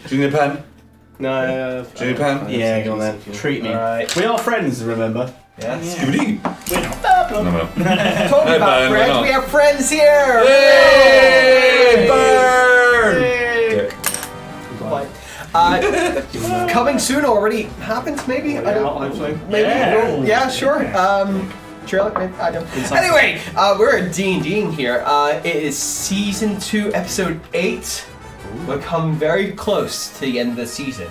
Do you need a pen? No. Do you need a pen? Yeah, go on then. Treat me. Right. We are friends, remember? Yes. Scooby. No. Talking about friends, we have friends here! Yay! Burn! Coming soon already happened, maybe? I don't know. Maybe. Yeah, sure. Trailer, maybe? I don't know. Anyway, we're at D&D here. It is Season 2, Episode 8. We're coming very close to the end of the season.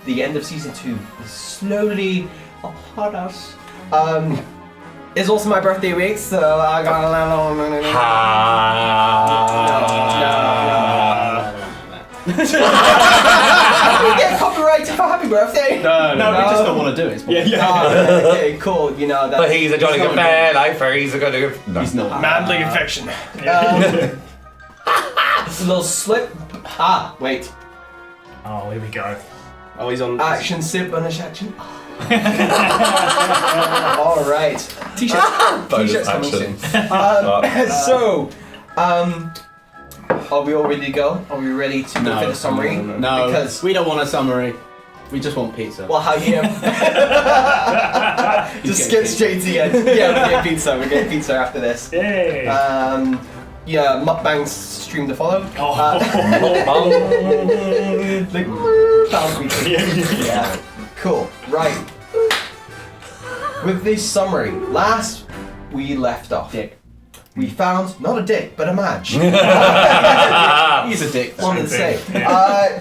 The end of Season 2 is slowly upon us. It's also my birthday week, so I got we get copyrighted for happy birthday. No, we just don't want to do it. Okay, cool. You know that. But he's a jolly good man, lifer. He's a good. No. He's not. Manly infection. Little slip. Wait. Oh, here we go. Oh, he's on Action, sip, punish action. Alright. T-shirts coming soon. Are we all ready to go? Are we ready to go for the summary? No, because we don't want a summary. We just want pizza. Well, how you just skip straight to the end. Yeah, we get pizza. We're getting pizza after this. Yay! Yeah, mukbang stream to follow. Yeah. Cool. Right. With this summary, last we left off. We found not a dick, but a mage. He's a dick. Wanted to say,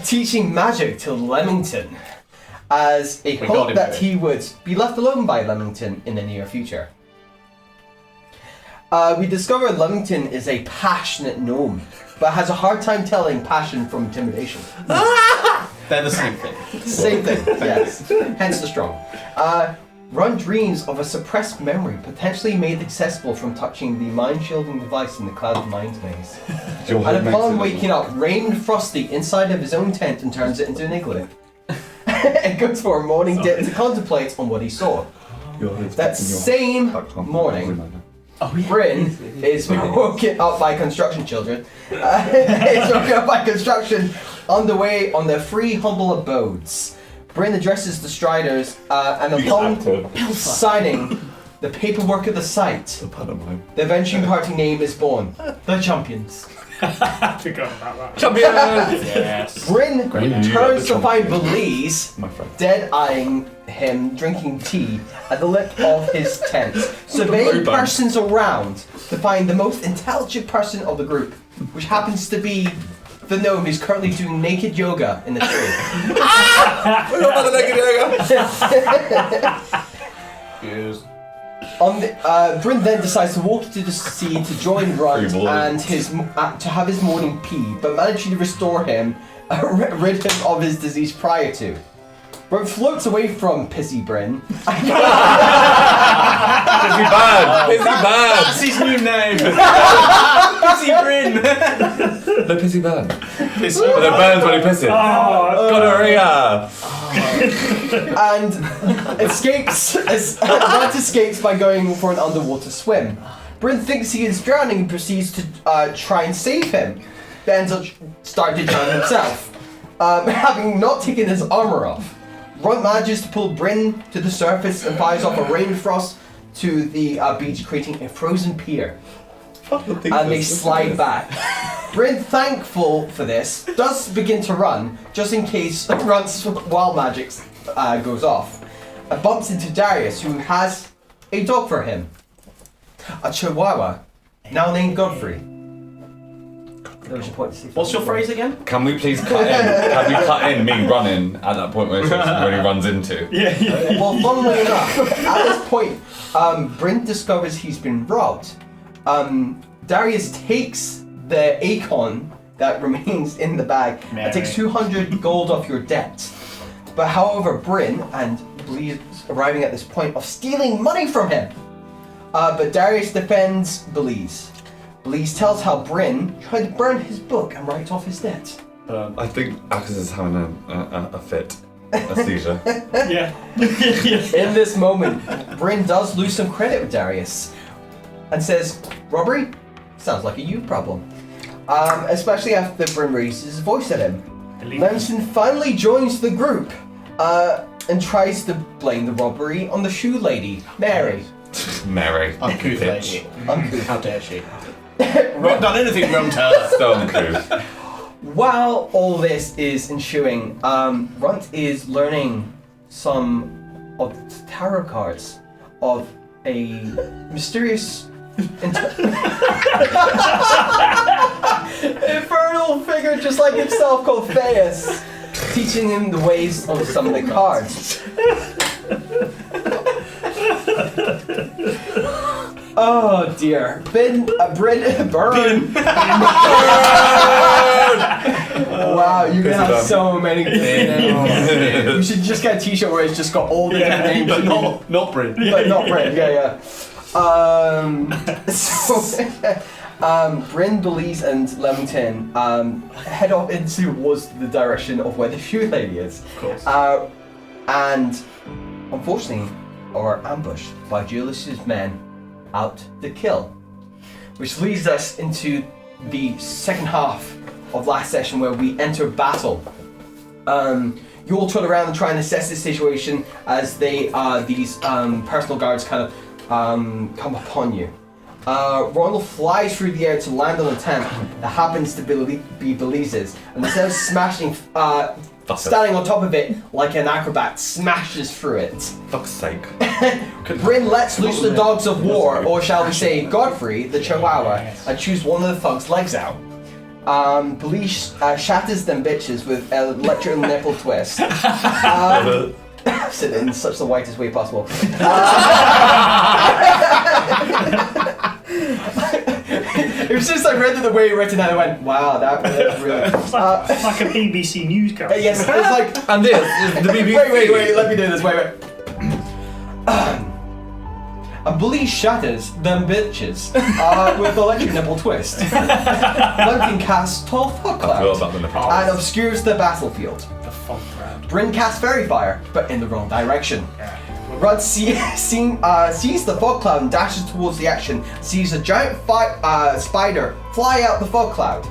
teaching magic to Leamington, as a hope that he would be left alone by Leamington in the near future. We discovered Leamington is a passionate gnome, but has a hard time telling passion from intimidation. They're the same thing. Same thing, yes. Hence the strong. Run dreams of a suppressed memory, potentially made accessible from touching the mind-shielding device in the cloud mind maze. And upon waking up, rained frosty inside of his own tent and turns it into an igloo. And goes for a morning dip to contemplate on what he saw. That same morning, Bryn is woken up by construction children. Is woken up by construction on the way on their free, humble abodes. Bryn addresses the Striders and upon signing the paperwork of the site, the venturing party name is born. The Champions. I forgot about that. Champions! Yes. Bryn turns to find Belize dead-eyeing him drinking tea at the lip of his tent, surveying persons around to find the most intelligent person of the group, which happens to be the gnome who's currently doing naked yoga in the tree. We love the naked yoga! Yes. Bryn then decides to walk into the sea to join Runt and to have his morning pee, but managing to restore him, rid him of his disease prior to. Runt floats away from Pissy Bryn. Pissy Bad! Pissy Bad! That's his new name! Pissy Bryn! No, Pissy Bad. But it burns when he pisses. Gonorrhea! And Runt escapes by going for an underwater swim. Bryn thinks he is drowning and proceeds to try and save him, but ends up starting to drown himself, having not taken his armor off. Runt manages to pull Bryn to the surface and fires off a rain frost to the beach, creating a frozen pier. And they slide back. Bryn, thankful for this, does begin to run, just in case Runt's wild magic goes off. Bumps into Darius, who has a dog for him. A Chihuahua, now named Godfrey. What's your phrase again? Can we please cut in? Can we cut in me running at that point where he runs into? Yeah. Well, funnily enough, at this point, Bryn discovers he's been robbed. Darius takes the Acon that remains in the bag and takes 200 gold off your debt. But however, Bryn and Belize arriving at this point of stealing money from him. But Darius defends Belize. Belize tells how Bryn tried to burn his book and write off his debt. I think Axis is having a fit. A seizure. Yeah. In this moment, Bryn does lose some credit with Darius and says, "Robbery? Sounds like a you problem." Especially after Bryn raises his voice at him. Levinson finally joins the group and tries to blame the robbery on the shoe lady, Mary. Mary. Uncouth Bitch. lady. Uncouth. How dare she? Not done anything wrong to her. So uncouth. While all this is ensuing, Runt is learning some of the tarot cards of a mysterious infernal figure just like himself called Phaeus, teaching him the ways of some of the cards. Oh dear. Burn. Wow, you're gonna have so many names. You should just get a t-shirt where it's just got all the different names. But not Bryn. But not Bryn, yeah. Bryn, Belize, and Leamington head off into the direction of where the shoe lady is. Of course. And unfortunately are ambushed by Julius's men out to kill. Which leads us into the second half of last session where we enter battle. You all turn around and try and assess the situation as these personal guards kind of come upon you. Ronald flies through the air to land on a tent that happens to be Belize's, and instead of smashing, standing on top of it like an acrobat, smashes through it. Fuck's sake. Bryn lets loose the dogs of war, or shall we say Godfrey, the Chihuahua, and chews one of the thugs' legs out. Belize shatters them bitches with an electro nipple twist. Said it in such the whitest way possible. It was just I read it the way he written and I went, wow, that was really. It's like a BBC news character. Yes, it's like. And this is the BBC. Wait, let me do this. Wait. A Belize shatters them bitches with electric nipple twist. Leamington casts tall fog cloud and obscures the battlefield. The fog cloud. Bryn casts fairy fire, but in the wrong direction. Yeah. Rudd sees the fog cloud and dashes towards the action. Sees a giant spider fly out the fog cloud.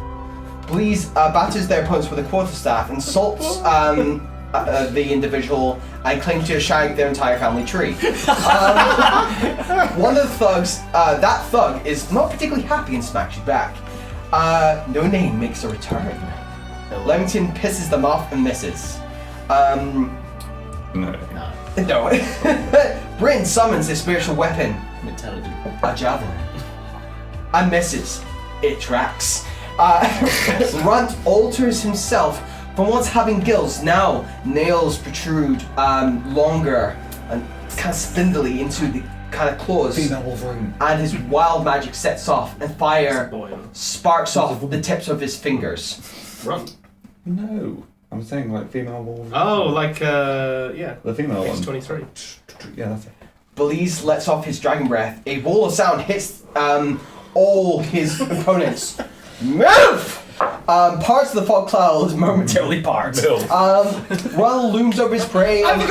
Belize batters their opponents with a quarterstaff, insults the individual, and claims to have shagged their entire family tree. One of the thugs, that thug, is not particularly happy and smacks you back. No Name makes a return. Leamington pisses them off and misses. No. Bryn summons his spiritual weapon, Intelligent. a javelin, and misses. It tracks. Runt alters himself from once having gills, now nails protrude longer and kind of spindly into the kind of claws. Female Wolverine. And his wild magic sets off, and fire sparks off the tips of his fingers. Run. No. I'm saying like female Wolverine. Oh, like, yeah. The female one. 23. Yeah, that's it. Belize lets off his dragon breath. A wall of sound hits all his opponents. Move! Parts of the fog cloud momentarily part. Ronald looms over his prey and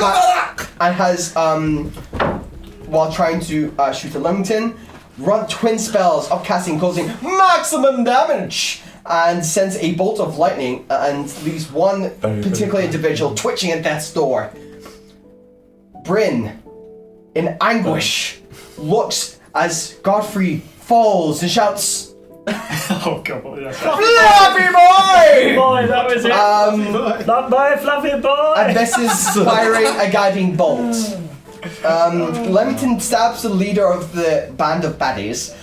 has, while trying to shoot at Leamington, Runt twin spells, upcasting, causing maximum damage, and sends a bolt of lightning and leaves one particular individual twitching at death's door. Bryn, in anguish, looks as Godfrey falls and shouts, Oh god, yeah. "Fluffy boy!" Boy, that was it. That boy, fluffy boy. And misses firing a guiding bolt. Leamington stabs the leader of the band of baddies.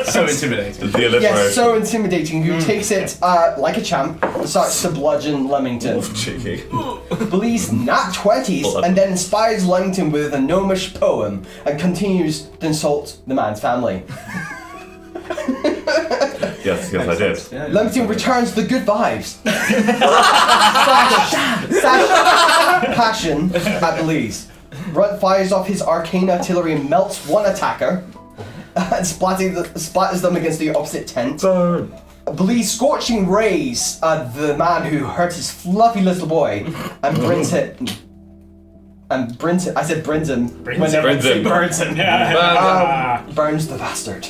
So intimidating. Yes, so intimidating. Who takes it like a champ and starts to bludgeon Leamington. Cheeky. Belize nat 20s and then inspires Leamington with a gnomish poem and continues to insult the man's family. Yes, I did. Yeah, Leamington returns the good vibes. Passion at Belize. Runt fires off his arcane artillery and melts one attacker and splatters them against the opposite tent. Belize scorching rays the man who hurt his fluffy little boy and brings it. And Brinton, I said Brinton. Brinton. Brinton. Yeah. Burns the bastard.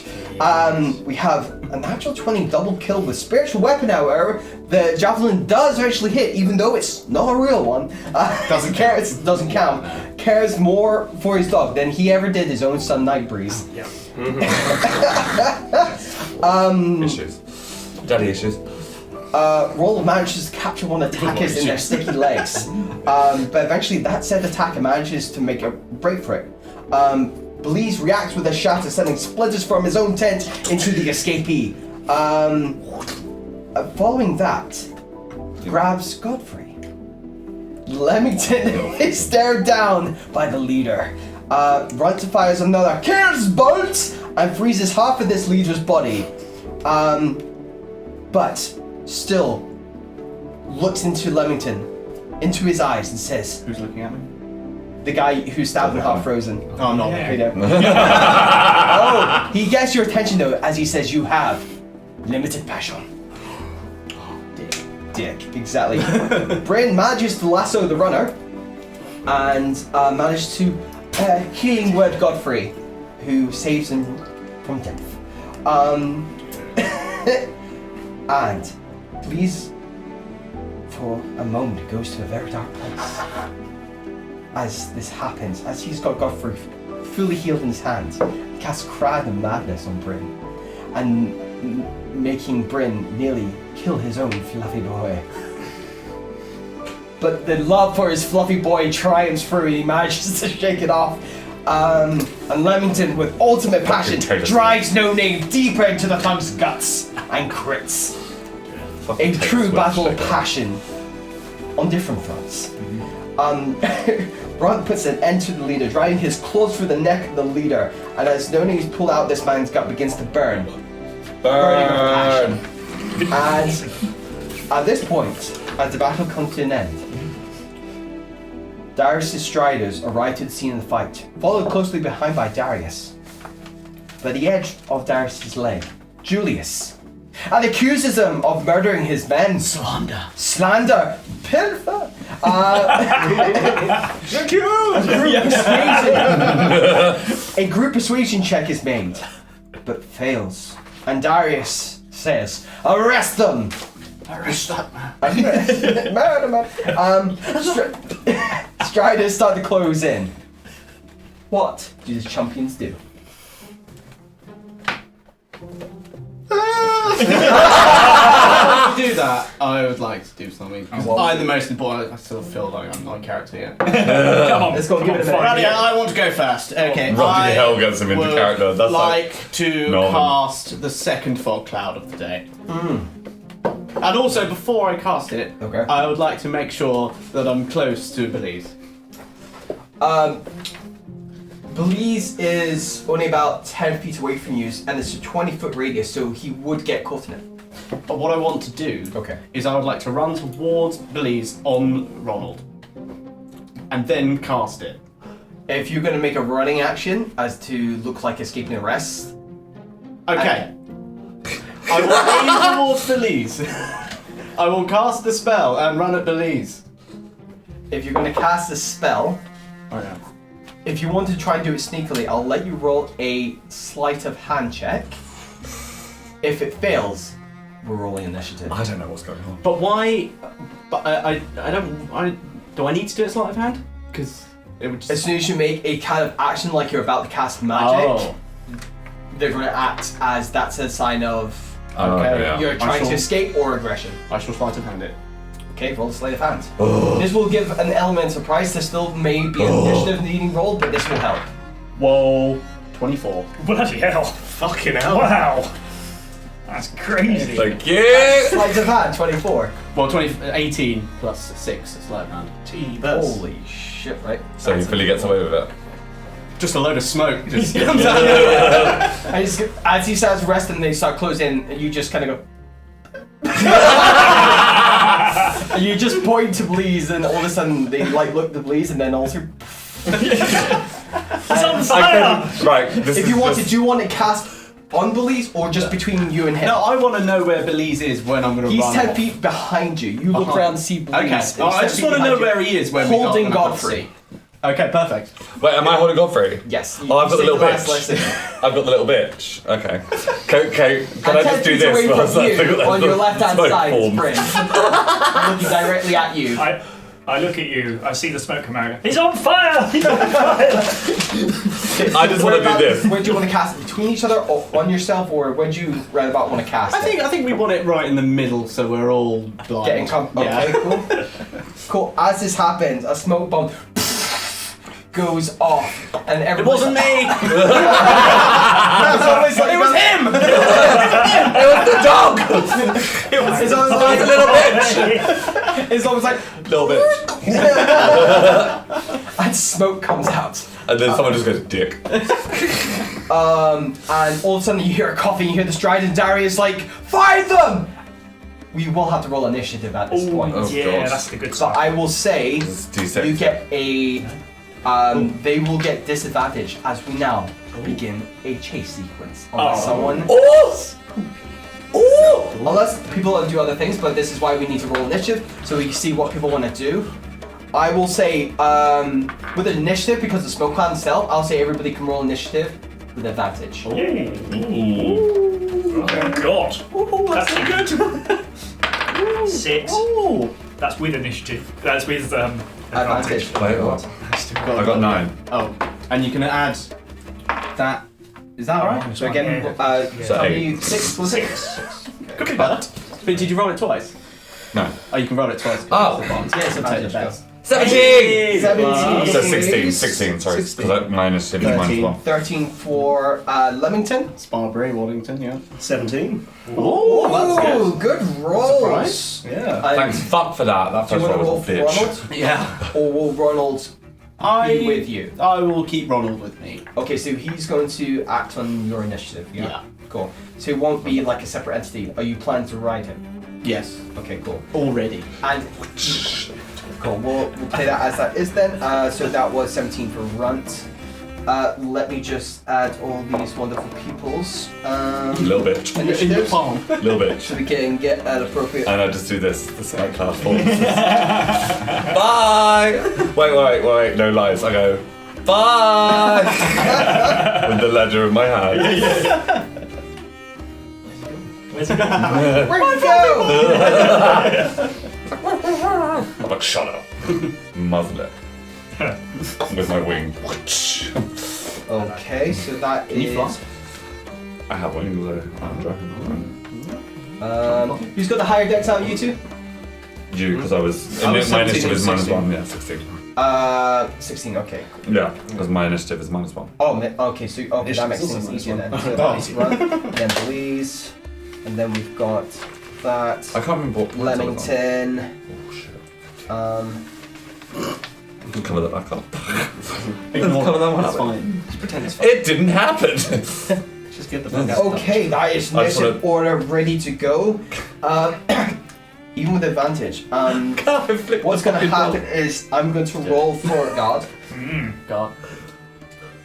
We have a natural 20 double kill with spiritual weapon, however. The javelin does actually hit, even though it's not a real one. Doesn't doesn't count. Cares more for his dog than he ever did his own son Nightbreeze. Yeah. Issues. Daddy issues. Roll manages to capture one attackers in their sticky legs. But eventually that said attacker manages to make a break for it. Belize reacts with a shatter, sending splinters from his own tent into the escapee. Following that, grabs Godfrey. Leamington is stared down by the leader. Runs and fires another kills bolt and freezes half of this leader's body. But still looks into Leamington, into his eyes, and says, Who's looking at me? the guy who's stabbed and half frozen. Oh, not Yeah. me. Oh, he gets your attention though as he says you have limited passion. Dick, exactly. Bryn manages to lasso the runner and manages to healing word Godfrey, who saves him from death. And please, for a moment, goes to a very dark place. As this happens, as he's got Godfrey fully healed in his hand, he casts Crag and Madness on Bryn, and making Bryn nearly kill his own fluffy boy. But the love for his fluffy boy triumphs through, and he manages to shake it off. And Leamington, with ultimate passion, drives No Name deeper into the thug's guts and crits. A true battle of passion on different fronts. Runt puts an end to the leader, driving his claws through the neck of the leader, and as No Name's pulled out, this man's gut begins to burn. Burning with passion. And at this point, as the battle comes to an end, Darius' striders arrive to the scene of the fight, followed closely behind by Darius. By the edge of Darius' leg, Julius, and accuses him of murdering his men. Slander. Pilfer. A group persuasion check is made, but fails. And Darius says, "Arrest them." Arrest that man. Murder man. Striders start to close in. What do the champions do? To do that, I would like to do something. I'm the most important. I still feel like I'm not a character yet. Come on, Let's go, give it a minute. Right, yeah, I want to go first. Okay, Rocky Hell gets him into would character. That's like to Norman. cast the second fog cloud of the day. And also, before I cast it, Okay. I would like to make sure that I'm close to Belize. Belize is only about 10 feet away from you, and it's a 20-foot radius, so he would get caught in it. But what I want to do is I would like to run towards Belize on Ronald. And then cast it. If you're going to make a running action as to look like escaping arrest, Okay. I will aim towards Belize. I will cast the spell and run at Belize. if you're going to cast a spell, Oh yeah. if you want to try and do it sneakily, I'll let you roll a sleight of hand check. If it fails, we're rolling initiative. I don't know what's going on. But why? But I don't. Do I need to do it sleight of hand? Because it would just. As soon as you make a kind of action like you're about to cast magic, they're going to act as that's a sign of Okay. Yeah. you're trying shall- to escape or aggression. I shall sleight of hand it. Okay, roll the sleight of hand. This will give an element of surprise. There still may be an initiative needing roll, but this will help. Whoa. 24. Bloody hell. Fucking hell. Wow. That's crazy. Thank you. Sleight of hand, 24. Well, 18 plus 6 sleight of hand. Holy shit, right? So he fully gets away with it. Just a load of smoke just comes out. And as he starts resting, they start closing, and you just kind of go. And you just point to Bleeze, and all of a sudden they like look to Bleeze, and then also. It's on fire! Right. This If is you want to, just- do you want it cast on Bleeze or just between you and him? No, I want to know where Belize is when I'm going to He's run 10 off. feet behind you. You look Behind. around and see Bleeze. Okay. and he's Oh, I 10 just feet want to behind know you, where he is when holding we got Godfrey. Okay, perfect. Wait, am I holding Godfrey? Yes. Oh, I've got the little last bitch. lesson. I've got the little bitch. Okay. Can I just do 10 feet this? away whilst from I you, think that on the your left-hand smoke side, forms? Bryn. Looking directly at you. I look at you, I see the smoke come out. He's on fire! He's on fire! I just want to do this. Where do you want to cast it? Between each other, or on yourself, or where do you round about want to cast it? I think we want it right in the middle, so we're all blind. Getting okay, cool. Cool. As this happens, a smoke bomb goes off, and It everyone's wasn't me. It's always like, It was him. It was the dog! It's always It's like a little bitch! It's always like, Little bitch. and smoke comes out. And then someone just goes, dick. And all of a sudden you hear a coughing, you hear the stride, and Darius like, find them! We will have to roll initiative at this point. Oh, Yeah, God. that's the good So side. I will say This is D6. you get a they will get disadvantage as we now begin a chase sequence on someone. Oh! Oh! Unless people do other things, but this is why we need to roll initiative so we can see what people want to do. I will say with initiative, because the smoke cloud itself, I'll say everybody can roll initiative with advantage. Oh God. That's good. 6. That's with initiative. That's with advantage. Advantage. Wait, what? I got 9. Oh, and you can add that. Is that alright? So again, So tell 8. me 6 was it? 6. Could be better. But did you roll it twice? No. Oh, you can roll it twice. Oh. Yeah, it's advantage. Take the Go. best. 17! 17. So 16, sorry. 16. Because my initiative is minus 1. 13 for Leamington. Sparbury, Waddington, yeah. 17. Oh, that's Ooh, good rolls. Surprise. Yeah. Thanks, fuck for that. That Do you first want to roll roll was for a bitch. Ronald? Yeah. Or will Ronald be with you? I will keep Ronald with me. Okay, so he's going to act on your initiative. Yeah. Yeah. Cool. So it won't be like a separate entity. Are you planning to ride him? Yes. Okay, cool. Already. And cool. We'll play that as that is then. So that was 17 for Runt. Let me just add all these wonderful peoples. Little bitch. In your Initiatives. palm. Little bitch. So we can get an appropriate. And I just do this. The smoke cloud forms. Bye! Wait. No lies. I go, bye! With the ledger in my hand. Where's it going? Where'd you go? I'm like, shut up. Muzzle it. With my wing. Okay, so that Can you fly? is. I have wings though. I'm dragon. Who's got the higher dex out of you two? You, because I was. I was my 17 initiative is and minus 16. 1, yeah, 16. 16. Okay. Yeah, because my initiative is minus 1. Oh, okay. So okay, that makes Initiative's things also easier then. minus So one. that is Run, then Belize, and then we've got that. I can't remember what. Leamington. Oh shit. Um, We can cover that back up. Ignore Cover that one It's up. fine. Just pretend it's fine. It didn't happen! Just get the fuck out. okay, that is I just initiative order ready to go. Even with advantage. What's going to happen is I'm going to roll for guard. God.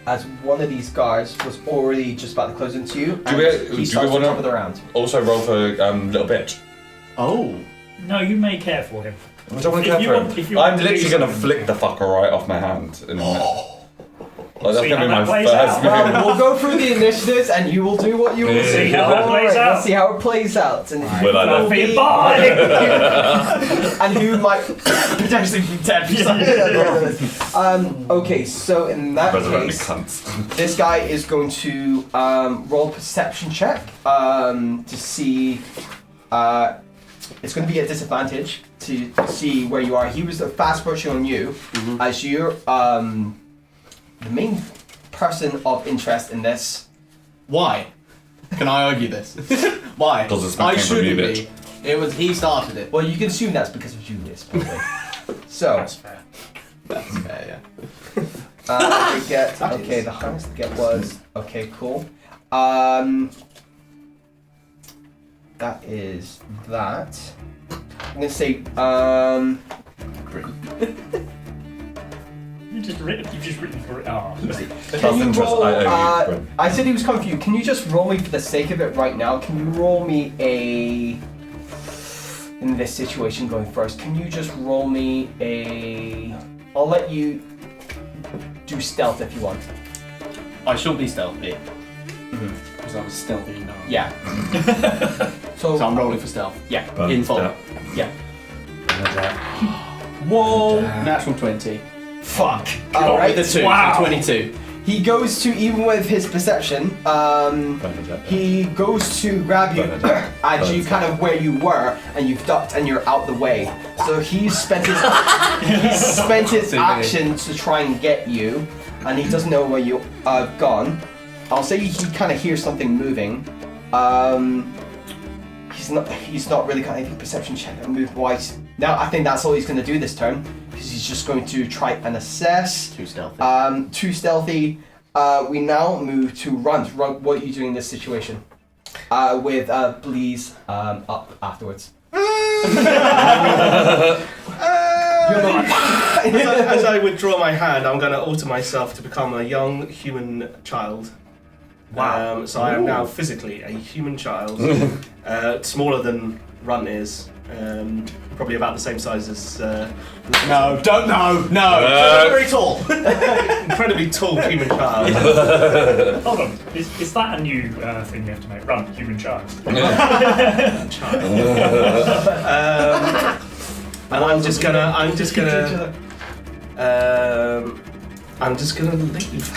As one of these guards was already just about to close into you, Do and we- he do starts we to wanna- top of the round. Also roll for little bitch. Oh. No, you may care for him. I don't want to If care you for want- him. if you I'm want to do literally going to something- flick the fucker right off my hand in a minute. Like, that's See going to be how my that plays first out. move. Well, we'll go through the initiatives and you will do what you will Yeah. do. See how that plays Alright, out. We'll see how it plays out. And Will I then? Fluffy, bye! and who might potentially be dead for something. Okay, so in that Resurrect me case, cunts. this guy is going to roll a perception check to see. It's going to be a disadvantage to see where you are. He was the fast approaching on you, as you're the main person of interest in this. Why? Can I argue this? Why? 'Cause the smack I came from you, shouldn't bitch. be. It was he started it. Well, you can assume that's because of Julius, probably. So, That's fair. That's fair, yeah. we get okay. The highest we get was okay. Cool. That is that. I'm gonna say You've just written for it. Oh. Can you interest, roll? I owe you, Brent. I said he was coming for you. Can you just roll me for the sake of it right now? Can you roll me a? In this situation, going first, can you just roll me a? I'll let you do stealth if you want. I shall be stealthy. Because I was stealthy enough. Yeah. So I'm rolling for stealth. Yeah. In full. Yeah. Whoa! Natural 20. Fuck. Got Alright. with the 2. Wow. So 22. He goes to, even with his perception, he goes to grab you and you kind of where you were and you've ducked and you're out the way. So he's spent his action to try and get you, and he doesn't know where you are gone. I'll say he kind of hears something moving. He's not really got anything perception check and move wise. Now I think that's all he's going to do this turn, because he's just going to try and assess. Too stealthy. Too stealthy. We now move to runs. Run, what are you doing in this situation? With Bleeze up afterwards. As I withdraw my hand, I'm going to alter myself to become a young human child. Wow. So I am now physically a human child, smaller than Runt is, probably about the same size as. No, don't know. No. Very tall. Incredibly tall human child. Hold on. Is that a new thing you have to make? Run, human child. And I'm just gonna leave.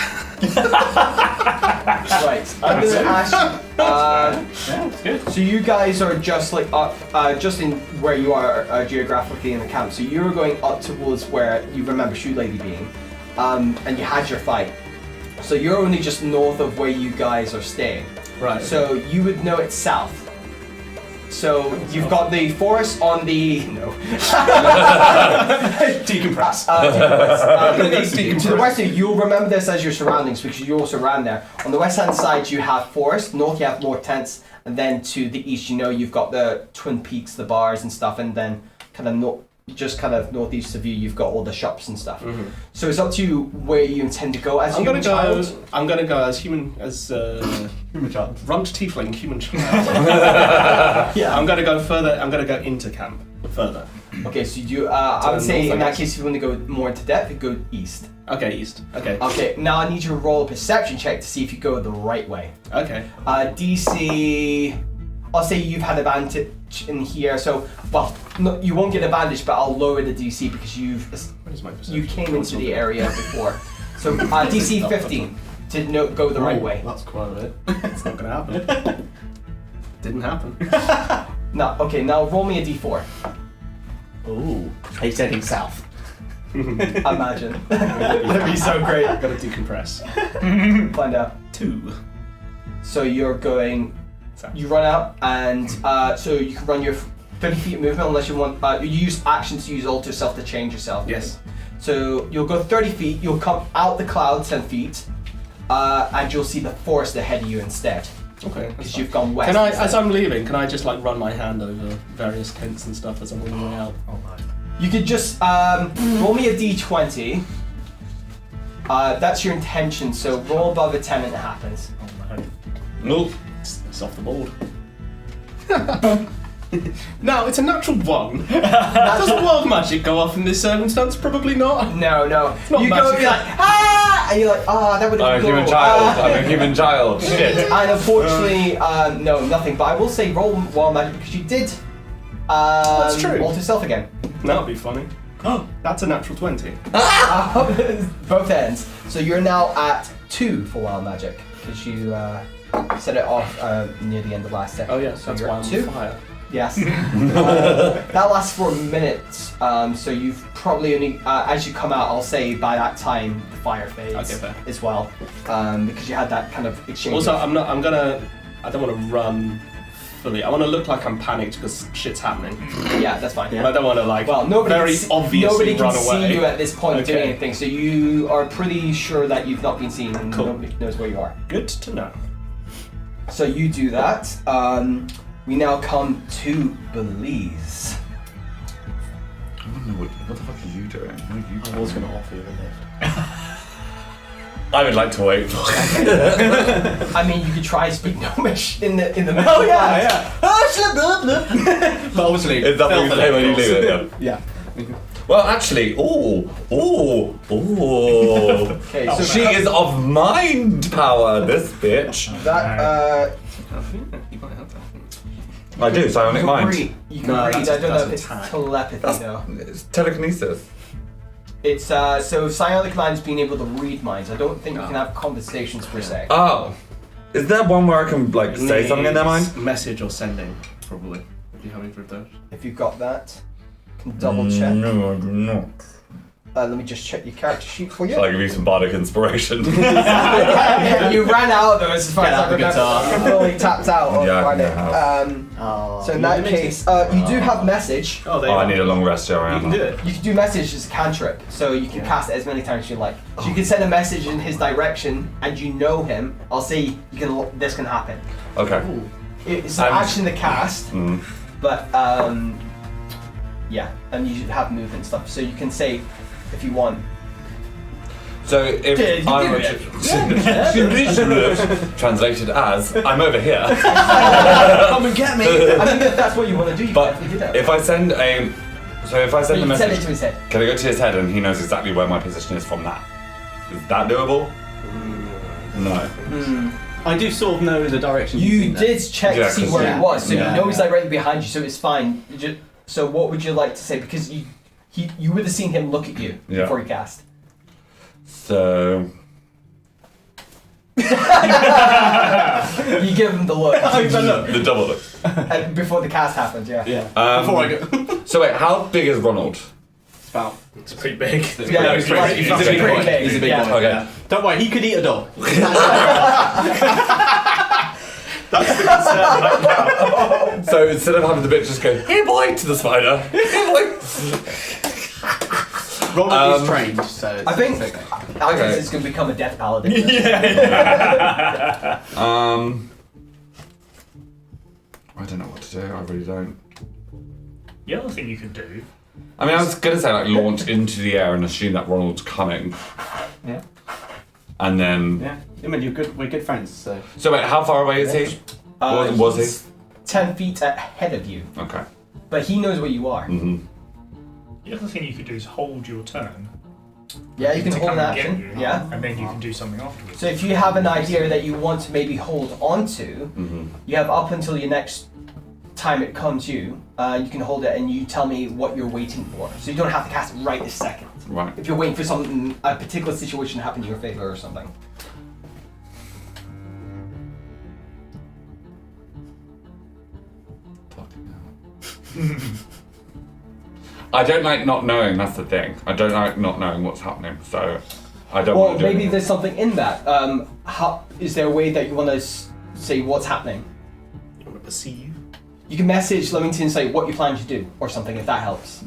Right. I'm gonna ask. Yeah, it's good. So you guys are just like up, just in where you are geographically in the camp. So you're going up towards where you remember Shoe Lady being, and you had your fight. So you're only just north of where you guys are staying. Right. So you would know it's south. So you've got the forest on the Decompress. to the west, you'll remember this as your surroundings because you also ran there. On the west hand side, you have forest. North, you have more tents, and then to the east, you know you've got the Twin Peaks, the bars and stuff, and then kind of northeast of you, you've got all the shops and stuff. Mm-hmm. So it's up to you where you intend to go as a human child. I'm gonna go as human child. Runt tiefling human child. Yeah. I'm gonna go further. I'm gonna go into camp further. Okay, so you do. I would say north, I in that guess. case, if you want to go more into depth, you go east. Okay, east. Okay. Okay, now I need you to roll a perception check to see if you go the right way. Okay. DC, I'll say you've had advantage in here, so, well, no, you won't get advantage, but I'll lower the DC because What is my perception? you came into the area before. So DC 15 to go the right way. That's quite a bit. It's not gonna happen. Didn't happen. No, okay, now roll me a D4. Ooh. He's heading south. Imagine. That'd be so great. Gotta decompress. Find out. 2. So you're going, you run out, and so you can run your 30 feet movement unless you want, you use action to use alter self to change yourself. Yes. So you'll go 30 feet, you'll come out the cloud 10 feet, and you'll see the forest ahead of you instead. Okay. Because you've gone west. Can I, instead. as I'm leaving, can I just like run my hand over various tents and stuff as I'm on the way out? Oh my. You could just roll me a d20. That's your intention, so roll above a 10 and it happens. Oh no. Nope. It's off the board. No, it's a natural 1. Does wild magic go off in this circumstance? Probably not. No. not You go, magic. you're like, ah! And you're like, ah, that would have I'm a been human cool. child. Ah. I'm a human child. Shit. And unfortunately, no, nothing. But I will say roll wild magic because you did That's true. alter self again. That'd be funny. Oh, that's a natural 20. Both ends. So you're now at 2 for wild magic because you set it off near the end of last step. Oh yeah, so that's you're why at I'm 2. on fire. Yes. That lasts for minutes. So you've probably only, as you come out, I'll say by that time the fire fades Okay, fair. as well, because you had that kind of exchange. Also, of- I don't want to run fully. I want to look like I'm panicked because shit's happening. yeah, that's fine. But I don't want to like Well, nobody very can see, obviously nobody can run away. see you at this point doing Okay. anything, so you are pretty sure that you've not been seen and Cool. nobody knows where you are. Good to know. So you do that. We now come to Belize. I don't know what the fuck are you doing? What are you I doing? was gonna offer you a lift. I would like to wait. I mean, you could try speak Gnomish in the middle. Oh yeah, yeah. Ah, blah, blah, blah. But obviously, Is that what you say when you leave it? Yeah. Well, actually, Okay, so she is of mind power, this bitch. that You might have that. I do, psionic you can mind. read. You can No, read. that's- I don't know that's if it's attack. telepathy That's, though. it's telekinesis. It's so psionic minds being able to read minds. I don't think you can have conversations per se. Oh. Is there one where I can, like, say something in their mind? Message or sending, probably. Do you have either of those? If you've got that, can double check. No, I do not. Let me just check your character sheet for you. Shall I give you some bardic inspiration? You ran out of those as far Get as I out the remember. guitar. You're fully tapped out on Yeah, I Friday. have. So in that case, you do have message. Oh, there Oh, you I go. need a long rest, yeah, I You am. can do it. You can do message as a cantrip, so you can cast it as many times as you like. So you can send a message in his direction, and you know him. I'll say you can. This can happen. Okay. It's an And- action to cast, Mm. but yeah, and you should have movement and stuff. So you can say, if you want. So if Yeah, I you were to... Translated as, I'm over here. Come and get me! I mean, if that's what you want to do, you But can definitely do that. if I send a... So if I So send you a can send it message... to his head. Can I go to his head and he knows exactly where my position is from that? Is that doable? No. I do sort of know the direction You think did check Yeah, to see 'cause- where yeah. he was, so Yeah. you know he's like right behind you, so it's fine. So what would you like to say? Because you would have seen him look at you Yeah. before he cast. So... You give him the look The double look. before the cast happened, yeah. Yeah. Um, Before I go. So wait, how big is Ronald? It's about. It's pretty big. Yeah, He's he's pretty, he's he's a big pretty boy. big. He's a big yeah. boy. Okay. Yeah. Don't worry, he could eat a dog. So instead of having the bitch just go, here boy, to the spider, here boy. Ronald is trained, so. I think it's okay. Alex is going to become a death paladin. I don't know what to do, I really don't. The other thing you can do. I mean, I was gonna say like launch into the air and assume that Ronald's coming, Yeah. and then. Yeah. I mean, we're good friends, so. So wait, how far away is he? Was he's he? 10 feet ahead of you, Okay. but he knows where you are. Mm-hmm. The other thing you could do is hold your turn. Yeah, you can to hold come an and get action. you, Yeah. and then you can do something afterwards. So if you have an idea that you want to maybe hold on to, Mm-hmm. you have up until your next time it comes you can hold it and you tell me what you're waiting for. So you don't have to cast it right this second. Right. If you're waiting for something, a particular situation to happen in your favor or something. I don't like not knowing. That's the thing. I don't like not knowing what's happening. So I don't Well, want to do maybe it. there's something in that. How is there a way that you want to say what's happening? You want to perceive? You can message Leamington and say what you plan to do or something if that helps.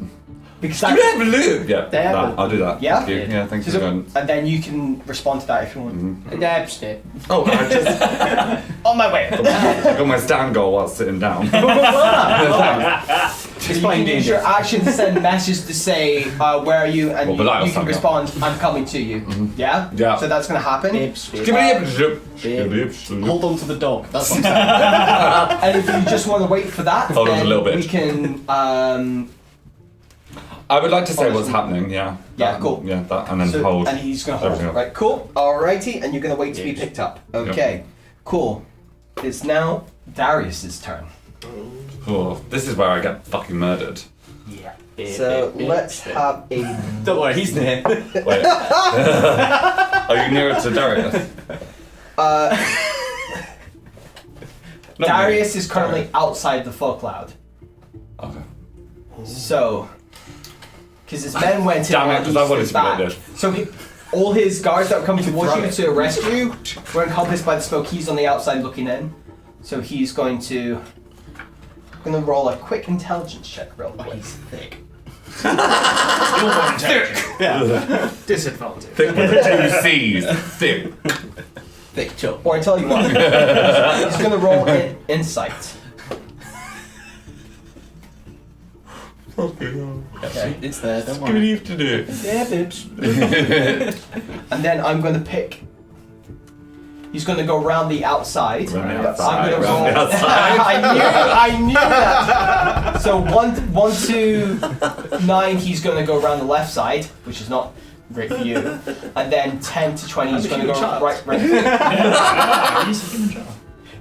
Because Do that, you have a loop? Yeah, They have that, a- I'll do that. Yeah? Thank you. Yeah, thanks for so- going. and then you can respond to that if you want. Dabs it. Oh, I just On my way. I got my stand goal while sitting down. So you can use your action to send a message to say where are you, and Well, Belial you can signed respond. I'm coming to you. Yeah. Yeah. So that's gonna happen. Hold on to the dog. That's what I'm saying. And if you just want to wait for that, Hold on then a little bit. we can. I would like to say what's happening. Yeah. Yeah, That- cool. Yeah, that, and then So, hold. and he's gonna hold. everything up. Right. Cool. Alrighty, and you're gonna wait to be picked up. Okay. Cool. It's now Darius's turn. Oh, this is where I get fucking murdered. So let's have a. Don't worry, he's near. Wait. Are you nearer to Darius? Not Darius me. is currently outside the fog cloud. Okay. So, because his men went in Damn it, while 'cause he I wanted stood to be like back. this. So all his guards that were coming towards you to arrest you were encompassed by the smoke. He's on the outside looking in. So he's going to roll a quick intelligence check real quick. He's thick. You're more intelligent. Yeah. Disadvantage. Thick with the two C's. Thick. Thick chop. Or I tell you what, he's going to roll in insight. Okay. It's there, don't What do worry. you have to do? Yeah, bitch. And then I'm going to pick. He's going to go around the outside. Around the I'm outside, going to around roll. the outside. I knew that. So 1 to 9, he's going to go around the left side, which is not great for you. And then 10 to 20, he's going to go right. He's a human child.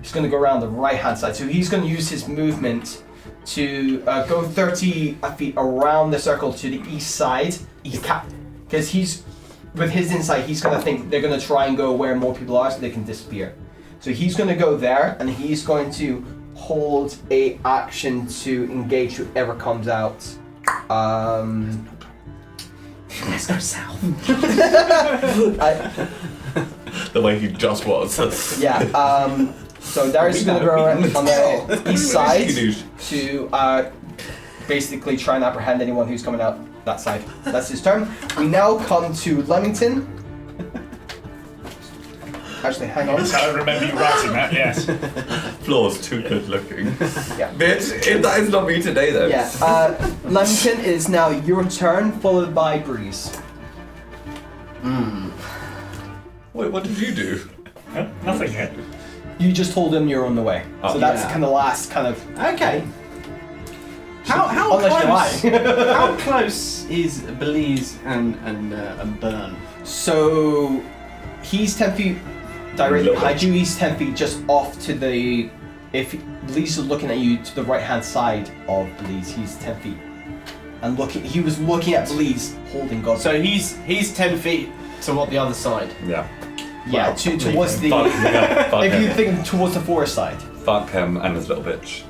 He's going to go around the right hand side. So he's going to use his movement to go 30 feet around the circle to the east side. Because he's, with his insight, he's going to think they're going to try and go where more people are so they can disappear. So he's going to go there and he's going to hold a action to engage whoever comes out. Let's go south. The way he just was. So Darius is going to go around on the east side to basically try and apprehend anyone who's coming out that side. That's his turn. We now come to Leamington. Actually, hang on. That's how I remember you writing that, yes. Floor's too good looking. Yeah. Bitch, that is not me today though. Yeah. Leamington is now your turn, followed by Breeze. Wait, what did you do? Huh? Nothing yet. You just told him you're on the way. Oh. So that's Yeah. kind of last kind of. Okay. How Unless close? you lie. How close is Belize and Burn? So he's 10 feet directly behind you. He's 10 feet just off to the. If Belize is looking at you to the right hand side of Belize, he's 10 feet. And looking, he was looking at Belize holding God. So he's 10 feet toward the other side. Yeah. yeah, towards the. Fuck If you him. think towards the forest side, Fuck him and his little bitch.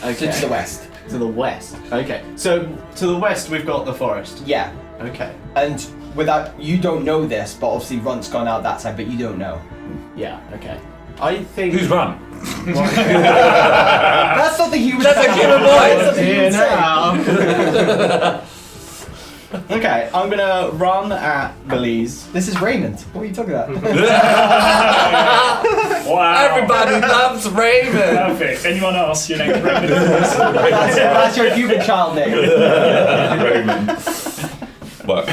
Okay. to the west. To the west. Okay. So to the west we've got the forest. Yeah, Okay. and without you don't know this, but obviously Runt's gone out that side, but you don't know. Yeah. Okay. I think. Who's run? That's something he was. That's a human voice. That's something he Here would say. now. Okay, I'm gonna run at Belize. This is Raymond. What are you talking about? Wow. Everybody loves Raven. Perfect. Anyone else? Your name's Raymond. that's your human child name. Raven. What?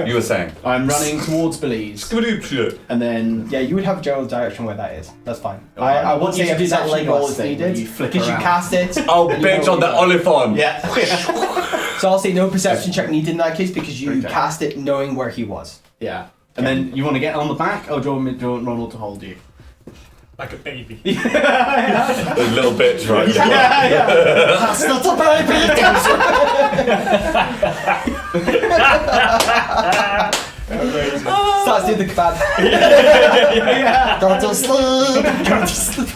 You were saying? I'm running towards Belize, Skibadoo. and then Yeah, you would have general direction where that is. That's fine. Oh, I what would say is a this perception Lego roll is thing where needed you flip because you around? cast it. Oh, and you bitch know on the where you are. oliphant. yeah. So I'll say no perception check needed in that case because you Okay. cast it knowing where he was. Yeah. And then you want to get on the back, or do you want Ronald to hold you? Like a baby. The little bitch, right? That's not a Starts doing the kebab. Go to sleep. Go to sleep.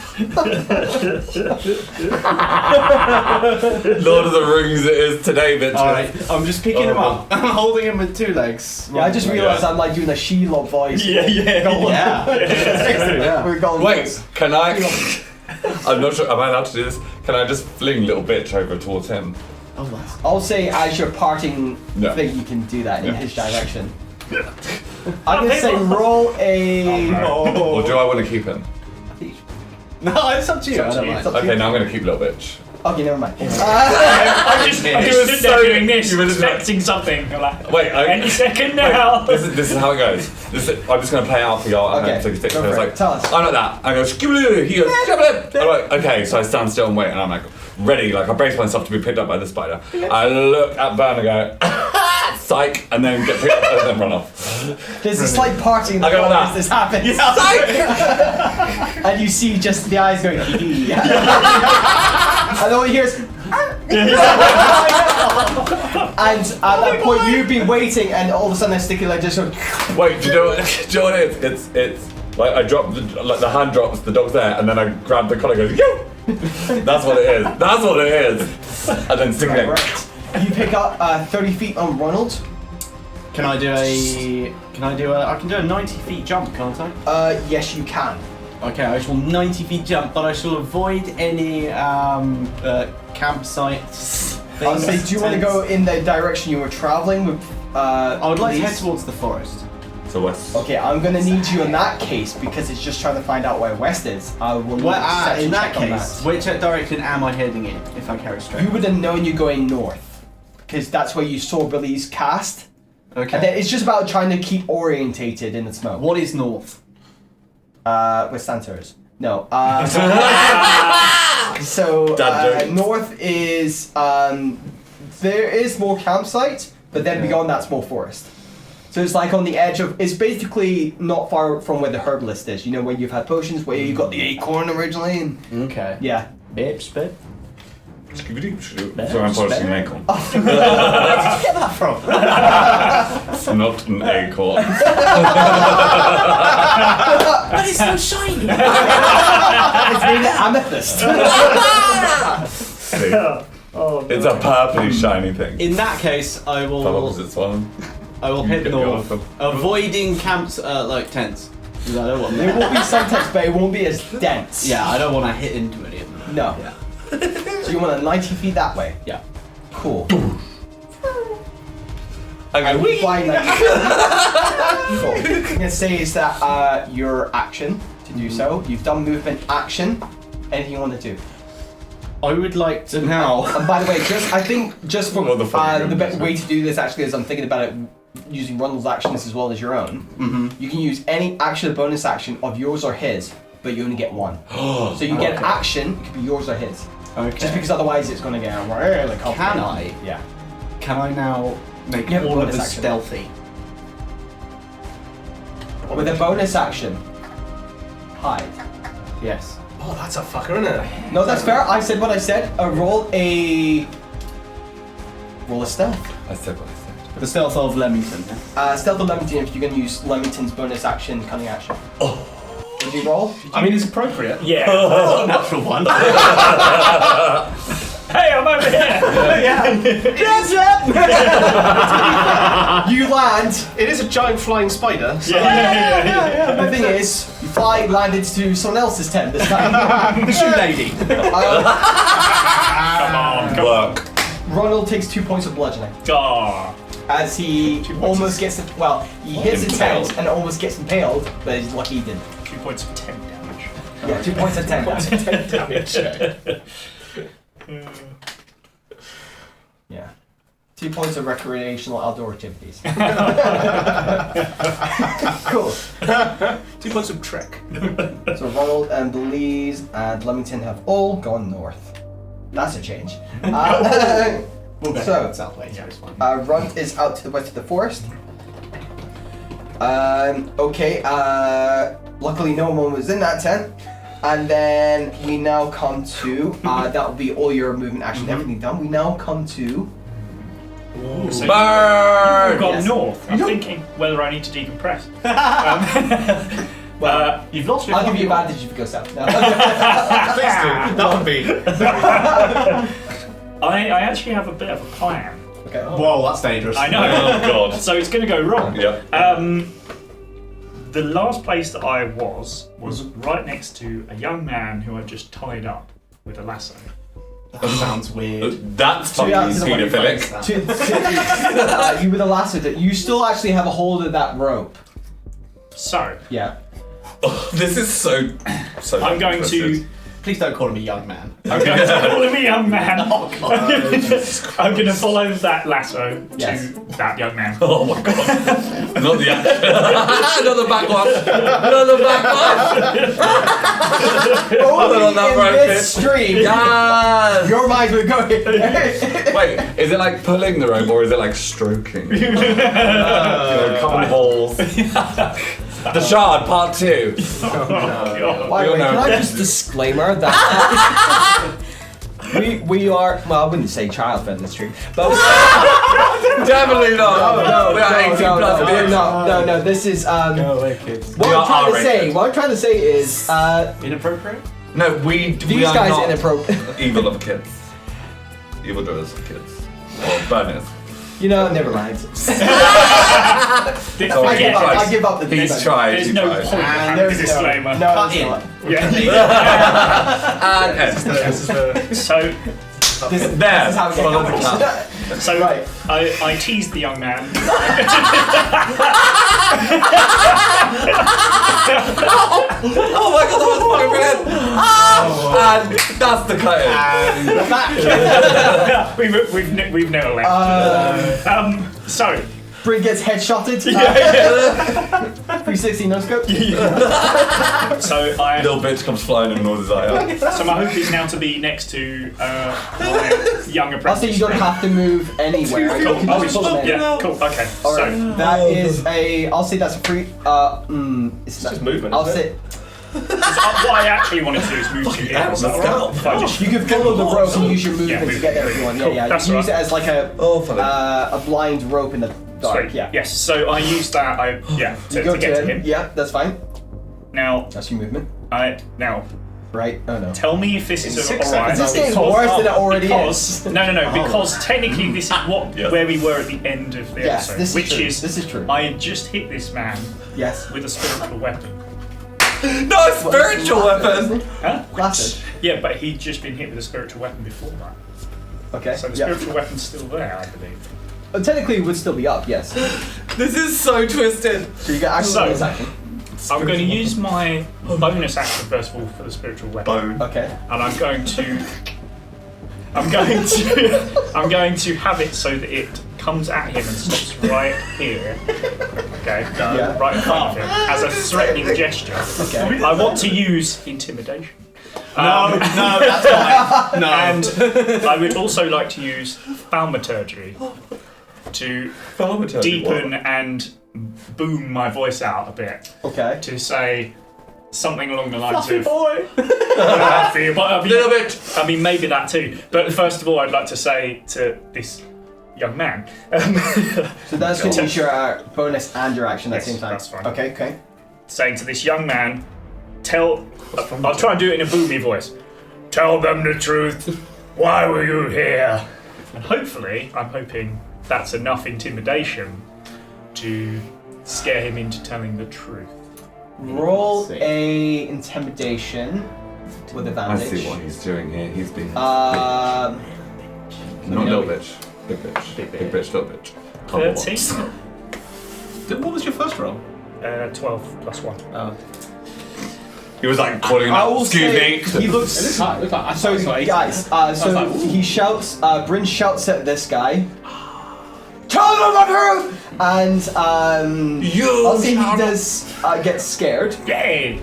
Lord of the Rings it is today, bitch. Alright, I'm just picking him up. I'm holding him with 2 legs. Yeah, I just realised I'm like doing a Shelob voice. Yeah. Yeah. We're going. Wait, can I? I'm not sure. Am I allowed to do this? Can I just fling little bitch over towards him? Oh, that's... I'll say as your parting Yeah. thing, you can do that in Yeah. his direction. I'm gonna say roll a. Or do I want to keep him? No, it's up to you. I don't mind. Okay, now I'm gonna keep little bitch. Okay, never mind. I'm just You were stood so- there doing this, you were just like- expecting something. I'm like, Wait, any second now. This is how it goes. I'm just gonna play out for y'all. Okay, So it's go for it. like, Tell us. I'm like that. I go skibbaloo. He goes skibbaloo. I'm like, okay. So I stand still and wait, and I'm like ready. Like I brace myself to be picked up by the spider. I look at Burn and go, psych, and then get picked up and then run off. There's a slight parting in the I got hall that. as this happens. Psych. And you see just the eyes going hee hee. And all you hear is. And at that point you've been waiting and all of a sudden a sticky leg just goes. Wait, do you know what? Do you know what it is? It's like I drop the hand drops, the dog's there, and then I grab the collar and go, yo! That's what it is. That's what it is. And then stick it. Right. You pick up 30 feet on Ronald. Can I do a... I can do a 90 feet jump, can't I? Yes you can. Okay, I shall 90 feet jump, but I shall avoid any campsites. I'll say, do you want to go in the direction you were traveling with? I would like to head police? towards the forest. So west. Okay, I'm gonna need you in that case because it's just trying to find out where west is. I will need a Well, perception in that check on case, which direction am I heading in if I carry straight? you would have known you're going north because that's where you saw Billy's cast. Okay. And then it's just about trying to keep orientated in the smoke. What is north? With Santos. No. So Dad jokes. north is there is more campsites, but then beyond that's more forest. So it's like on the edge of. It's basically not far from where the herbalist is. You know where you've had potions, where you got the acorn originally, and Okay. yeah. Bip, spit. Sorry, I'm polishing an acorn. Where did you get that from? It's not an acorn. But it's so shiny. It's named Amethyst. See, it's a purpley shiny thing. In that case, I The will opposite's one. head Get me north, off them. avoiding camps like tents. 'Cause I don't want There will be some text, but it won't be as dense. Yeah, I don't want to hit into any of them. No. Yeah. So you want to 90 feet that way? Yeah. Cool. I go, wee! Fly 90 feet. Cool. What I'm gonna say is that your action to do so. You've done movement action. Anything you want to do? I would like to now. And by the way, I think for What the fuck are you the doing? best way to do this actually is I'm thinking about it using Rundle's actions as well as your own. Mm-hmm. You can use any action or bonus action of yours or his, but you only get one. So you get an action, it could be yours or his. Okay. Just because otherwise it's going to get really complicated. Can I? Yeah. Can I now make You have a all of bonus us action. stealthy? With a bonus action, hide. Yes. Oh, that's a fucker, isn't it? No, that's fair. I said what I said. Roll a stealth. I said what I said. The stealth of Leamington. Stealth of Leamington if you're going to use Leamington's bonus action, cunning action. Did you roll? I mean, it's appropriate. Yeah. That's a natural one. Hey, I'm over here. You land. It is a giant flying spider. So The thing is, you fly, land into someone else's tent this time. The shoe lady. Come on. Work. Ronald takes 2 points of bludgeoning Oh. as he almost gets he hits the tent Impaled. and almost gets impaled, but he's lucky he didn't. 2 points of 10 damage. Yeah, 2 points of 10 damage. Yeah. 2 points of recreational outdoor activities. Cool. 2 points of trek. So Ronald and Belize and Leamington have all gone north. That's a change. So, South later. It's fine. Runt is out to the west of the forest. Luckily no one was in that tent. And then we now come to, that will be all your movement action, everything done. We now come to... So Burn! you've gone Yes. north. I'm thinking whether I need to decompress. Well, You've lost your I'll give you fucking- advantage if you go south. No. Please do. That would be. I actually have a bit of a plan. Okay. Whoa, that's dangerous. I know. Oh god. So it's going to go wrong. Yep. The last place that I was right next to a young man who I just tied up with a lasso. That sounds weird. That's fucking Yeah, it's paedophilic. You with a lasso, you still actually have a hold of that rope. So Yeah. Oh, this is so I'm going to Please don't call him a young man. I'm going to call him a young man. Oh, God. I'm going to follow that lasso Yes. to that young man. Oh my god. Not the action. Not the back one. Not the back one. Only on that in rope, this bitch. stream, Yes. your mind will go. Wait, is it like pulling the rope or is it like stroking? You know, come balls. The Shard, part 2. Oh, God. By the You'll way, can know. I just disclaimer that we are, well, I wouldn't say child friendly stream, but Definitely not. We are 18 plus, bitch. no, this is Go away, kids. what We I'm are trying to say. R-rated. What I'm trying to say is Inappropriate? No, we these are guys not are inappropriate. evil of kids. Evil doers of kids. Or burners. You know, never mind. Oh, I give up. Christ. I give up the He's defense. tried. There's he no tried. point in having a There's disclaimer. No, Cut there's in. not. Yeah. And So This is there. how we get Follow the going. cloud. So Right. I teased the young man. Oh my god, that was fucking brilliant! And that's the cut in. We've never left. So Bryn gets headshotted. 360 no scope. So I. Little bitch comes flying in and orders eye. So my hope is now to be next to my young apprentice. I'll say you don't have to move anywhere. You can Oh, just pull them in. yeah, cool. Okay. Alright, So that is a. I'll say that's a free. It's just movement, I'll isn't say what I actually wanted to do is move to here. hell, Is that let's alright? go. If I just you can follow the rope and use your movement move. to get there if you want. Yeah, Cool, yeah. that's You can use right. it as like a blind rope in the dark. Sweet. Yeah. Yes. So I used that. To You go get to him. Yeah, that's fine. Now That's your movement. Right? Oh no. tell me if this is 6 alright. seconds. This game's worse than it already is. No. Because technically this is where we were at the end of the Yes, episode, this is which true. is This is true. I had just hit this man Yes. with a spiritual weapon. No, a spiritual weapon! Huh? Blasted. Yeah, but he'd just been hit with a spiritual weapon before that. Okay. So the yeah. spiritual weapon's still there, I believe. Technically, it would still be up. Yes. This is so twisted. So you get action. So- bonus action. I'm going to use my bonus action first of all for the spiritual weapon. Okay. And I'm going to have it so that it comes at him and stops right here. Okay, Yeah. right in front of him as a threatening gesture. Okay. I want to use intimidation. No, that's fine. No. And I would also like to use thaumaturgy to deepen and boom my voice out a bit Okay. to say something along the lines of boy. fluffy, but I mean, Little bit. I mean, maybe that too. But first of all, I'd like to say to this young man. So that's going to use your bonus and your action at Yes, the same time. that's fine. Okay. Saying to this young man, I'll try and do it in a boomy voice. Tell them the truth. Why were you here? And hopefully, I'm hoping that's enough intimidation to scare him into telling the truth. Roll see. a intimidation with I advantage. see what he's doing here. He's been. Um, Not little bitch. Big bitch. Big bitch, little bitch. 13? What was your first roll? 12 plus 1. He was like calling I out, will excuse say me. he looks. high. Look like So guys, so he shouts. Bryn shouts at this guy. Tell them the truth! And I'll say he does get scared. Yay!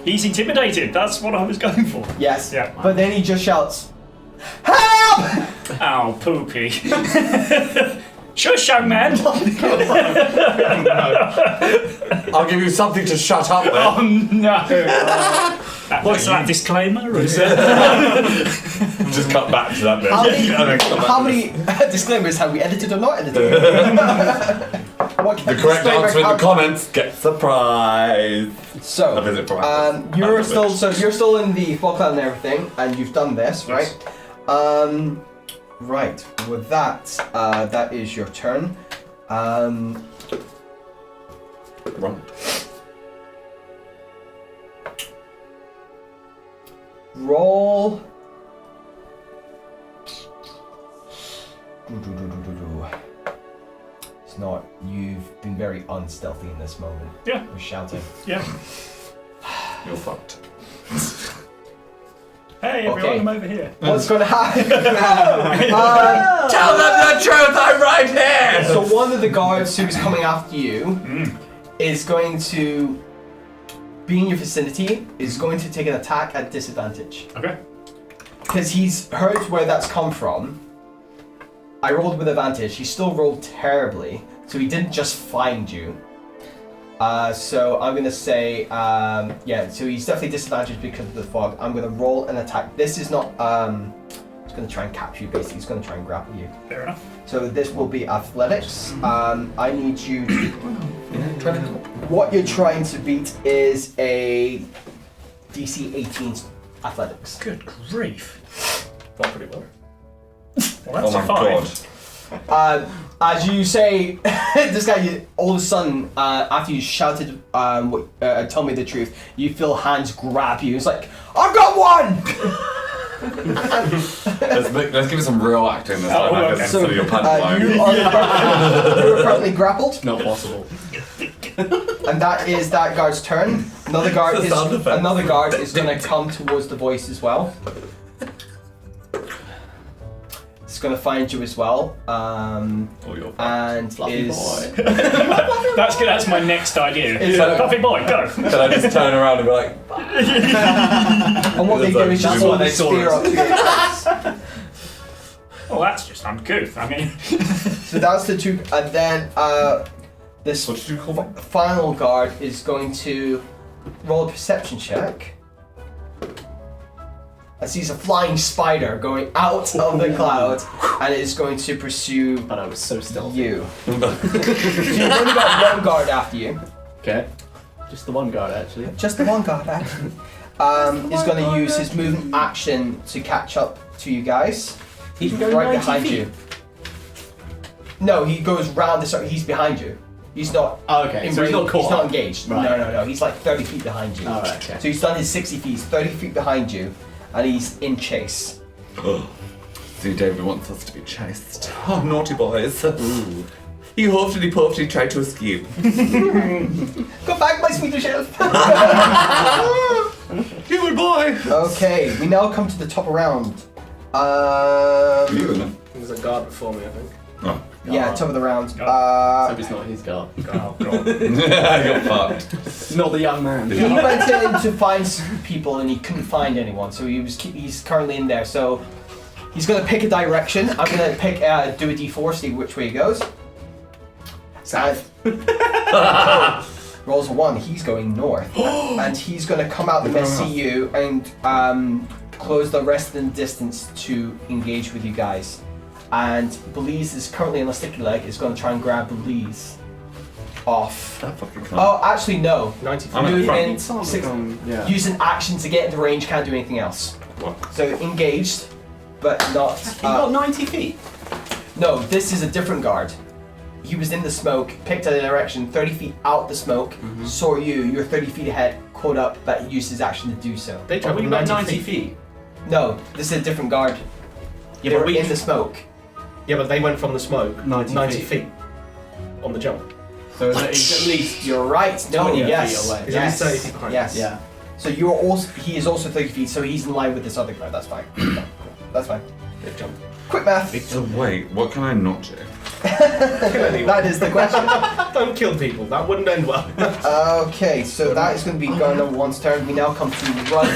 He's intimidated. That's what I was going for. Yes. Yeah. But then he just shouts, "Help!" Ow, poopy. Shush, young man. I'll give you something to shut up with. Oh no. What's that disclaimer? Or is it? Just cut back to that bit. How many disclaimers have we edited or not edited? The correct answer in the comments gets a prize. So, A visit from you're still in the fog cloud and everything, and you've done this, right? Right. With that, that is your turn. Wrong. Roll. It's not. You've been very unstealthy in this moment. Yeah. You're shouting. Yeah. You're fucked. Hey everyone, Okay. I'm over here. What's going to happen? Tell them the truth, I'm right here! So one of the guards who's coming after you is going to be in your vicinity, is going to take an attack at disadvantage. Okay. Because he's heard where that's come from. I rolled with advantage. He still rolled terribly, so he didn't just find you. So I'm going to say, so he's definitely disadvantaged because of the fog. I'm going to roll an attack. This is not, he's going to try and capture you, basically. He's going to try and grapple you. Fair enough. So this will be athletics. I need you to... What you're trying to beat is a DC 18 athletics. Good grief. Not pretty well. Well, that's Oh my fine. god. As you say, this guy, all of a sudden, after you shouted, tell me the truth, you feel hands grab you. It's like, I've got one! Let's give it some real acting this time. okay. So your you pantomime. are currently grappled, Not possible. and that is that guard's turn. Another guard The sound effects. is going to come towards the voice as well. It's going to find you as well. Oh, you're And Fluffy is. boy. That's my next idea. Yeah. Puffy boy, go. Can I just turn around and be like, And what they do is just That's hold why the they saw spear us. up to your chest. Well, that's just uncouth. I mean, So that's the two. And then this what did you call that? final guard is going to roll a perception check. And sees a flying spider going out of the cloud and is going to pursue But I was so stealthy. you. So you've only got one guard after you. Okay. Just the one guard, actually. Just the one guard, actually. He's going to use his movement action to catch up to you guys. He's going right 90 behind feet? you. No, he goes round the circle. He's behind you. He's not. Oh, okay. So he's not caught. He's not engaged. Right. No. He's like 30 feet behind you. Alright, okay. So he's done his 60 feet. He's 30 feet behind you, and he's in chase. See, David wants us to be chased. Oh, naughty boys. He huffily puffly tried to escape. Go back, my Swedish elf. Human boy! Okay, we now come to the top of round. You in it? There's a guard before me, I think. Oh. Yeah, top of the round. Hope it's not his guard. oh god. You're fucked. Not the young man. He went in to find some people and he couldn't find anyone, so he's currently in there. So he's gonna pick a direction. I'm gonna pick do a D4, see which way he goes. South. Rolls a 1. He's going north, and he's gonna come out and see you and close the rest of the distance to engage with you guys. And Belize is currently on a sticky leg. Is going to try and grab Belize off. That fucking cunt. Oh, actually no. 90 feet. I'm at the Movement, front. Yeah. use an action to get into range. Can't do anything else. What? So engaged, but not. He got 90 feet. No, this is a different guard. He was in the smoke, picked a direction, 30 feet out the smoke, saw you, you're 30 feet ahead, caught up, but used his action to do so. They Oh, travel we 90 feet. No, this is a different guard. Yeah, They but were we in the smoke. Yeah, but they went from the smoke 90 feet on the jump. So he's at least. You're right. No, 20 yes. feet away. He's Yes. only 30 feet behind. Yes. Yeah. So he is also 30 feet, so he's in line with this other guard. That's fine. That's fine. Big jump. Quick math. So wait, what can I not do? Kill anyone. That is the question. Don't kill people. That wouldn't end well. Okay, so that is going to be guard number 1's turn. We now come to Runt,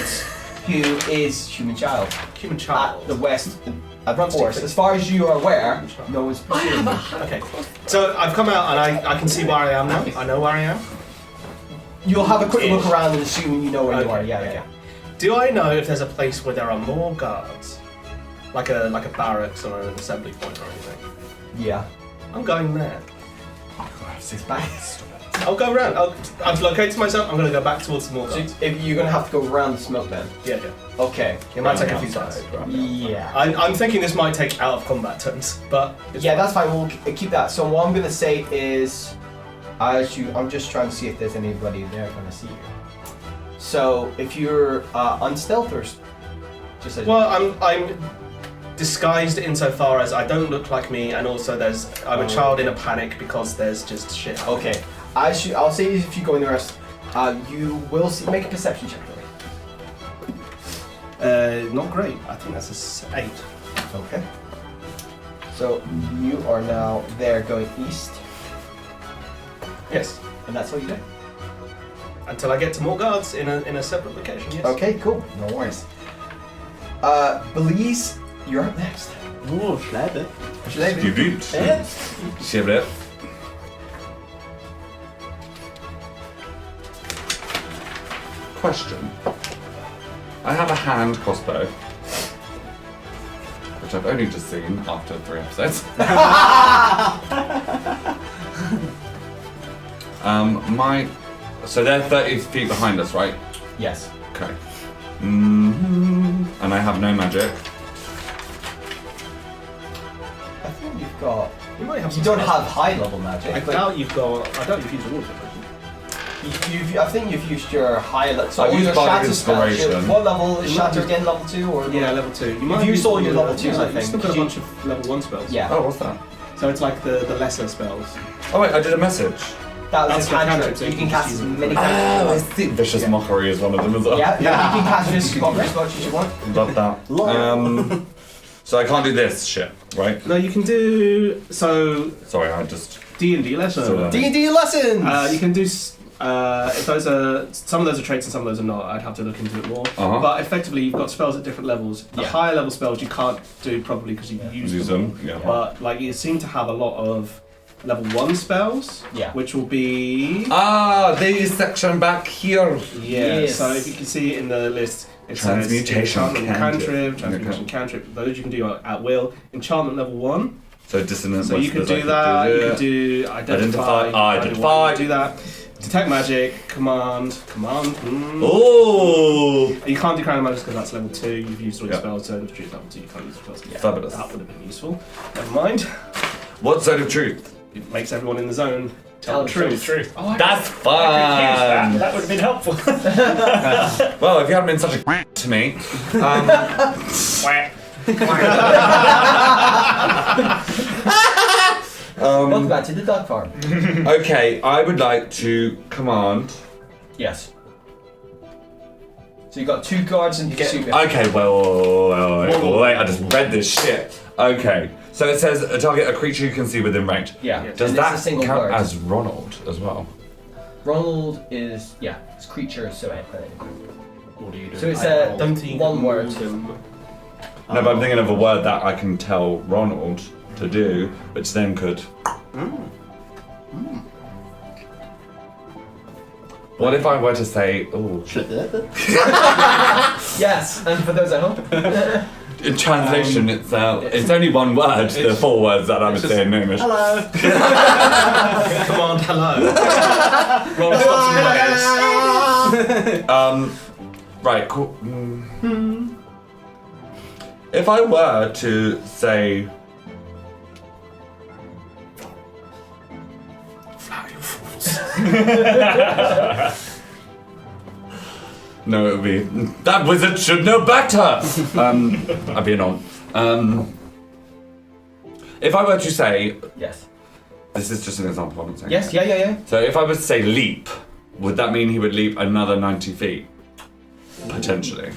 who is human child. Human At child. the west, at Runt's force. different. As far as you are aware, no one's pursuing you. Okay. So I've come out and I can see where I am now. I know where I am. You'll have a quick look around and assume you know where you Okay, are. Yeah, okay. yeah. Do I know if there's a place where there are more guards? Like a barracks or an assembly point or anything? Yeah. I'm going there. Six back. I'll go around. I've located myself. I'm going to go back towards the more So guards. if you're going to have to go around the smoke then. Yeah. Okay. It might take a few turns. Yeah. I'm thinking this might take out of combat turns, but it's Yeah, fine. that's fine. We'll keep that. So what I'm going to say is, I'm just trying to see if there's anybody there going to see you. So if you're unstealth or just a, Well, I'm disguised insofar as I don't look like me, and also I'm a child in a panic because there's just shit. happening. okay. I'll say if you go in the rest, you will see, make a perception check for me. Not great. I think that's a 8. Okay. So you are now there going east, Yes. and that's all you do. Until I get to more guards in a separate location. Yes. Okay, cool. No worries. Belize, you're up next. Oh, Schleibe. Shibit. Question. I have a hand crossbow, which I've only just seen after 3 episodes. So they're 30 feet behind us, right? Yes. Okay. And I have no magic. I think you've got. You might have. You some don't spells. have high level magic. I but doubt you've got. I doubt you've used the water potion. I think you've used your high level. So I've all used your Bardic shatter spells. Inspiration. What level is shatter again? Level 2 or? Yeah, level 2. You've used all your level 2s, I You think. still got a bunch of level 1 spells. Yeah. Oh, what's that? So it's like the lesser spells. Oh wait, I did a message. That was That's a the cantrip. cantrip, so You can cast as many Oh, I cantrips. see. Vicious Mockery is one of them as well. Yeah, you can cast as much as you want. Love that. So So I can't do this shit, right? No, you can do so. Sorry, I just. D&D lesson. Still learning. D&D lessons. You can do. If those are some of those are traits and some of those are not, I'd have to look into it more. Uh-huh. But effectively, you've got spells at different levels. The Yeah. higher level spells you can't do probably because you've used Use them. them, yeah. But like you seem to have a lot of level 1 spells, Yeah. which will be This section back here. Yes. So if you can see in the list, it Transmutation says enchantment cantrip. transmutation cantrip. Those you can do at will. Enchantment level 1. So dissonant. So you could do that. You could do identify. Identify. Do that. Detect magic. Command. Oh! You can't do crown of magic because that's level 2. You've used all your Yeah. spells. Zone of truth level 2. You can't use your spells. Fabulous. That would have been useful. Never mind. What's Zone of Truth? It makes everyone in the zone tell the truth. Oh, I That's could use fun! that would have been helpful. Well, if you hadn't been such a to me, Whack. Welcome back to the dog farm. okay, I would like to command. Yes. So you got 2 guards and get- super. Okay, wait, I just read this shit. Okay, so it says target a creature you can see within range. Yeah. Does and that it's a single count guard. as Ronald as well? Ronald is it's creature, so anything. What do you do? So it's I don't think you one can word. move him. No, but I'm thinking of a word that I can tell Ronald to do, which then could. What if I were to say, Yes, and for those at home. in translation, it's only one word, the 4 words that I would say in English. Hello. Command hello. Roll stops Right, cool. If I were to say. No, it would be. That wizard should know better! I'd be annoyed. If I were to say. Yes. This is just an example, I'm not saying. Yes, yeah. So if I was to say leap, would that mean he would leap another 90 feet? Potentially.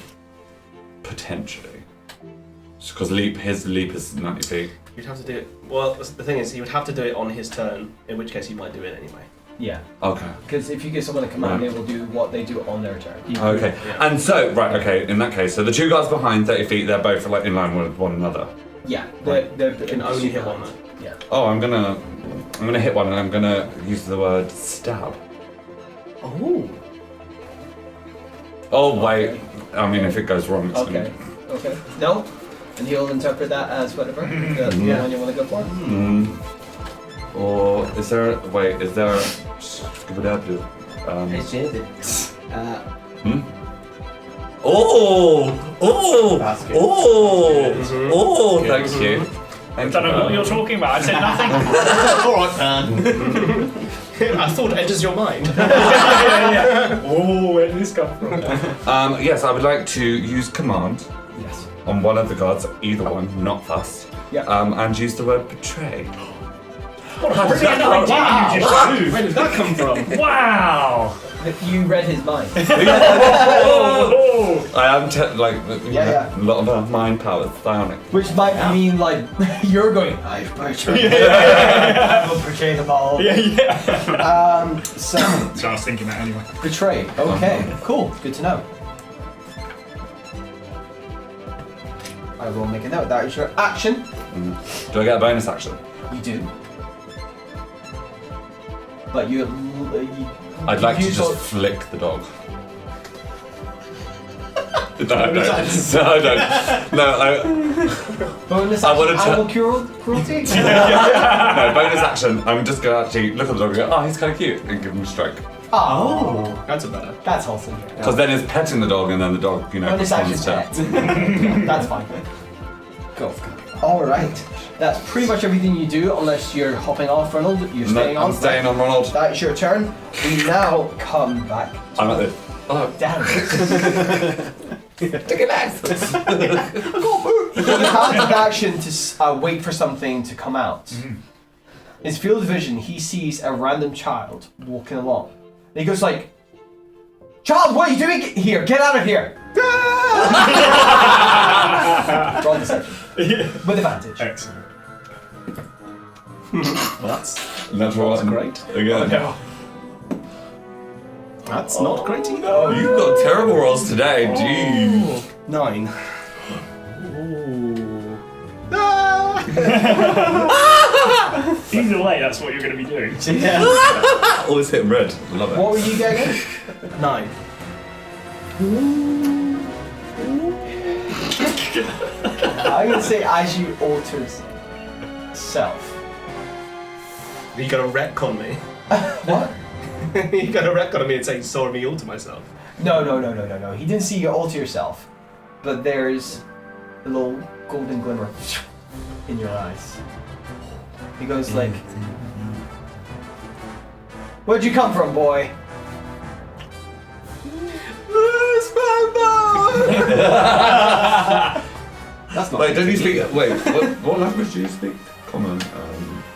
Because his leap is 90 feet. You'd have to do it. Well, the thing is, he would have to do it on his turn, in which case he might do it anyway. Yeah. Okay. Because if you give someone a command, Right. they will do what they do on their turn. Okay. Yeah. And so, right, okay, in that case, so the 2 guards behind 30 feet, they're both like in line with one another. Yeah. Right. They're You can only hit one. Yeah. Oh, I'm gonna hit one and I'm gonna use the word stab. Oh. Oh, wait. I mean, if it goes wrong, it's Okay. Okay. No? And he'll interpret that as whatever. That's the Yeah. one you want to go for? Or is there, Basket. thank you. I don't know what you're talking about. I said nothing. Alright, man. I thought it enters your mind. yeah. Oh, where did this come from? Yes, I would like to use command Yes. on one of the guards, either one, not fast. Yeah. And use the word betray. What a brilliant idea you just used. Where did that come from? Wow. You read his mind. Oh. I am Yeah. a lot of mind power, psionic. Which might mean like you're going, I've betrayed. I will betray them all. Yeah. So So I was thinking that anyway. betray. Okay, cool. Good to know. I will make a note. That is your action. Do I get a bonus action? You do. But you. I'd like to use just all- flick the dog. No, I don't. bonus I action. wanted to- Animal cruelty. No, bonus action. I'm just gonna actually look at the dog and go, oh, he's kind of cute, and give him a stroke. Oh, That's a better. that's wholesome. Because then it's petting the dog, and then the dog, Bonus action responds to. pet. That's fine. Go. All right. That's pretty much everything you do, unless you're hopping off, Ronald. You're staying No, on. I'm staying on Ronald. That's your turn. We now come back. I'm at this. Oh, Damn. take it nice. He has an action to wait for something to come out. In his field of vision, he sees a random child walking along. And he goes like, "Child, what are you doing here? Get out of here!" Wrong deception. With advantage. Excellent. Well, that's Natural one. great. Again. No. That's not great either. You've got terrible rolls today. Jeez. 9. Either way, that's what you're going to be doing. Always hitting red. Love it. What were you getting? 9. I'm gonna say as you alter self. You got a retcon me. What? You got a retcon me and say you saw me alter myself. No. He didn't see you alter yourself, but there's a little golden glimmer in your eyes. He goes like, "Where'd you come from, boy?" That's not. Wait, don't you speak? Wait, what language do you speak? Common,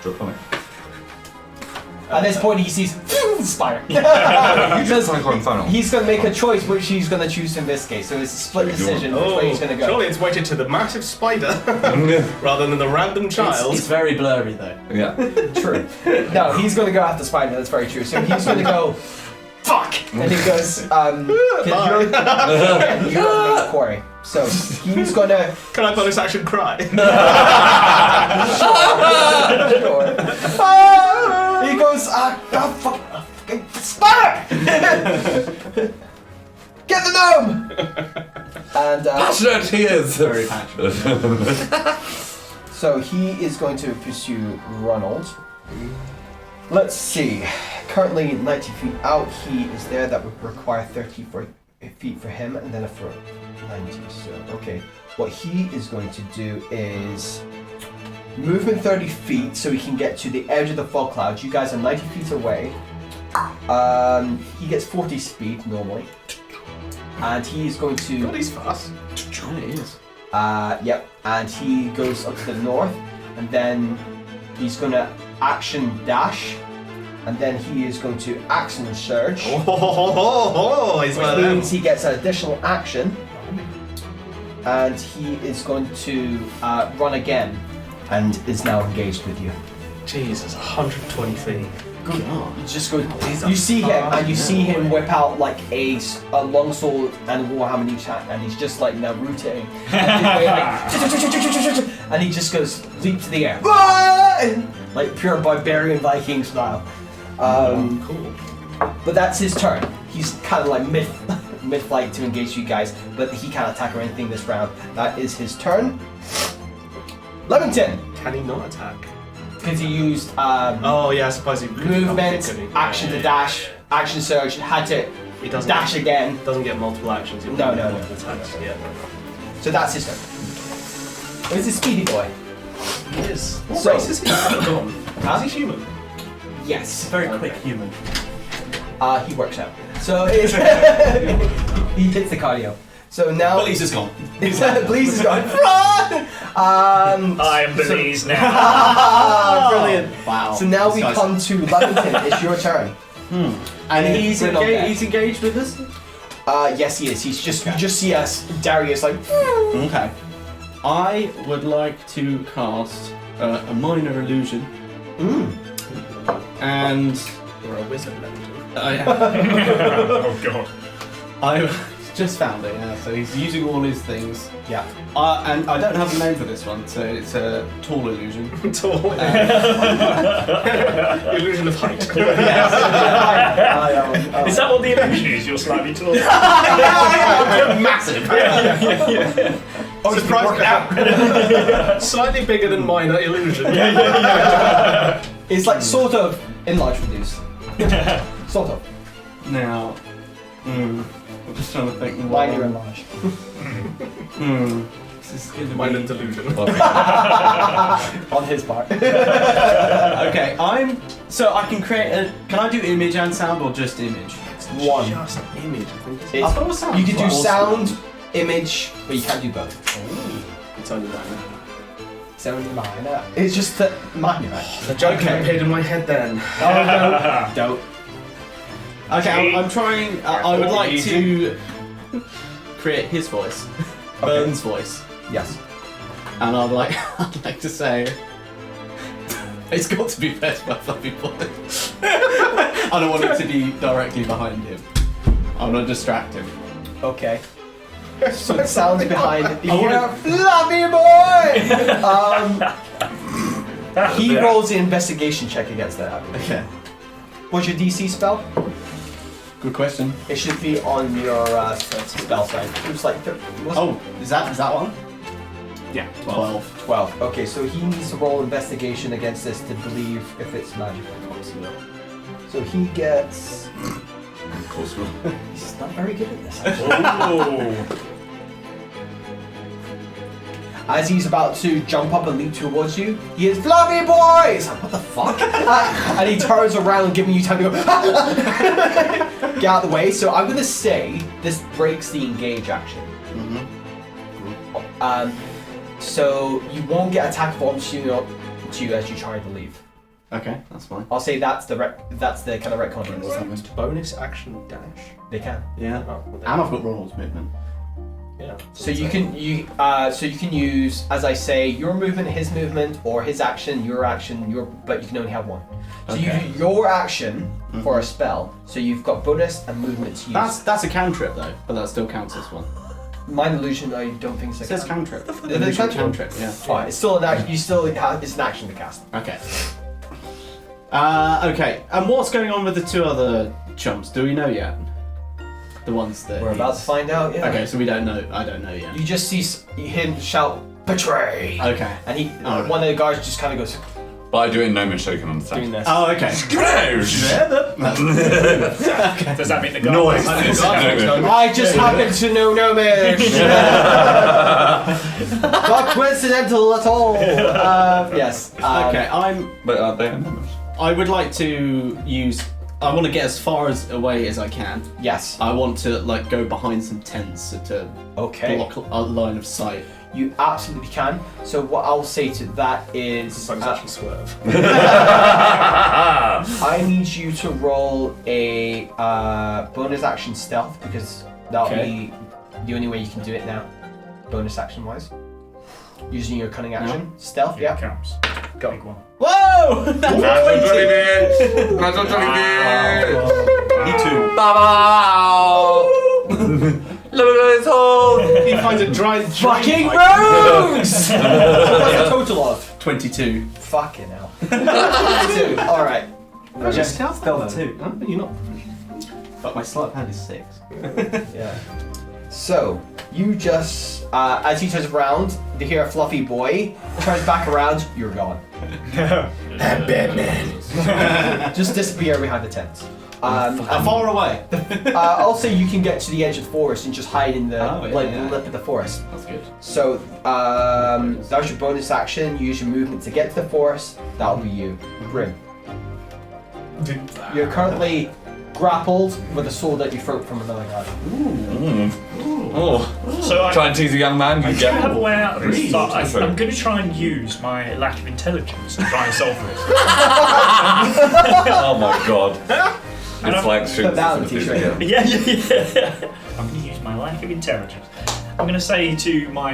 Draconic. At this point, he sees the spider. You just like on Infernal. He's gonna make a choice which he's gonna choose in this case. So it's a split decision which way he's gonna go. Surely it's weighted to the massive spider rather than the random child. It's very blurry though. Yeah. True. No, he's gonna go after spider. That's very true. So he's gonna go. Fuck! And he goes. You're a main quarry. So he's gonna. Can I bonus action cry? Sure. He goes. Fucking spider! Get the gnome! And Passionate he is. Very passionate. so he is going to pursue Ronald. Let's see. Currently 90 feet out, he is there. That would require 30 feet for him, and then for 90. So, okay. What he is going to do is movement 30 feet so he can get to the edge of the fog clouds. You guys are 90 feet away. He gets 40 speed normally. And he is going to... God, he's fast. Yeah, it is. Yep. And he goes up to the north, and then he's going to action dash. And then he is going to action surge, He's one which of them. means he gets an additional action. And he is going to run again, and is now engaged with you. Jesus, 120 feet. You just go. You see him, and you see him whip out like a longsword and a warhammer in each hand, and he's just like now rooting. And he just goes leap to the air, like pure barbarian Viking style. Cool. But that's his turn. He's kind of like mid-flight to engage you guys, but he can't attack or anything this round. That is his turn. Levington, Can he not attack? because he used Oh yeah, I suppose he could not movement, pick, could he? action to dash, action surge, had to He doesn't dash again. Doesn't get multiple actions. He'll No, get no, no. multiple attacks. Yeah. So that's his turn. He's a speedy boy. He is. What So- race is he? Gone. Huh? Is he human? Yes. Very quick human. He works out. So it's he hits the cardio. So now Belize is gone. Belize is gone. I am Belize now. Brilliant. Wow. So now This we guy's- come to Levington. It's your turn. And he's Bring on that. he's engaged with us. Yes, he is. He's just you just see us Darius like. Okay. I would like to cast a minor illusion. And You're a wizard, Levington. Oh god. I just found it. Yeah. So he's using all his things. Yeah. And I don't have a name for this one, so it's a tall illusion. Tall. Illusion of height. Is that what the illusion is? You're slightly taller. Massive. Oh, Surprise! Slightly bigger than minor illusion. It's like sort of enlarged reduced. Sort of. Now, I'm just trying to think. Minor enlarged. This is going to Minor be... delusion. On his part. Okay, so I can create a... Can I do image and sound or just image? One. Just image. I think it's, It's- I thought it was sound. You can do Awesome. sound, image, but you can't do both. it's only minor. Sound minor. It's just that minor. The joke Okay. appeared in my head then. Oh no. Don't. Okay, I'm trying... I would like to create his voice. Burns' voice. Yes. and I'd like to say, it's got to be fed by Fluffy Boy. I don't want it to be directly behind him. I want to distract him. Okay. So it sounds behind it. You hear, Fluffy Boy! He rolls an investigation check against that. Okay. What's your DC spell? Good question. It should be on your spell side. It was like... Oh, is that one? Yeah. 12. 12. Okay, so he needs to roll investigation against this to believe if it's magical. So he gets... Of course we will. He's not very good at this, actually. Oh. As he's about to jump up and leap towards you, he is Fluffy Boy! He's like, what the fuck? And he turns around, giving you time to go, get out of the way. So I'm going to say this breaks the engage action. So you won't get attack forms to you as you try to leave. Okay, that's fine. I'll say that's the kind of retcon. What's that mean? Bonus action dash. They can. Yeah. Oh, well, And I've got Ronald's movement. yeah. So you can use, as I say, your movement, his movement, or his action, your action, but you can only have one. So you Okay. do your action for a spell. So you've got bonus and movement to use. That's a cantrip though, but that still counts as one. Mind illusion. I don't think so. It says cantrip. Is it a cantrip? Yeah. Fine. It's still an action. You still it's an action to cast. Okay. Okay. And what's going on with the two other chumps? Do we know yet? The ones that We're about to find out. Yeah. Okay, so we don't know. I don't know yet. You just see him shout "Betray!" Okay. and he Alright. one of the guards just kind of goes But I do it in Gnomish so you can understand. doing this. Oh, okay. Does that mean the guy? Noise. I just happen to know Gnomish. Not coincidental at all. Yes. Okay, But are they in Gnomish? I would like to use. I want to get as far away as I can. Yes. I want to go behind some tents to Okay. block a line of sight. You absolutely can. So what I'll say to that is, Bonus action swerve. I need you to roll a bonus action stealth because that'll be the only way you can do it now. Bonus action wise, using your cunning action. Stealth. Yeah, Yeah. counts. Go. Big one. Whoa! Natural 20 bit! Natural 20 bit! Me too. Bow! Look at his hole! He finds a dried Fucking rogues! What's the total of? 22. Fucking hell. 22. All right. Just stealth though. too. Huh? You're not. But my sleight of hand is 6. Yeah. So you just, as he turns around, they hear a Fluffy Boy. Turns back around. You're gone. Batman. Just disappear behind the tent. How far away? I'll say you can get to the edge of the forest and just hide in the Oh, yeah, yeah. lip of the forest. That's good. So that's your bonus action. You use your movement to get to the forest. That'll be you. Grim. You're currently grappled with a sword that you throw from another guy. Oh. So Try and tease a young man, you I get have a way out of this, Really? but I'm going to try and use my lack of intelligence to try and solve this. Oh my god. And It's like shooting that on the something. t-shirt. Yeah. I'm going to use my lack of intelligence. I'm going to say to my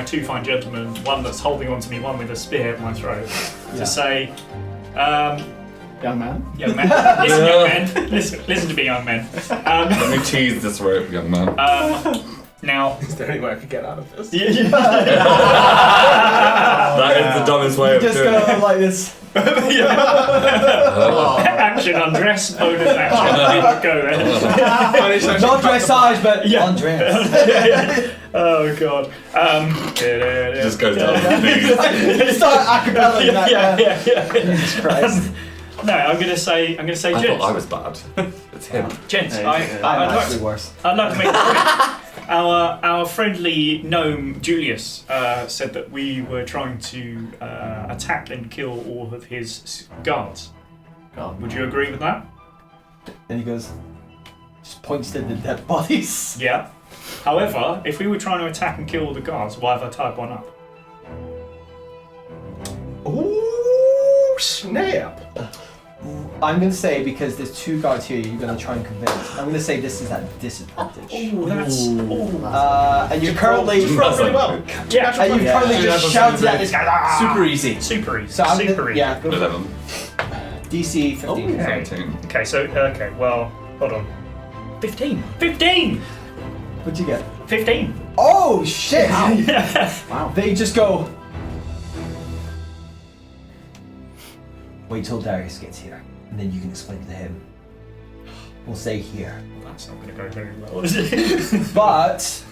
two fine gentlemen, one that's holding on to me, one with a spear at my throat, to say, Young man. young men, listen, young men, listen to me, young men. Let me tease this rope, young man. Now, Is there any way I could get out of this? That is the dumbest way of Just doing go it. like this. action undress, bonus action. Go then. Not dressage, but undress. Oh god. It just goes down to knees. Start acapella that. Yeah. Jesus Christ. No, I'm gonna say, I gents. thought I was bad. It's him. Gents, Yeah, I'm I'd actually worse. like to make a point. Our friendly gnome Julius said that we were trying to attack and kill all of his guards. Would you agree with that? And he goes, just points to the dead bodies. Yeah. However, if we were trying to attack and kill all the guards, why have I tied one up? Ooh, snap! I'm gonna say because there's 2 guards here, you're gonna try and convince. I'm gonna say this is at disadvantage. And you're currently Just roll really well. Yeah. and you currently just shouted at this guy. "Ah!" Super easy. Super easy. So I'm Super gonna, easy. yeah, go for it. 11. DC 15. Okay. 17. Okay, so, well, hold on. 15! 15! What'd you get? 15! Oh shit! Wow. They just go. Wait till Darius gets here, and then you can explain to him. We'll say here. That's not going to go very well, is it? But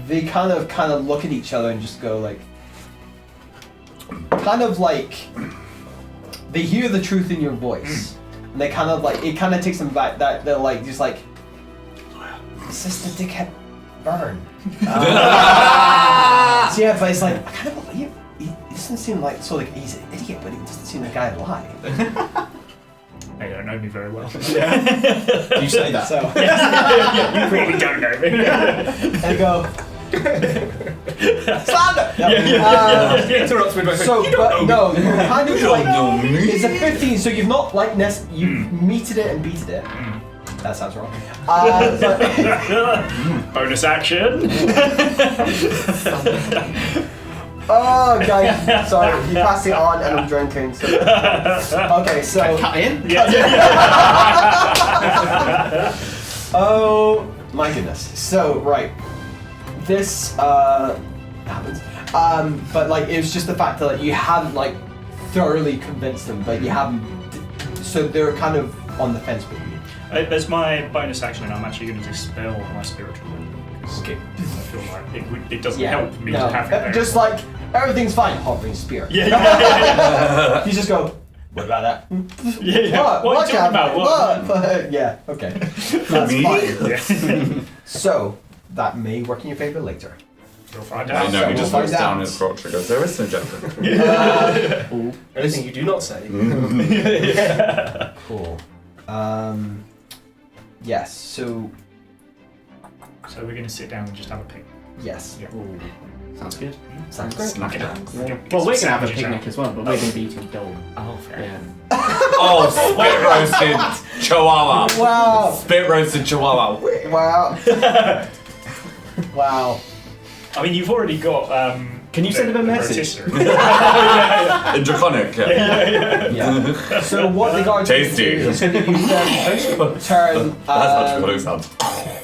they kind of look at each other and just go like, kind of like they hear the truth in your voice, and they kind of like it kind of takes them back. That they're like just like, is this the dickhead Burn? So yeah, but it's like I kind of believe he doesn't seem like he's an idiot, but he doesn't seem like a guy lie. They don't know me very well. You say that. So You really don't know me. and go. Slander! Interrupts midway through. So, but no, kind of like know me. it's a 15, so you've not like you've meted it and beated it. That sounds wrong. But, Bonus action. oh, guys, sorry, you passed it on and I'm drinking. So. Okay, so. Cut in? Oh my goodness. So right, this happens. But like it was just the fact that like, you haven't like thoroughly convinced them, but you haven't. So they're kind of on the fence with you. There's my bonus action, and I'm actually going to dispel my spiritual wound. Okay. I feel like it doesn't help me no, to have it there. just like everything's fine. Hovering spirit. Yeah. You just go. What about that? Yeah. What are you talking about? What? Yeah. Okay. That's Me? fine. Yeah. So that may work in your favor later. You'll find I out. know, he just We'll looks find down out. his crotch and goes, there is no gender. Anything you do not say. Cool. Yes. So So we're going to sit down and just have a picnic. yes. Yeah. Sounds good. Sounds great. Smack it out. Well, we're going to have a picnic as well, but we're going to be eating dog. Oh, fair. Yeah. Oh, spit roasted chihuahua. Wow. Spit roasted chihuahua. Wow. Wow. I mean, you've already got. Can you send him a message? In Draconic, yeah. Yeah. So what the guards Tasty. do is going to use their turn. That's how Draconic sounds.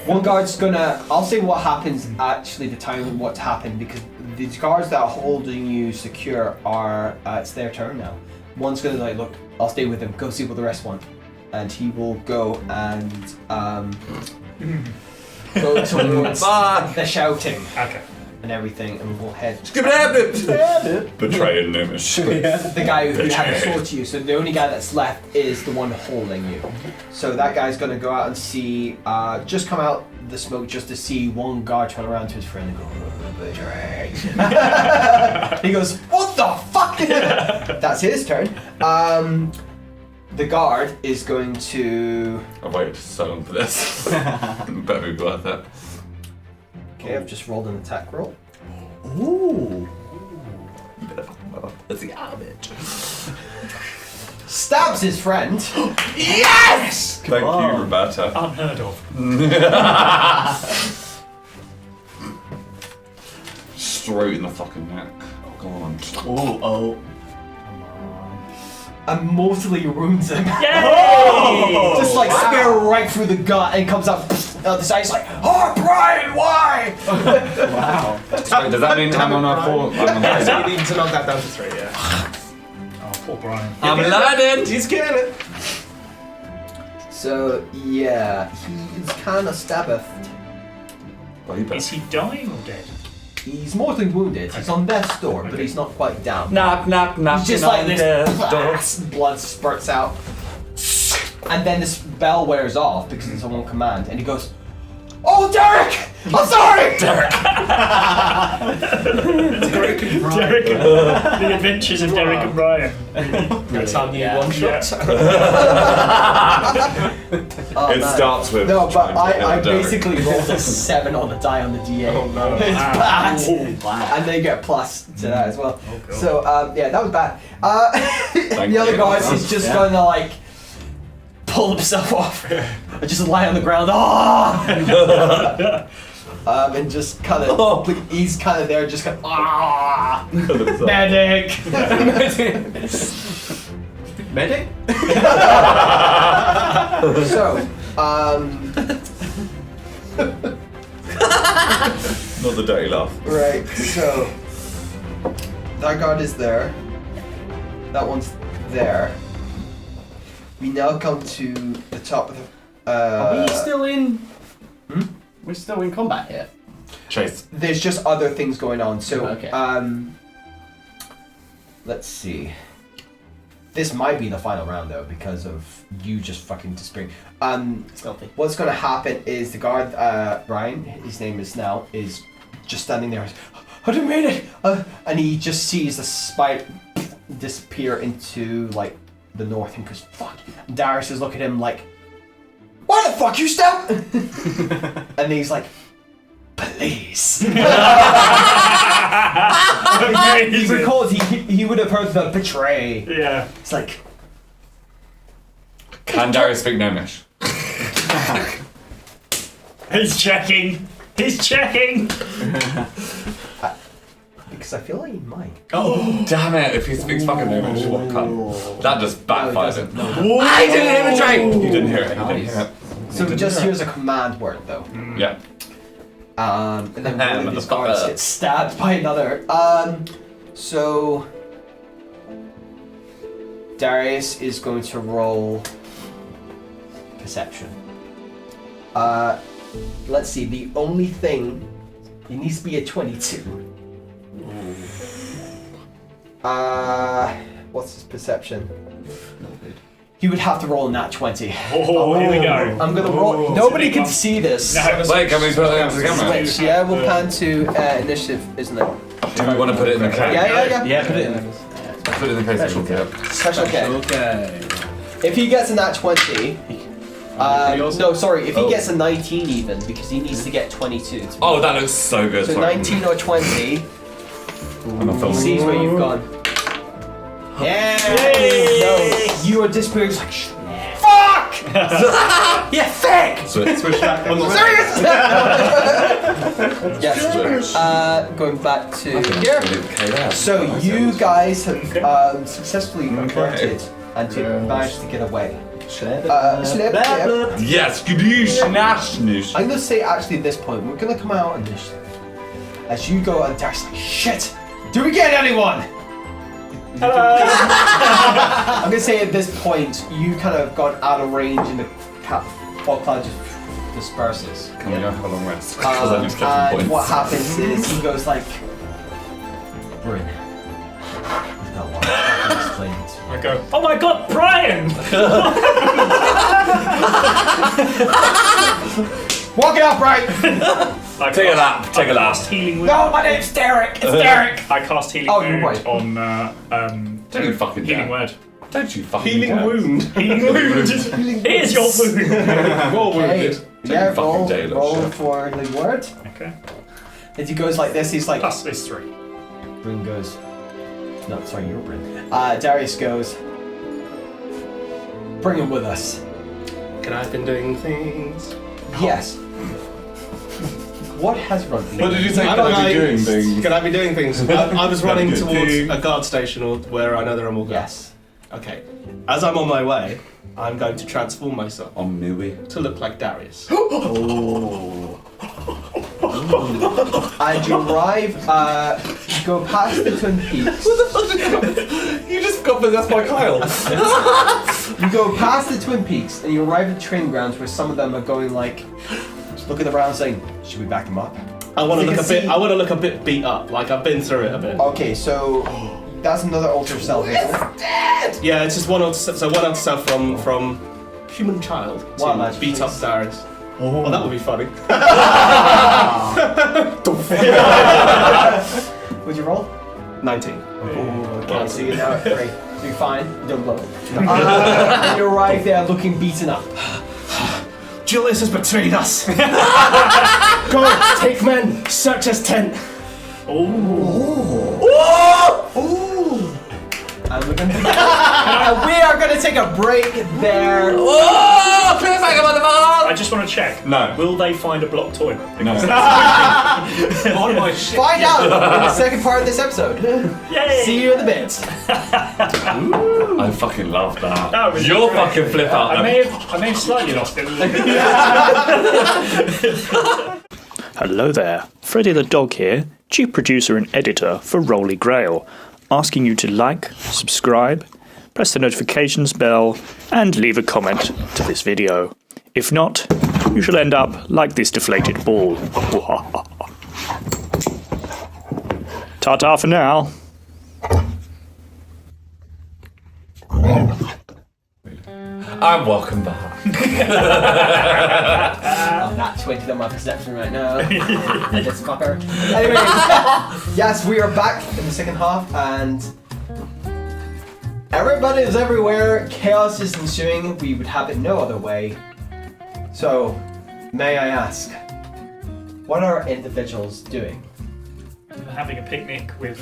One guard's gonna. I'll say what happens actually determine what's happened because the guards that are holding you secure are. It's their turn now. One's gonna like, look, I'll stay with him. Go see what the rest want, and he will go and go towards the shouting Okay. and everything, and we'll head. Betraying Nimish. The guy who had a sword to you. So the only guy that's left is the one holding you. So that guy's gonna go out and see. Just come out the smoke just to see one guard turn around to his friend and go, "Betray." He goes, "What the fuck?" That's his turn. The guard is going to. I've waited so long for this. Better be worth it. Okay, I've just rolled an attack roll. Ooh. That's the garbage. Stabs his friend. Yes! Thank you, Roberta. Unheard of. Straight in the fucking neck. Oh, go on. Oh. And mortally wounds him. Yay! Just like spear right through the gut and comes up the side. He's like, "Oh, Brian, why?" Wow. Sorry, does that mean I'm on a 4? I'm on Yeah, so a you need to knock that down to 3, yeah. Oh, poor Brian. I'm learning! He's killing it. So yeah, he's kind of stabbeth. Is he dying or dead? He's mortally wounded. He's on death's door, but he's not quite down. Knock, knock, knock. He's just like this. Blood spurts out, and then this bell wears off because it's on one command, and he goes, "Oh, Derek! I'm sorry! Derek, the Adventures of Derek and Brian. That's how you one shot. Oh, It man. starts with. No, but trying to hit I Derek. basically rolled a 7 on the die on the D8. Oh, no. It's bad. Wow. And then you get a plus to that as well. Oh, God. So, that was bad. Thank The other you. guy is just gonna like pull himself off and just lie on the ground. And just kind of, he's kind of there, just kind of, medic! Medic? So, Not the dirty laugh. right, so, that guard is there. That one's there. We now come to the top of the. Are we still in? We're still in combat here. Chase. There's just other things going on. So, Okay. let's see. This might be the final round though, because of you just fucking disappearing. Stealthy. What's gonna happen is the guard, Brian, his name is now, is just standing there. I didn't mean it! And he just sees the spider disappear into like the north and goes, fuck. And Darius is looking at him like, why the fuck you stop? And he's like, please. He recalls he would have heard the betray. Yeah. It's like, Can Darius speak Gnomish? He's checking. He's checking. because I feel like he might. Oh, damn it. If he speaks fucking Gnomish, what cunt. That just backfired doesn't. him. No. I didn't hear the train! You didn't hear it. You didn't hear it. So just here's a command word though. Yeah. And then one of these Motherfucker. guards gets stabbed by another. So Darius is going to roll perception. Let's see. The only thing, it needs to be a 22. What's his perception? He would have to roll a nat 20. Oh, here we go. I'm gonna roll. Nobody can see this. No, Wait, can we put it into the camera? Switch. Yeah, we'll pan to initiative, isn't it? Do we want to put it in the case? Yeah. Yeah, put it in. Put it in the case. Special Yeah. Special K. Okay. If he gets a nat 20, no, sorry, if he Oh. gets a 19 even, because he needs to get 22. To Oh, that looks so good. so Sorry. 19 or 20, I'm a he film. sees where you've gone. Yeah. No, you are disappearing. Just like, fuck! Yeah, fuck! Switch back. Serious? Yes. Going back to here. So you guys have successfully aborted and managed to get away. Slip, yeah. Yes, Gadoosh, Nash. I'm gonna say actually at this point we're gonna come out initiative. As you go and Dark's like, shit! Do we get anyone? I'm gonna say at this point you kind of got out of range and the fog cloud just disperses. Can we go for a long rest? Because I need to get some And points. what happens is he goes like, Bryn. He's got one. I can explain it. I go, oh my god, Brian! Walk it up, right? Take a lap, take a lap. Cast healing word. No, my name's Derek. It's Derek. I cast healing Oh, you're wound right. on Don't you fucking healing dare. word. Don't you fucking Healing dare. wound. Healing wound. Here's your wound. More Okay. wounded. Yeah, fucking roll, dare, little roll shit. for the word. Okay. As he goes like this, he's like, Plus is 3. Bryn goes. No, sorry, you're Bryn. Darius goes. Bring him with us. Can I have been doing things? Yes. What has rugby? What did you say? I Can don't I be know. doing things? Can I be doing things? I was running Can I be towards doing- a guard station or where I know there are more guards. Yes. Okay. As I'm on my way, I'm going to transform myself On Mui. to look like Darius. And you arrive, you go past the Twin Peaks. You just got possessed by Kyle. You go past the Twin Peaks and you arrive at training grounds where some of them are going like, just looking around saying, should we back them up? I want You to can look a bit. see- I want to look a bit beat up. Like I've been through it a bit. Okay, so that's another altar self, isn't it? Yeah, it's just one alter. So one alter self from human child to One match, beat up please. Darius. Oh, that would be funny. Would you roll? 19. Okay, so you're now at 3. So you're fine. You don't blow it. And you arrive there looking beaten up. Julius has betrayed us. Go, take men, search his tent. And we are going to take a break there. Oh, cliffhanger, motherfucker! I just want to check. No. Will they find a blocked toilet? No. On my shit. Find out in the second part of this episode. Yay! See you in the bits. I fucking love that. That was Your great. fucking flip out. I may have slightly lost it a little bit. Hello there, Freddy the Dog here, chief producer and editor for Rolly Grail, asking you to like, subscribe, press the notifications bell, and leave a comment to this video. If not, you shall end up like this deflated ball. Ta-ta for now. And welcome back. I'm not 20 on my perception right now. This fucker. Anyway, yes, we are back in the second half, and everybody is everywhere. Chaos is ensuing. We would have it no other way. So, may I ask, what are individuals doing? Having a picnic with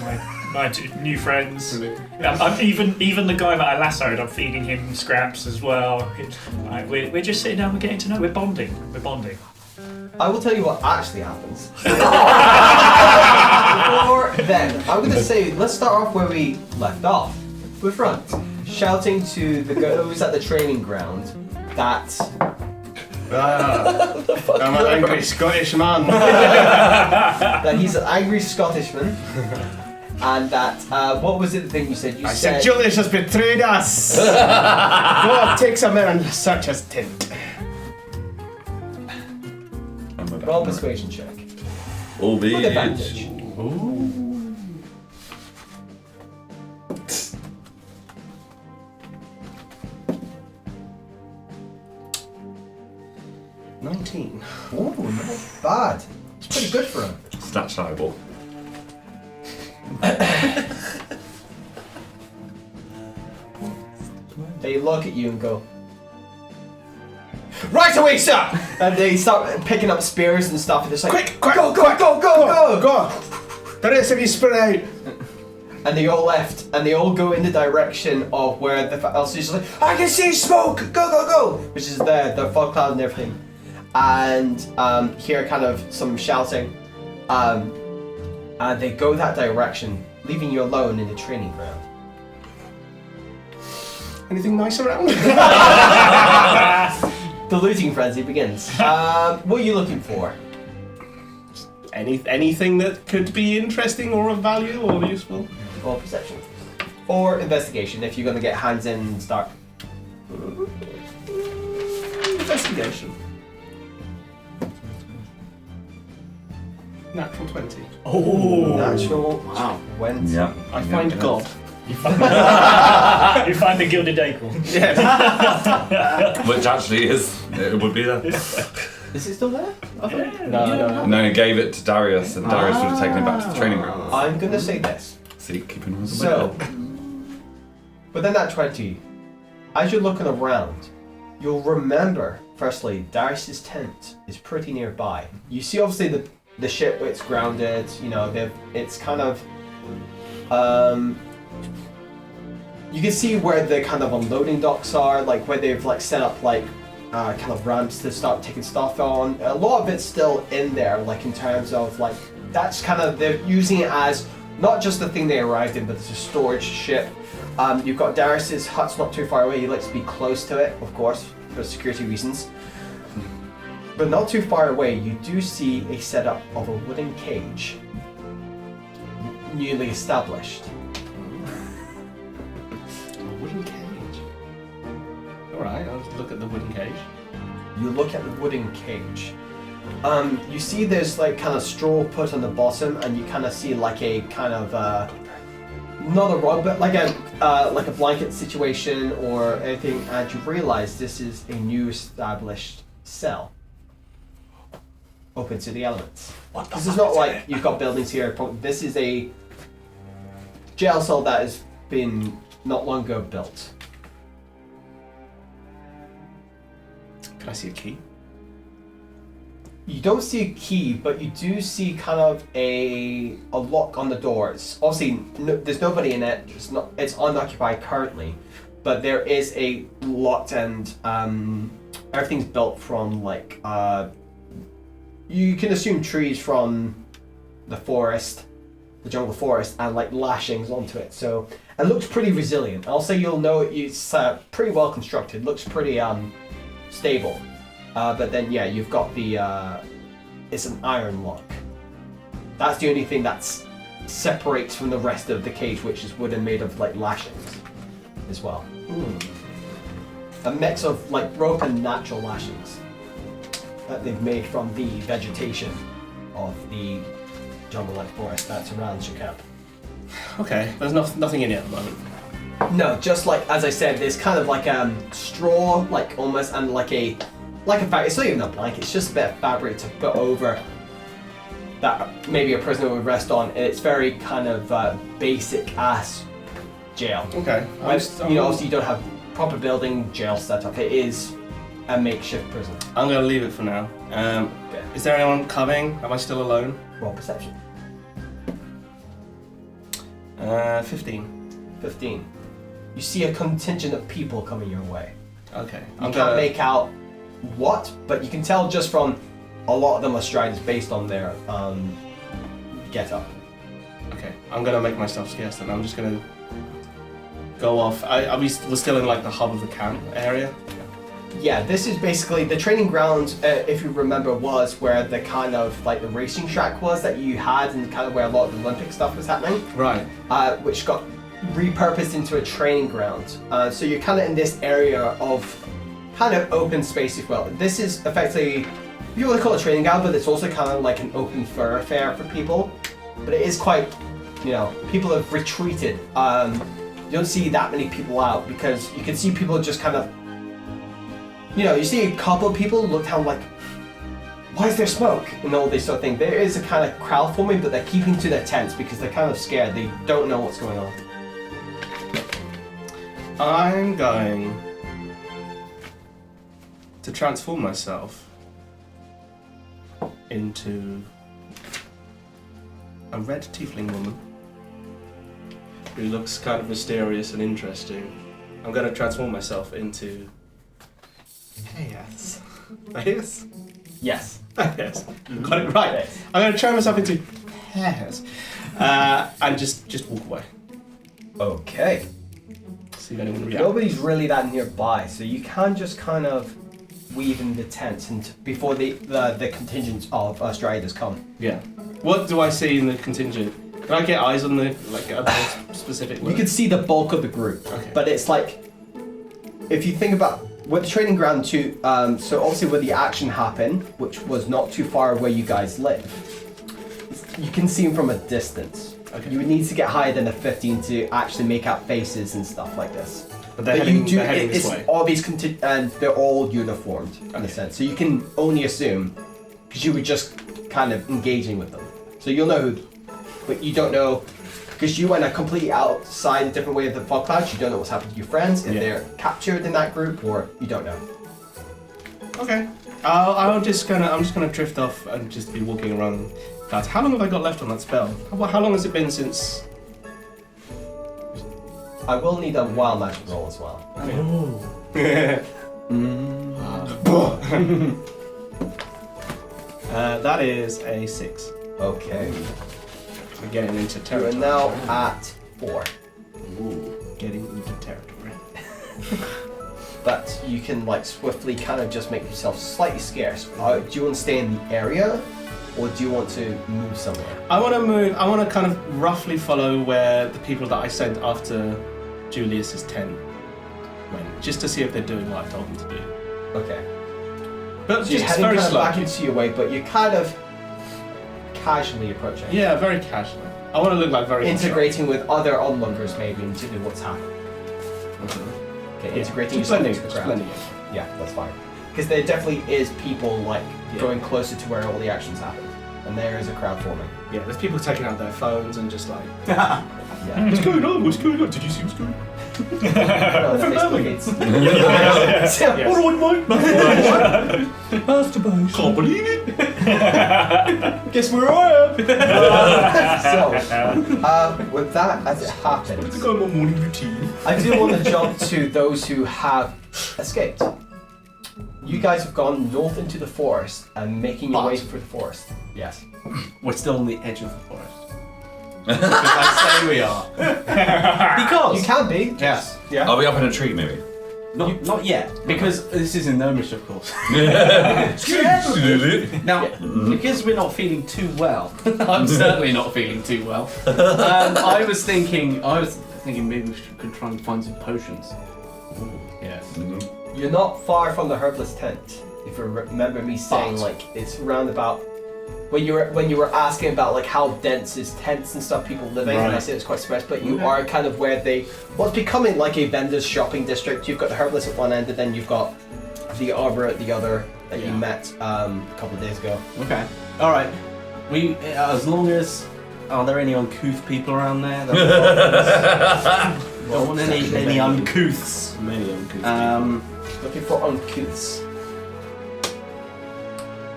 my two new friends. I'm even the guy that I lassoed, I'm feeding him scraps as well. We're just sitting down, we're getting to know, we're bonding. I will tell you what actually happens. Before then, I'm going to say, let's start off where we left off. With front, shouting to the those at the training ground that... I'm an angry Scottish man. that he's an angry Scottishman, and that what was it the thing you said? You I said Julius has betrayed us. Go, take some men and search his tent. roll persuasion check All with bitch. advantage. 19. Oh, not bad. It's pretty good for him. Snatched eyeball. They look at you and go, right away, sir! And they start picking up spears and stuff, and they're like, Quick, go, go! Go! The rest of you spread out. And they all left, and they all go in the direction of where the LC's like, I can see smoke! Go! Which is the fog cloud and everything. And hear kind of some shouting. And they go that direction, leaving you alone in the training ground. Anything nice around? The looting frenzy begins. What are you looking for? Anything that could be interesting or of value or useful? Or perception. Or investigation, if you're going to get hands in and start. Investigation. Natural 20. Natural. Wow. Went. Yeah. I find God. You find the gilded acorn. Yes. Which actually it would be there. Is it still there? No. No, he gave it to Darius, and Darius would have taken it back to the training ground. I'm going to say this. See, keeping on So, within that 20, as you're looking around, you'll remember, firstly, Darius's tent is pretty nearby. You see, obviously, the ship where it's grounded, you know, it's kind of, you can see where the kind of unloading docks are, like where they've like set up like kind of ramps to start taking stuff on. A lot of it's still in there, like in terms of like, that's kind of, they're using it as not just the thing they arrived in, but it's a storage ship. You've got Darius's hut's not too far away. He likes to be close to it, of course, for security reasons. But not too far away, you do see a setup of a wooden cage, newly established. A wooden cage. Alright, I'll just look at the wooden cage. You look at the wooden cage. You see there's like kind of straw put on the bottom, and you kind of see like a kind of not a rug, but like a blanket situation or anything, and you realize this is a new established cell. open to the elements. What the This is fuck not is like it? you've got buildings here. This is a jail cell that has been not long ago built. Can I see a key? You don't see a key, but you do see kind of a lock on the door. It's obviously there's nobody in it. It's unoccupied currently, but there is a locked and everything's built from like you can assume trees from the forest, the jungle forest, and like lashings onto it. So it looks pretty resilient. I'll say you'll know it's pretty well constructed. Looks pretty stable. But then yeah, you've got the it's an iron lock. That's the only thing that's separates from the rest of the cage, which is wooden made of like lashings as well. A mix of like rope and natural lashings that they've made from the vegetation of the jungle-like forest that surrounds your camp. Okay, there's nothing in it at the moment. No, just like as I said, there's kind of like straw, like almost, and like a fabric. It's not even a blanket. It's just a bit of fabric to put over that maybe a prisoner would rest on. And it's very kind of basic ass jail. Okay. Obviously you don't have proper building jail setup. It is a makeshift prison. I'm gonna leave it for now. Okay. Is there anyone coming? Am I still alone? Roll perception. 15. 15. You see a contingent of people coming your way. Okay. You can't make out what, but you can tell just from a lot of them are striders based on their get up. Okay. I'm gonna make myself scarce then. I'm just gonna go off. We're still in like the hub of the camp area. Yeah, this is basically the training ground, if you remember, was where the kind of like the racing track was that you had and kind of where a lot of the Olympic stuff was happening. Right. Which got repurposed into a training ground. So you're kind of in this area of kind of open space as well. This is effectively, you want to call it a training ground, but it's also kind of like an open thoroughfare for people. But it is quite, people have retreated. You don't see that many people out because you can see people just kind of, you see a couple of people look down like, why is there smoke? And all this sort of thing. There is a kind of crowd forming, but they're keeping to their tents because they're kind of scared. They don't know what's going on. I'm going to transform myself into a red tiefling woman who looks kind of mysterious and interesting. I'm going to transform myself into Yes. Yes? Yes. Yes. Got it right. Yes. I'm going to turn myself into Yes. And just walk away. Okay. See if anyone reacts. Nobody's really that nearby, so you can just kind of weave in the tents and before the contingent of Striders come. Yeah. What do I see in the contingent? Can I get eyes on the a more specific You word? can see the bulk of the group, Okay. but it's like if you think about with the training ground too. So obviously where the action happened, which was not too far where you guys live, you can see them from a distance. Okay. You would need to get higher than a 15 to actually make out faces and stuff like this. But they're heading this it's way. all these and they're all uniformed in a Okay. sense. So you can only assume because you were just kind of engaging with them. So you'll know who, but you don't know because you went a completely outside a different way of the fog clouds. You don't know what's happened to your friends if Yeah. they're captured in that group or you don't know. Okay. I'm just gonna drift off and just be walking around. Guys, how long have I got left on that spell? How long has it been since? I will need a wild magic roll as well. That is a 6. Okay. We're getting into You are territory. now at 4. Ooh, getting into territory. But you can like swiftly kind of just make yourself slightly scarce. Do you want to stay in the area or do you want to move somewhere? I want to move. I want to kind of roughly follow where the people that I sent after Julius's tent went, just to see if they're doing what I told them to do. Okay. But So you're just heading very kind of slow. back into your way, but you're kind of casually approaching. Yeah, very casually. I want to look like very Integrating with other onlookers maybe into what's happening. control. Okay, Yeah. integrating Just yourself blending, into the just crowd. blending in. Yeah, that's fine. because there definitely is people like going closer to where all the actions happen, and there is a crowd forming. Yeah, there's people taking out their phones and just like. Yeah. What's going on? What's going on? Did you see what's going on? No, the Facebook aids. Alright, mate. Masturbation. Can't believe it. Guess where I am. So, with that as it happens, Go on my morning routine. I do want to jump to those who have escaped. You guys have gone north into the forest and making your way through the forest. Yes. We're still on the edge of the forest. Because I say we are. Because You can be. Yes. Yeah. Are we up in a tree, maybe? Not yet. Because this is in Gnomish, of course. Now, because we're not feeling too well, I'm certainly not feeling too well. I was thinking maybe we could try and find some potions. Yes. You're not far from the herbalist tent. If you remember me saying, like, it's round about when you were asking about like how dense is tents and stuff, people living, and I said it's quite spread, but you are kind of where what's becoming like a vendor's shopping district. You've got the herbalist at one end, and then you've got the arbor at the other that you met a couple of days ago. Okay. All right. We as long as are there any uncouth people around there? Don't want any uncouths. Many uncouth. Looking for uncouths.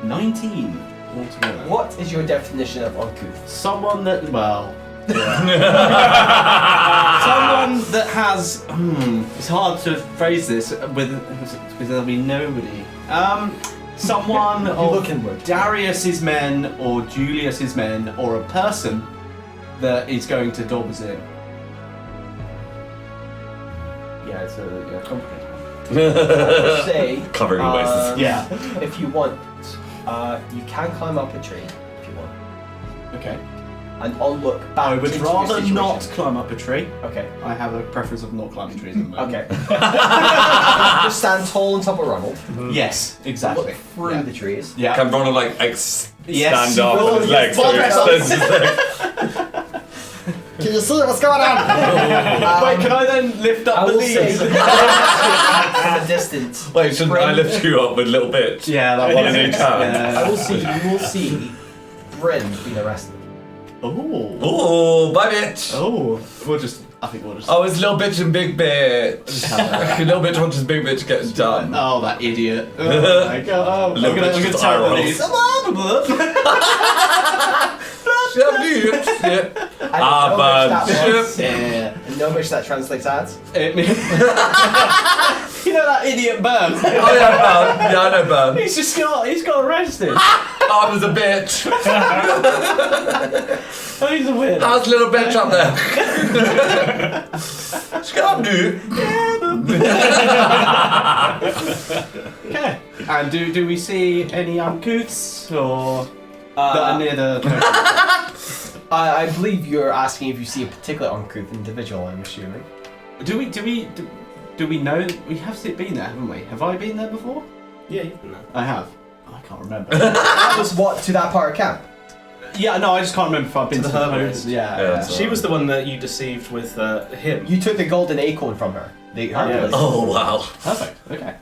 19 altogether. What is your definition of uncouth? Someone that someone that has. It's hard to phrase this because there'll be nobody. Someone of Darius's men or Julius's men or a person that is going to dobbs in. Yeah, it's a complicated one. Say Covering all bases. Yeah. if you want, you can climb up a tree if you want, Okay. and on look back. I would into your rather situation. not climb up a tree. Okay. I have a preference of not climbing trees at the moment. Okay. Just stand tall on top of Ronald. Yes, exactly. Look through the trees. Yeah. Can Ronald like Yes, stand you up will. with his legs so he Yes, extends his legs? Can you see what's going on? Wait, can I then lift up I the will say leaves? from a distance. Wait, shouldn't I lift you up with little bitch? Yeah, that One was in each hand. You will see Bryn being arrested. Oh. Oh, bye bitch. I think we'll just. Oh, it's little bitch and big bitch. Little bitch wants his big bitch getting done. Oh, that idiot. Oh my god. Oh, I'm Little gonna bitch just tell eye them rolls. these. Yeah. And know which that translates as? You know that idiot Burn? Oh yeah, Burn. Yeah, I know Burn. He's got arrested. I was a bitch. Oh, he's a weirdo. How's little bitch up there? She can't do. Okay. And do we see any uncouths or that are near the? I believe you're asking if you see a particular uncouth individual, I'm assuming. Do we know? We have been there, haven't we? Have I been there before? Yeah, you've been there. I have. Oh, I can't remember. That was what, to that part of camp? Yeah, no, I just can't remember if I've been to the herbalist. Yeah. She was the one that you deceived with him. You took the golden acorn from her. The herbalist. Oh wow. Perfect. Okay.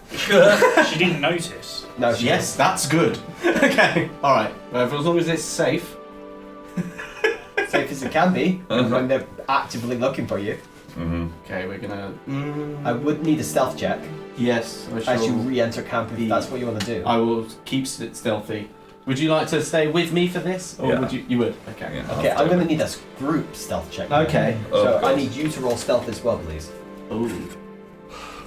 She didn't notice. No, she Yes, that's good. Okay. All right. Well, for as long as it's safe. safe as it can be when they're actively looking for you. Okay, we're gonna. I would need a stealth check Yes, I as you shall. re-enter camp if that's what you want to do. I will keep it stealthy. Would you like to stay with me for this, or Yeah. would you? You would. Okay. Yeah. Okay, I'm going to need a group stealth check. Okay. So Oh, I God. need you to roll stealth as well, please. Ooh.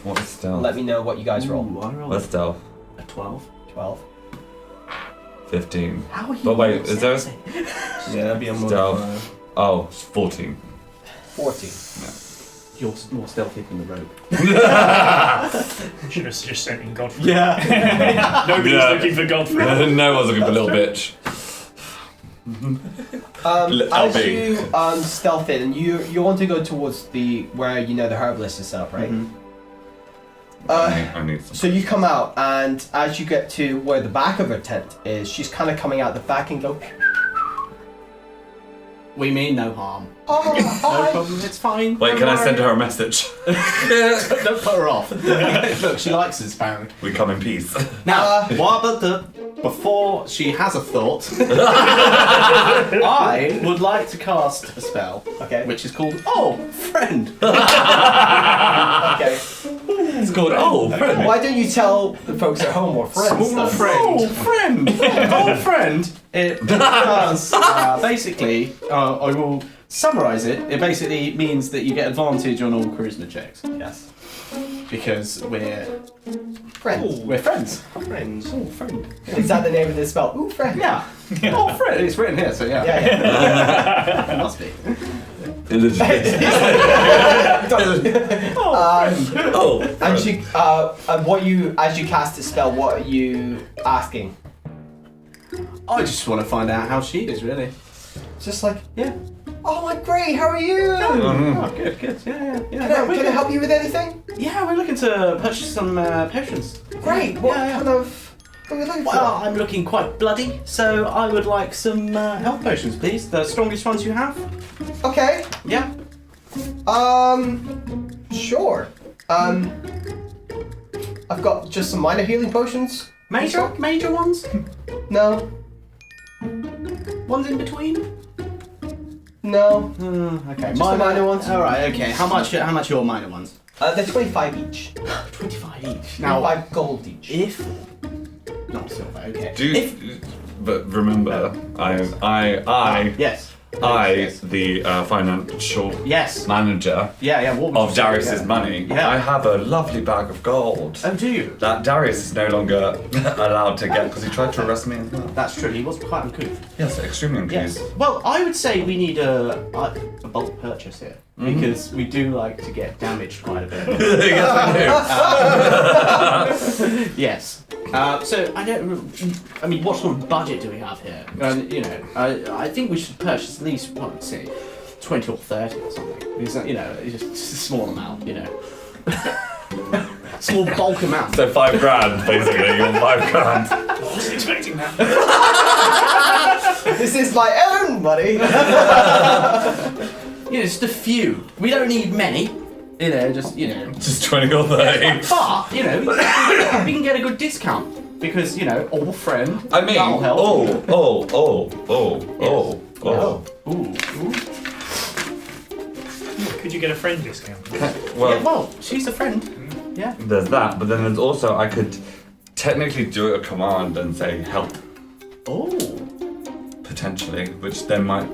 What's stealth? Let me know what you guys roll. Ooh, I rolled What's stealth? a 12. 12. 15. How are you? But wait, is there a Yeah, that'd be a Stealth. modifier. Oh, 14. 14. You're more stealthy than the rope. Should have just sent in Godfrey. Yeah. Nobody's Yeah. looking for Godfrey. No one's looking for little bitch. As LB. you stealth in, and you want to go towards where you know the herbalist is set up, right? I need some. So you come out, and as you get to where the back of her tent is, she's kind of coming out the back and go. We mean no harm. Oh, No hi. problem. It's fine. Wait, Don't can I worry. send her a message? Don't put her off. Look, she likes us, apparently. We come in peace. Now, before she has a thought, I would like to cast a spell, which is called Friend. Okay. It's called friend. Why don't you tell the folks at home or friends? Small then? friend. Friend. It does basically. I will summarise it. It basically means that you get advantage on all charisma checks Yes. because we're Friends. friends. Friends. Oh, friend. Is that the name of this spell? Ooh, friend. Yeah. Oh, friend. It's written here, so yeah. Yeah. It must be. And she, as you cast the spell, what are you asking? I just want to find out how she is, really. Just like, Yeah. oh my great, how are you? Oh, good. Yeah. Can I help you with anything? Yeah, we're looking to purchase some potions. Great. What Yeah. kind of? What are you looking Well, for? I'm looking quite bloody, so I would like some health potions, please. The strongest ones you have. Okay. Yeah. Sure. I've got just some minor healing potions. Major ones? No. Ones in between? No. Okay. Just the minor ones. All right. Okay. How much are your minor ones? They're 25 each. 25 each. Now, 25 gold each. if not silver, okay. But remember, Yes. the financial Yes. manager Yeah. What would of you say? Darius's Yeah. money, Yeah. I have a lovely bag of gold Oh, do you? that Darius is no longer allowed to get because he tried to arrest me as well. That's true. He was quite uncouth. Yes, extremely Yes. uncouth. Well, I would say we need a bulk purchase here because we do like to get damaged quite a bit. Yes, Yes. So I don't. I mean, what sort of budget do we have here? I think we should purchase at least, what would say, 20 or 30 or something. Because, it's just a small amount. Small bulk amount. So 5 grand, basically. You want 5 grand. I wasn't expecting that. This is my own money. Just a few. We don't need many. Just 20 or 30. But, we can get a good discount. Because, all friend. I mean, that'll help. Ooh. Could you get a friend discount? Well, She's a friend. Yeah. there's that, but then there's also, I could technically do a command and say help, Oh. potentially, which then might...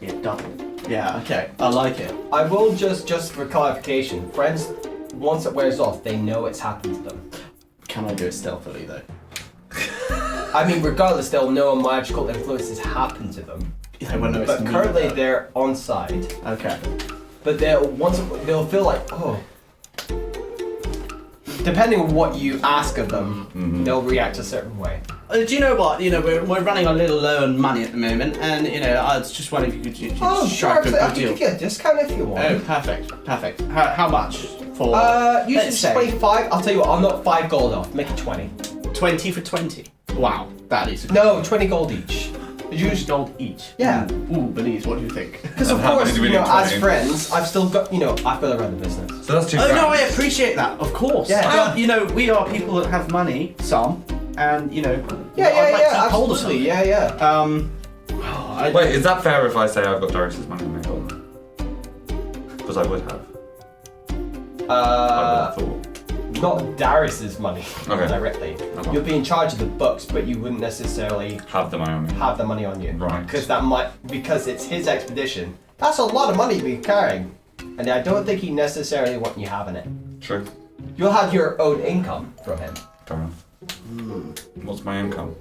Yeah, double. Yeah, okay. I like it. I will just for clarification, friends, once it wears off, they know it's happened to them. Can I do it stealthily, though? I mean, regardless, they'll know a magical influence has happened to them. They won't know it's But me, currently, though. they're on side. Okay. But they'll feel like, oh. Depending on what you ask of them, they'll react a certain way. Do you know what? We're running a little low on money at the moment, and I was just wondering if you could Oh, strike sure, a I good can deal. get a discount if you want. Oh, perfect. How much for? Usually let's say 25. I'll tell you what, I'll knock 5 gold off. Make it 20. 20 for 20. Wow, that is. No, 20 gold each. Usually gold each. Yeah. Ooh, Belize, what do you think? Because of And how course, many do we need? as 20? friends, I've still got, I've got to run the business. So that's 2 Oh grand. no, I appreciate that. Of course. Yeah. But, we are people that have money, some, and I'd like to keep hold of absolutely, something. yeah. Wait, is that fair if I say I've got Darius's money in my gold? Because I would have. I would have thought. Not Darius's money directly. Okay. You'll be in charge of the books, but you wouldn't necessarily Have the money on me. have the money on you. Right. Because it's his expedition. That's a lot of money to be carrying. And I don't think he necessarily want you having it. True. You'll have your own income from him. Fair enough. What's my income?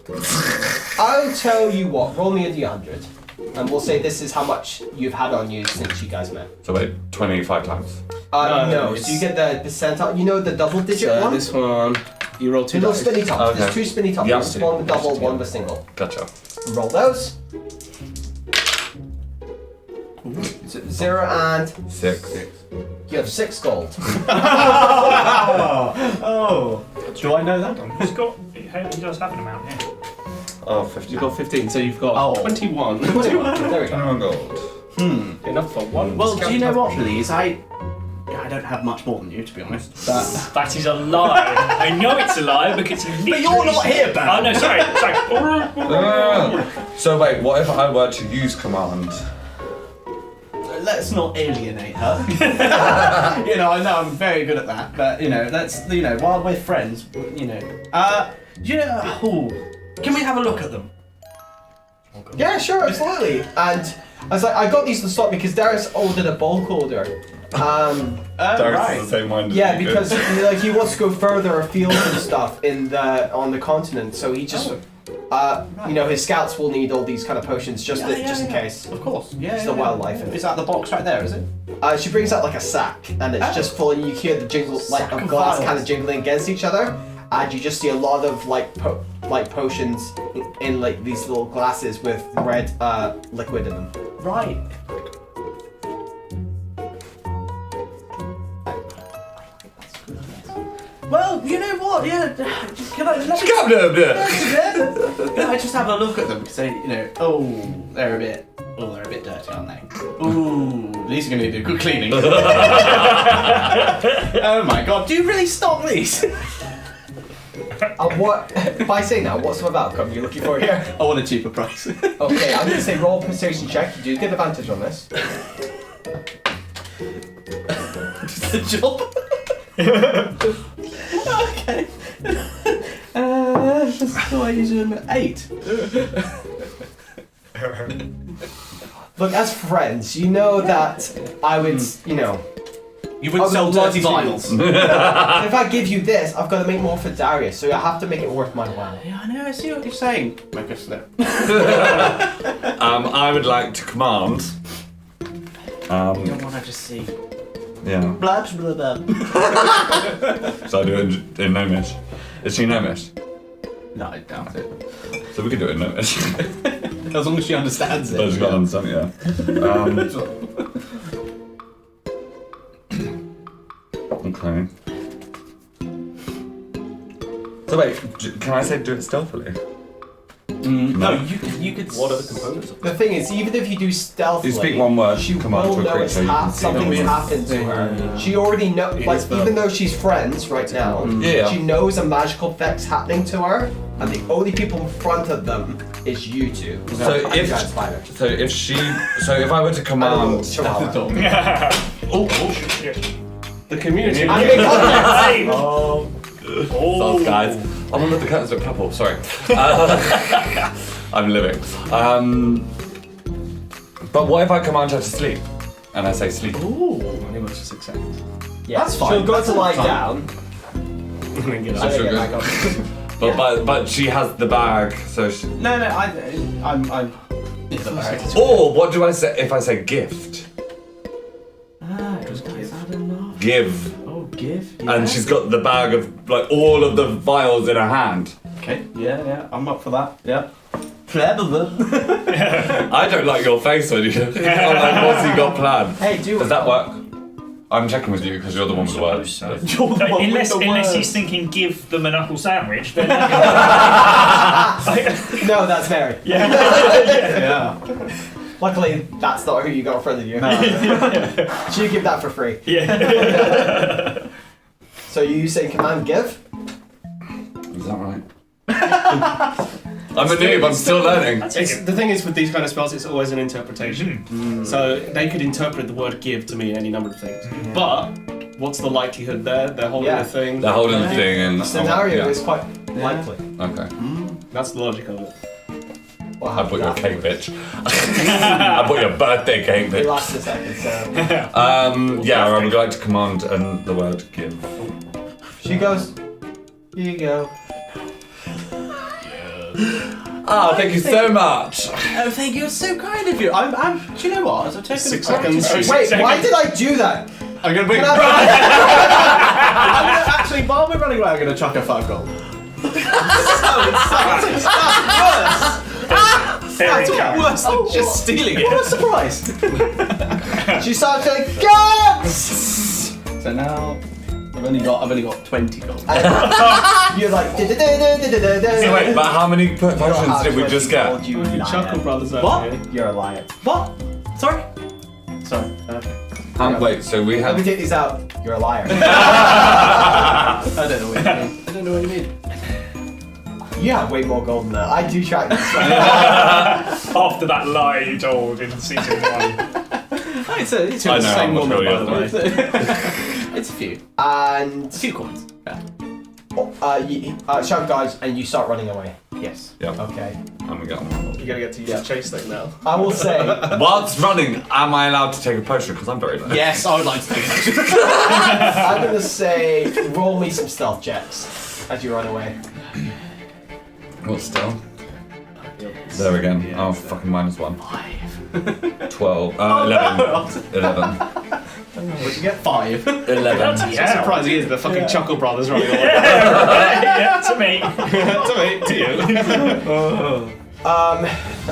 I'll tell you what, roll me a d100. And we'll say this is how much you've had on you since you guys met. So wait, 25 times. No, it's- so you get the percentile. You know the double digit one? This one, you roll The 2 little dice. spinny tops. Okay. There's 2 spinny tops. Yeah. One with double, one with single. Gotcha. Roll those. 0 and 6. you have 6 gold. Oh, do I know that? He does have an amount, yeah. Oh, 50. You've got 15, so you've got 21. 21. There we go. 21 gold. Enough for one. Well, do you know what, please? I don't have much more than you, to be honest. But That is a lie. I know it's a lie because you But you're not here, Ben. Oh no, sorry. So wait, what if I were to use command? let's not alienate her. You know, I know I'm very good at that, but let's while we're friends, can we have a look at them? Yeah, sure, absolutely. And I was like, I got these to stop because Darius ordered a bulk order. Darius is the same mind as Yeah, you. because he wants to go further afield and stuff on the continent, so he just his scouts will need all these kind of potions just in case. Of course. Yeah. It's the wildlife in it. Is that the box right there? Is it? She brings out like a sack, and it's just full, and you hear the jingle like of glass kind of jingling against each other, and you just see a lot of potions in like these little glasses with red liquid in them. Right. Well, you know what? Yeah. Can I just have a look at them? Because they're a bit dirty, aren't they? Ooh, these are going to need a good cleaning. Oh my god! Do you really stock these? What? By saying that, what sort of outcome are you looking for here? I want a cheaper price. Okay, I'm going to say roll a persuasion check. You do get advantage on this. Just the job. Okay. So I use an 8. Look, as friends, you know that I would, You wouldn't sell dirty vinyls. if I give you this, I've got to make more for Darius, so I have to make it worth my while. Yeah, I know. I see what you're saying. Make a slip. I would like to command. You don't want to just see. Yeah. Blah blah blah. So I do it in Gnomish. Is she Gnomish? No, I doubt it. So we could do it in Gnomish. As long as she understands it. But she's got to understand, yeah. Okay. So wait, can I say do it stealthily? No, you could. What are the components of The thing is, even if you do stealthily, You speak one word, she command will to a know creature, you can see something's them. happened to her. She already knows, even though she's friends right now, Yeah. she knows a magical effect's happening to her, and the only people in front of them is you two. So if I were to command, the community? Sorry, guys. I'm gonna let the curtains look purple. Sorry. I'm living. But what if I command her to sleep, and I say sleep? Ooh. Only works for 6 seconds. Yeah, That's fine. she'll go That's to lie fine. down. Get So out. they she'll get go- back up. But she has the bag, so she. No, I'm. It's a bag. Or what do I say if I say gift? Is that enough? Give. Oh, give. And she's got the bag of like all of the vials in her hand. Okay. Yeah. I'm up for that. Yeah. Clever. I don't like your face when you. I'm like, what's he got planned? Hey, do Does that work? I'm checking with you because you're the one with the words. So. You're the one with Unless the words. he's thinking give them a knuckle sandwich, then No, that's Mary. Yeah. Luckily, that's not who you got in front of you. She'd give that for free. yeah. So you saying command give? Is that right? I'm a noob, I'm still learning. The thing is, with these kind of spells, it's always an interpretation. So they could interpret the word give to mean any number of things. But what's the likelihood there? They're holding Yeah. a thing. They're holding the thing and. The scenario yeah. is quite likely. Okay. That's the logic of it. What I bought you a happened cake, bitch. I bought you a birthday cake, It bitch. lasts a second, so Yeah, I would like to command and the word give. she goes, here you go. Oh, thank you so much. Oh, thank you. It's so kind of you. I'm. Do you know what? As a token 6 of gratitude- seconds. Wait, why did I do that? I'm gonna bring. Can I- I'm gonna actually, while we're running away, I'm gonna chuck a 5 gold. Very That's kind. worse than just stealing it. What a surprise! She starts like, guns! So now, I've only got 20 gold. You're like. So wait, but how many potions did we just get? You Chuckle Brothers over What? here. You're a liar. What? Sorry. Okay. Wait, so we Let me have. take these out. You're a liar. I don't know what you mean. I don't know what you mean. You have way more gold than that. I do track this. After that lie you told in season 1. Oh, it's I the know same how much woman, by gold the way. you It's a few. And A few coins. Yeah. shout guys, and you start running away. Yes. Yep. Okay. And we got. You gotta get to use the chase thing now. I will say. Whilst running, am I allowed to take a potion? Because I'm very low. Yes, I would like to take it. I'm gonna say, roll me some stealth checks as you run away. What still? There again. Oh, fucking -1. 12. 11. 11. What'd you get? 5. 11. It's not surprising, is the fucking Chuckle Brothers running away. Yeah, to me. to you.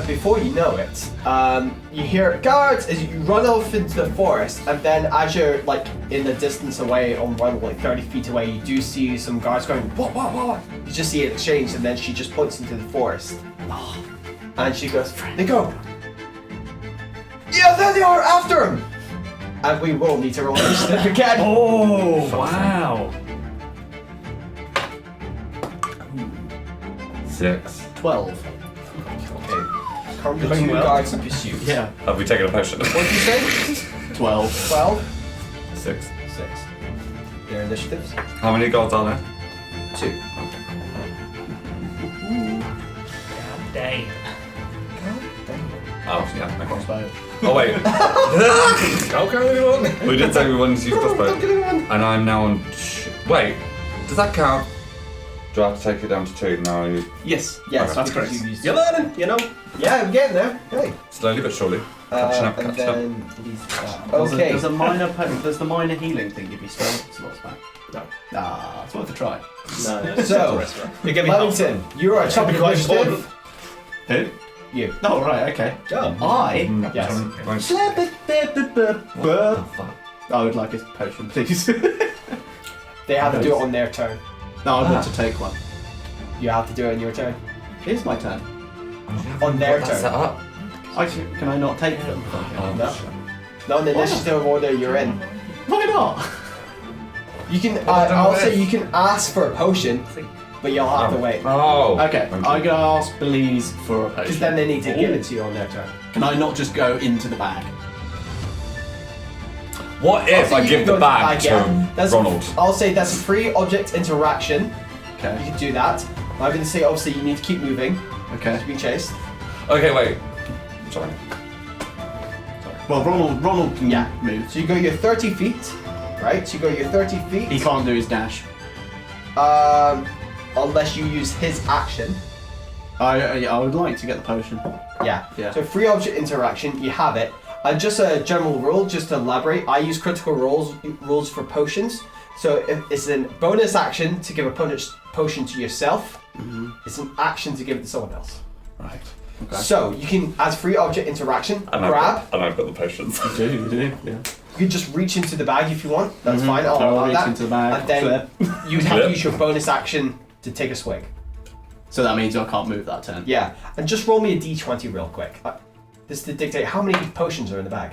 Before you know it, you hear guards as you run off into the forest, and then as you're like in the distance away on run, like 30 feet away, you do see some guards going, what? You just see it change, and then she just points into the forest. And she goes, they go. Yeah, there they are, after him! And we will need to roll initiative again. Oh, wow. 6. 12. Okay. Currently two guards in pursuit. Yeah. Have we taken a potion? What did you say? 12. 12? 6. 6. Their initiatives? How many gods are there? 2. Dang. Oh, yeah. Okay. Crossbow. Oh, wait. Okay, We did say we wanted to use crossbow. And I'm now on. Wait. Does that count? Do I have to take it down to 2? No. Yes, Yes, that's because correct. you used You're learning, you know. Yeah, I'm getting there. Hey. Slowly but surely. Catching up, And catching up. then these that. There's Okay. there's the minor healing thing if you spell slots back. No. Ah, it's worth a try. No. So, You give me half. Paddington, you are a That'd be topic quite initiative. Who? You. Oh, right, okay. Go. I? Yes. I would like a potion, please. They have to do it on their turn. No, I want to take one. You have to do it on your turn. Here's my turn. On their That's set turn. up. Can I not take them? No. No, in the initiative order you're in. Why not? You can. I'll say you can ask for a potion, but you'll have to wait. Oh. Okay, I'm gonna ask Belize for a Because potion. then they need to give it to you on their turn. Can I not just go into the bag? What if I'll I say you give can the go bag to the bag, to yeah. That's- Ronald? I'll say that's a free object interaction. You Okay. can do that. I'm going to say obviously you need to keep moving. Okay. To be chased. Okay, wait. Sorry. Well, Ronald can Yeah. move. So you go your 30 feet, right? So you go your 30 feet. He can't do his dash. Unless you use his action. I would like to get the potion. Yeah. Yeah. So free object interaction, you have it. And just a general rule, just to elaborate, I use critical rules for potions. So if it's a bonus action to give a potion to yourself. It's an action to give it to someone else. Right. Okay. So you can, as free object interaction, And grab. I've got the potions. You do, yeah. You can just reach into the bag if you want. That's fine. So I'll I'll allow reach that. into the bag. And then you have to use your bonus action to take a swig. So that means I can't move that turn. Yeah. And just roll me a d20 real quick. This is to dictate how many potions are in the bag.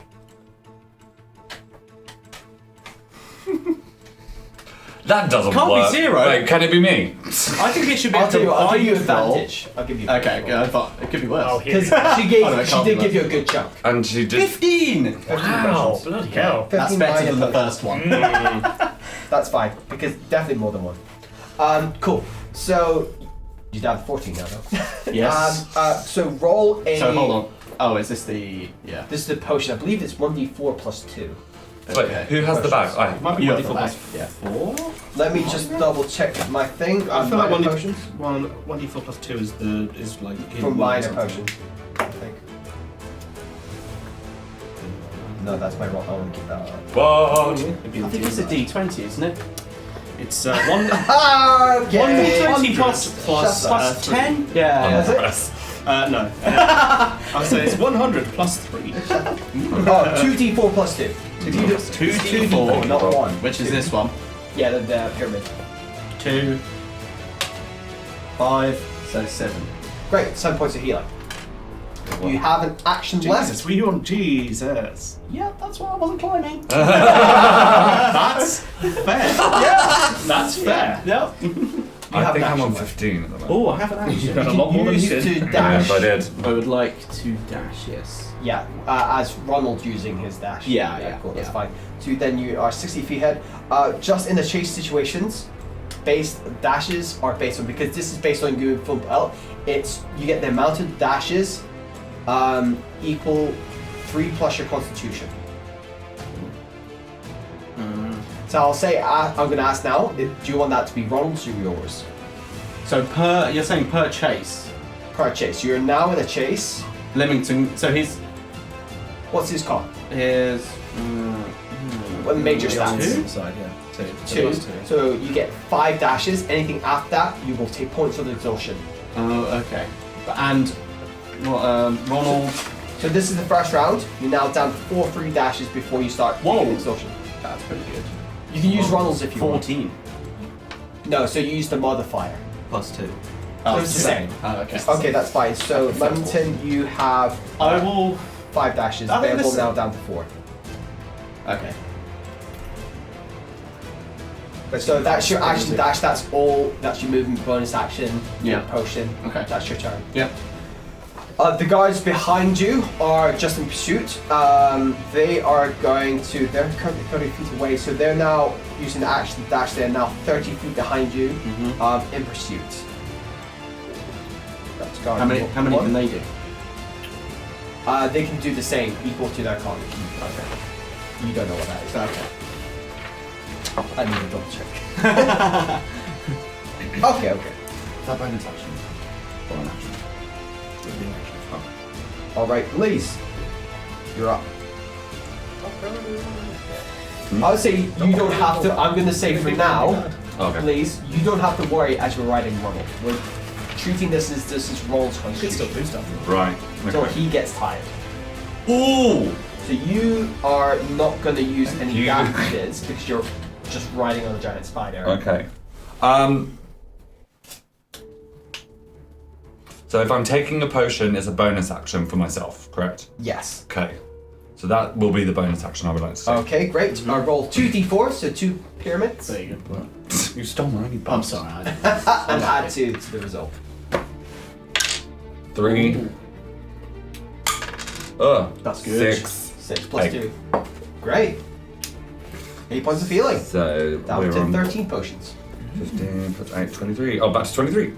That doesn't Can't be work. 0. Wait, can it be me? I think it should be I'll tell you what, I'll give you roll. advantage. I'll give you Okay, good. It could be worse. Oh, here Because we go. she gave, Oh, no, it she can't did be give you a worse. good chunk. And she did. 15! Wow, bloody hell. That's 15 better minor than the potions. first one. That's fine, because definitely more than one. Cool. So, you're down to 14 now, though. Yes. So roll a... So hold on. Oh, is this the... Yeah. This is the potion. I believe it's 1d4 plus 2. Wait, Okay. who has the bag? I. Might be You 1d4 have the plus bag, yeah. 4. Let me just double check my thing. I feel like Minor 1d4 potions. 1d4 plus 2 is like in From one or minor something. potions, I think. No, that's my roll. I want to keep that up. What? It'd be I think it's a D20, isn't it? It's 1 Okay. 1d20 plus 10? That's Yeah. it? Press. no. I'll say it's 100 plus 3. Oh, 2d4 plus 2. 2d4, not 1. which is this one. Yeah, the pyramid. 2, 5, so 7. Great, 7 points of healing. You have an action Jesus, left. were you on Jesus? Yeah, that's why I wasn't climbing. That's fair. That's fair. Yep. I have think an I'm on action 15 at the moment. Oh, I have an action. You've got a lot more than Use you did. to Yeah, dash. if I did. I would like to dash, yes. Yeah, as Ronald using his dash. Yeah, cool, that's yeah. fine. So then you are 60 feet ahead. Just in the chase situations, dashes are based on, because this is based on you from out, it's you get the amount of dashes equal 3 plus your constitution. So I'll say, I'm going to ask now, do you want that to be Ronald's or yours? So you're saying per chase. Per chase. You're now in a chase. Leamington, so What's his con? his... What major Yeah, on stats? the side, yeah. Two. Two. Plus 2. So you get 5 dashes. Anything after that, you will take points of exhaustion. Oh, okay. And Ronald... So this is the first round. You're now down to 4 free dashes before you start taking exhaustion. That's pretty good. You can use Ronald's if you want. 14. No, so you use the modifier. Plus 2. So it's the same. Oh, okay. Okay, that's fine. So Leamington, you have I will... 5 dashes. I think Available this- now down to 4. Okay. So that's your action dash. That's all. That's your movement bonus action. Yeah. Your potion. Okay. That's your turn. Yep. The guards behind you are just in pursuit. They are going to. They're currently 30 feet away, so they're now using the action dash. They're now 30 feet behind you, in pursuit. That's guard How many one. can they do? They can do the same, equal to their con. Okay. You don't know what that is. Okay. I need to double check. Okay. Is that bonus action? Or an action? All right, Liz, you're up. I would say you don't have to. I'm going to say for now, Okay. Liz, you don't have to worry as you're riding Ronald. We're treating this as Ronald's You could constitution still do stuff. Right. until Okay. he gets tired. Ooh! So you are not going to use any You- dashes because you're just riding on a giant spider. Okay. So if I'm taking a potion, it's a bonus action for myself, correct? Yes. Okay. So that will be the bonus action I would like to see. Okay, great. Roll 2d4, so 2 pyramids, There you go. You stole mine, you I'm bastard. sorry. and add to the result. 3. That's good. 6. 6 plus Eight. 2. Great. 8 points of healing. So Down we're to on 13 potions. 15 plus 8, 23. Oh, back to 23.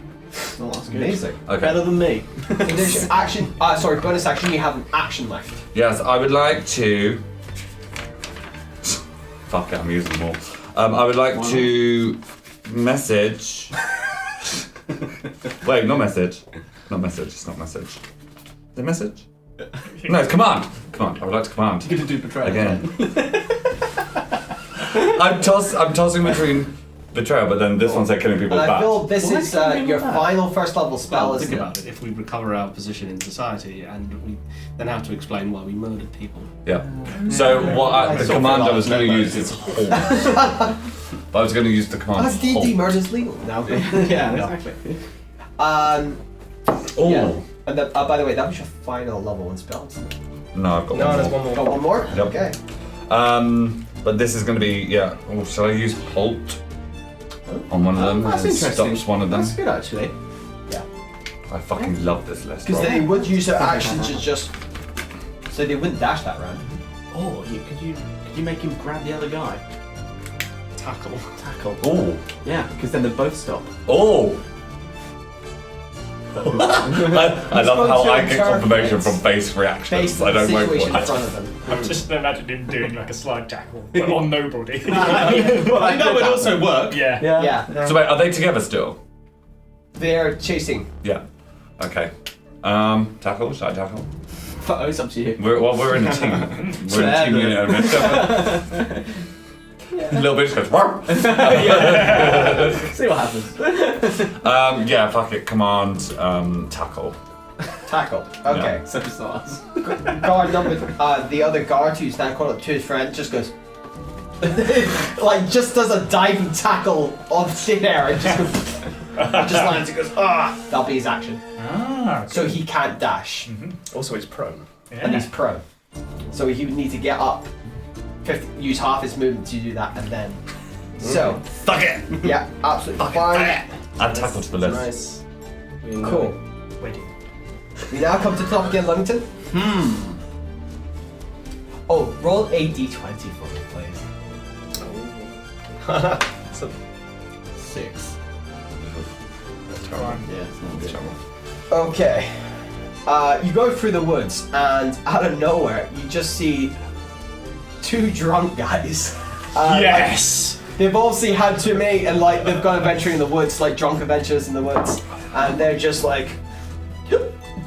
Oh, that's good. Amazing. Okay. Better than me. So there's your action. Bonus action. You have an action left. Yes, I would like to. Fuck it, I'm using them all. I would like to message. Wait, not message. Not message. It's not message. Is it message? No, it's command. Command. I would like to command You're gonna do betrayal again. I'm tossing between betrayal, but then this one said killing people And I back. feel this Why is can't we your do that? final first level spell, Well, isn't think it? about it. If we recover our position in society and we then have to explain why we murdered people. Yeah. So what the sort of command I feel was like going to it's use is hold. But I was going to use the command As D&D hold. murder's legal now. Yeah, exactly. Oh. Yeah. And by the way, that was your final level 1 spell. No, I've got No, one there's more. one more. Got one more? Yep. Okay. But this is going to be, yeah. Oh, shall I use halt on one of them? That's It interesting. stops one of them. That's good actually. Yeah. I fucking love this list. Because bro. they would use their action to just. So they wouldn't dash that round. Oh, could you make him grab the other guy? Tackle. Tackle. Oh. Yeah, because then they both stop. Oh. I love how I get confirmation from base reactions. Based I on the don't wait situation for in it. front of them. I'm just imagining him doing like a slide tackle, but on nobody. Well, I think that would also work. yeah. Yeah. So wait, are they together still? They're chasing. Yeah. Okay. Tackle? Should I tackle? Oh, it's up to you. We're in a team. We're in a team unit. Little bitch goes. "Warp." See what happens. Yeah, fuck it. Command tackle. Tackle. Okay. So it's not us. Guard number. The other guard who's now called up to his friend just goes. like just does a diving tackle on thin air and just goes, just lands and goes, ah! That'll be his action. Ah. So he can't dash. Also, he's prone. And he's prone. So he would need to get up, use half his movement to do that, and then. So. Fuck it! Yeah, absolutely fine. Add tackle to the list. Nice. Cool. Waiting. We now come to the top again, Lumington. Oh, roll a d20 for me, please. So, 6. Fine. Yeah, it's not good. Okay. You go through the woods, and out of nowhere, you just see 2 drunk guys. Yes! Like, they've obviously had too many, and like they've gone adventuring in the woods, like drunk adventures in the woods, and they're just like,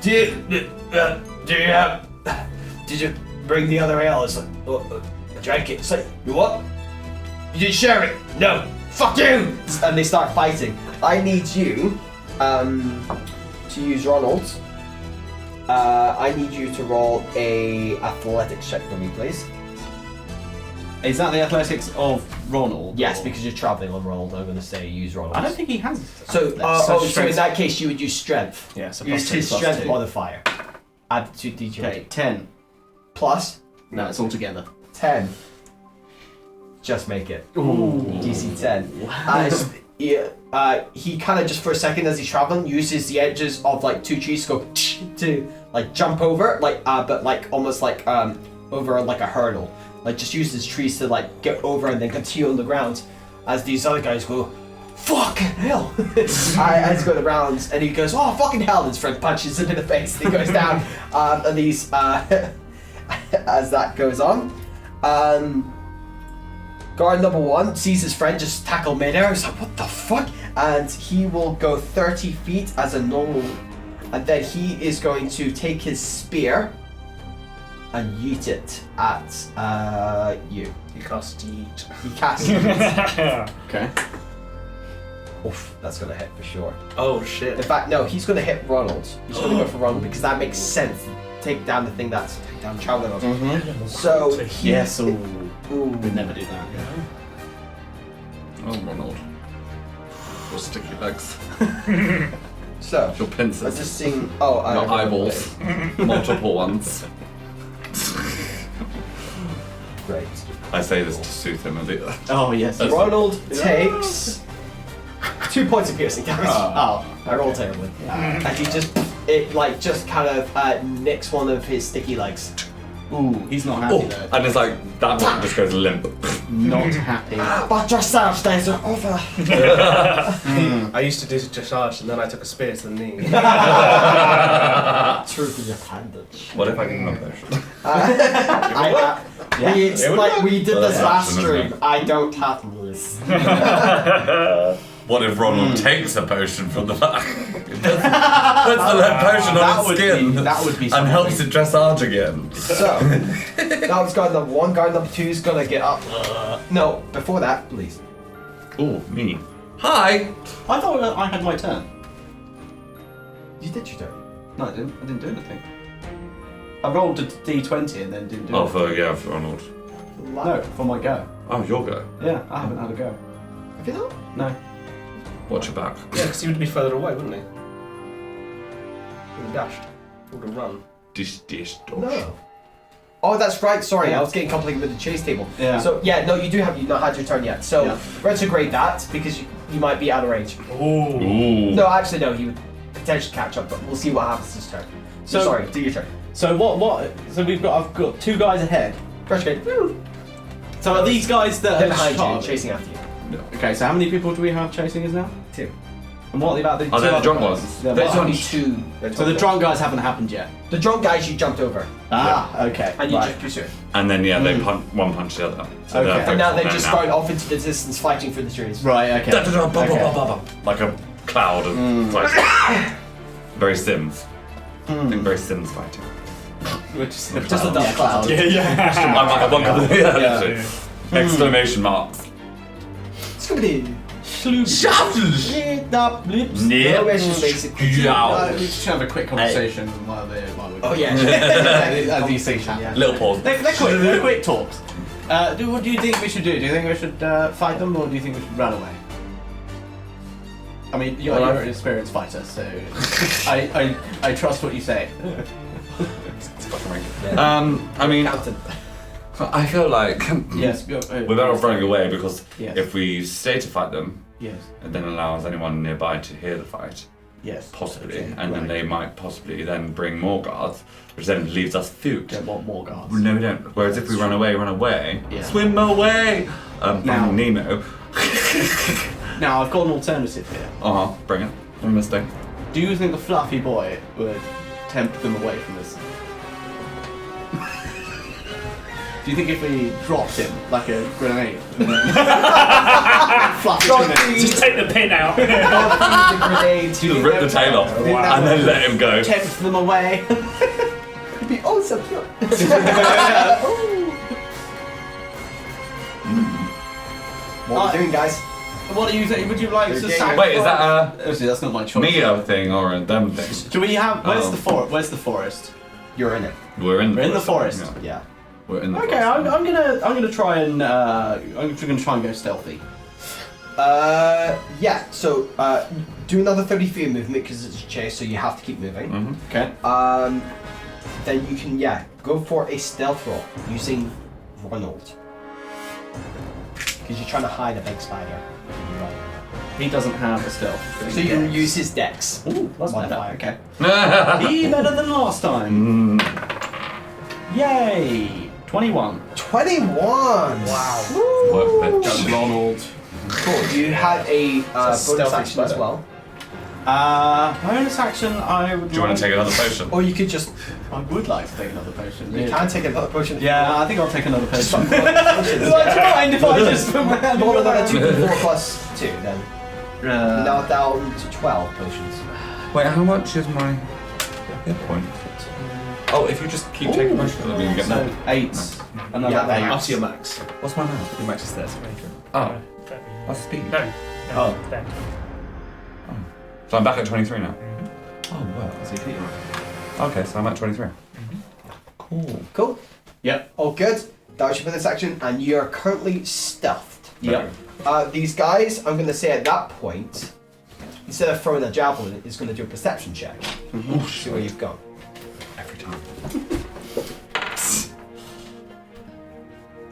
did you bring the other ale? It's like, I drank it. It's like, you what? You didn't share it? No. Fuck you! And they start fighting. I need you to use Ronald. I need you to roll a athletics check for me, please. Is that the athletics of Ronald? Yes, or- because you're traveling on Ronald. I'm going to say use Ronald. I don't think he has. So, so in strength. that case, you would use strength. yeah, so Use plus his 2. strength modifier. Add 2 d20. Okay, 10. Plus No, it's all together. 10. Just make it. Ooh. DC 10. He kind of just for a second as he's traveling uses the edges of like 2 trees to go to like jump over, like but like almost like over like a hurdle. Like just uses trees to like get over and then continue on the ground as these other guys go, fucking hell! As he goes around and he goes, oh fucking hell! And his friend punches him in the face and he goes down. And these as that goes on. Guard number 1 sees his friend just tackle midair. He's like, what the fuck? And he will go 30 feet as a normal. And then he is going to take his spear and yeet it at you. You cast yeet. He casts it. Okay. Oof, that's going to hit for sure. Oh In shit. fact, no, he's going to hit Ronald. He's going to go for Ronald because that makes sense. Take down the thing that's traveling on. So he. Yes, ooh. Ooh. We'd never do that. Oh, Ronald. Your sticky legs. So. Your pincers. I'm just seeing. Oh, I Your eyeballs. Multiple ones. Great. I say this to soothe him a bit. Oh, yes. That's- Ronald takes 2 points of piercing damage. Oh. I rolled terribly. And he just kind of nicks one of his sticky legs. Ooh, he's not happy Oh, though. and it's like, that one just goes limp. Not happy. But dressage days are over. I used to do dressage and then I took a spear to the knee. Truth in your appendage. What if I give him a potion? We did this Well, last that's stream. awesome. I don't have this. What if Ronald takes a potion from the back? Puts the potion on his skin that would be and something. helps it dressage again. So, that was guard number 1. Guard number 2 is gonna get up. No, before that, please. Oh, me. Hi! I thought I had my turn. You did your turn. No, I didn't do anything. I rolled a d20 and then didn't do Oh, anything. for Ronald. No, for my go. Oh, your go. Yeah, I haven't had a go. Have you not? No. Watch your back. Yeah, because he would be further away, wouldn't he? He would have dashed. He would have run. Dish. No. Oh, that's right. Sorry, I was getting complicated with the chase table. Yeah. So yeah, no, you've not had your turn yet. So Yeah. retrograde that because you might be out of range. Ooh. Ooh. No, actually no, he would potentially catch up, but we'll see what happens this turn. So So- sorry, do your turn. So what? So I've got 2 guys ahead. Retrograde. So are these guys that They're are behind you, charged? chasing after you. Okay, so how many people do we have chasing us now? 2. And what about the Oh, two they're the other drunk guys? ones. They're There's what? only 2. So the drunk guys haven't happened yet. The drunk guys you jumped over, Ah, okay. and you right. just pursue. And then, yeah, they one punch the other. So Okay. they're And now focused they on just that start off into the distance, fighting through the trees. Right. Okay. Okay. Like a cloud of like, very Sims. I think very Sims fighting. We're just Just a dust cloud. Yeah. I'm like a bunker. Yeah, Yeah. literally. Exclamation marks. Scooby-Doo. Shuffles. No issues, basically. We just have a quick conversation while we're. Oh yeah. As these things happen. Yeah. Little pause. They're quick. They're quick talks. What do you think we should do? Do you think we should fight them, or do you think we should run away? I mean, you're an experienced fighter, so I trust what you say. I mean, I feel like Yes, go. we're better off running away because Yes. if we stay to fight them, Yes. it then allows anyone nearby to hear the fight, Yes. possibly, Okay, and then right. they might possibly then bring more guards, which then leaves us food. Don't want more guards. No, we don't. Whereas if we run away, Yeah. swim away. Now- From Nemo. Now I've got an alternative here. Bring it. I'm listening. Do you think the fluffy boy would tempt them away from us? Do you think if we dropped him like a grenade, fluffy grenade, Just take the pin out. The grenade. Just rip the tail off and then let him go. tempt them away? It'd be oh so cute. What are we doing, guys? What do you think? Would you like to sacrifice? Wait, is that a Obviously, that's not my choice. Mio thing or a them thing? Do we have? Where's Oh. the forest? Where's the forest? You're in it. We're in the We're in the forest. forest. Yeah. We're in the Okay, forest. I'm gonna try and try and go stealthy. Yeah. So, do another 30 feet of movement because it's a chase, so you have to keep moving. Mhm. Okay. Then you can go for a stealth roll using Ronald because you're trying to hide a big spider. He doesn't have a stealth. So you can use his dex. Ooh, that's better. modifier. Okay. Be better than last time. Yay! 21. 21. Wow. Work, bitch. Ronald. Cool. You have a bonus stealthy action as spider. well, Bonus action. I would. Do you want to take another potion? or you could just I would like to take another potion. you can take another potion. Yeah, I think I'll take another potion. Potions, Do I mind if I just put my hand Roll in another my 2d4 plus 2 then. hand? Now down to 12 potions. Wait, how much is my hit point? Oh, if you just keep taking potions, then we can get So more. 8. Another Yeah, 8. Up to your max. What's my max? Your max is 30. Oh, that's speed. No. Oh. There. So I'm back at 23 now. Oh, wow. Okay, so I'm at 23. Cool. Cool. Yep. All good. That was your bonus action, and you are currently stuffed. Yep. These guys, I'm going to say at that point, instead of throwing a javelin, is going to do a perception check. See where you've gone. Every time.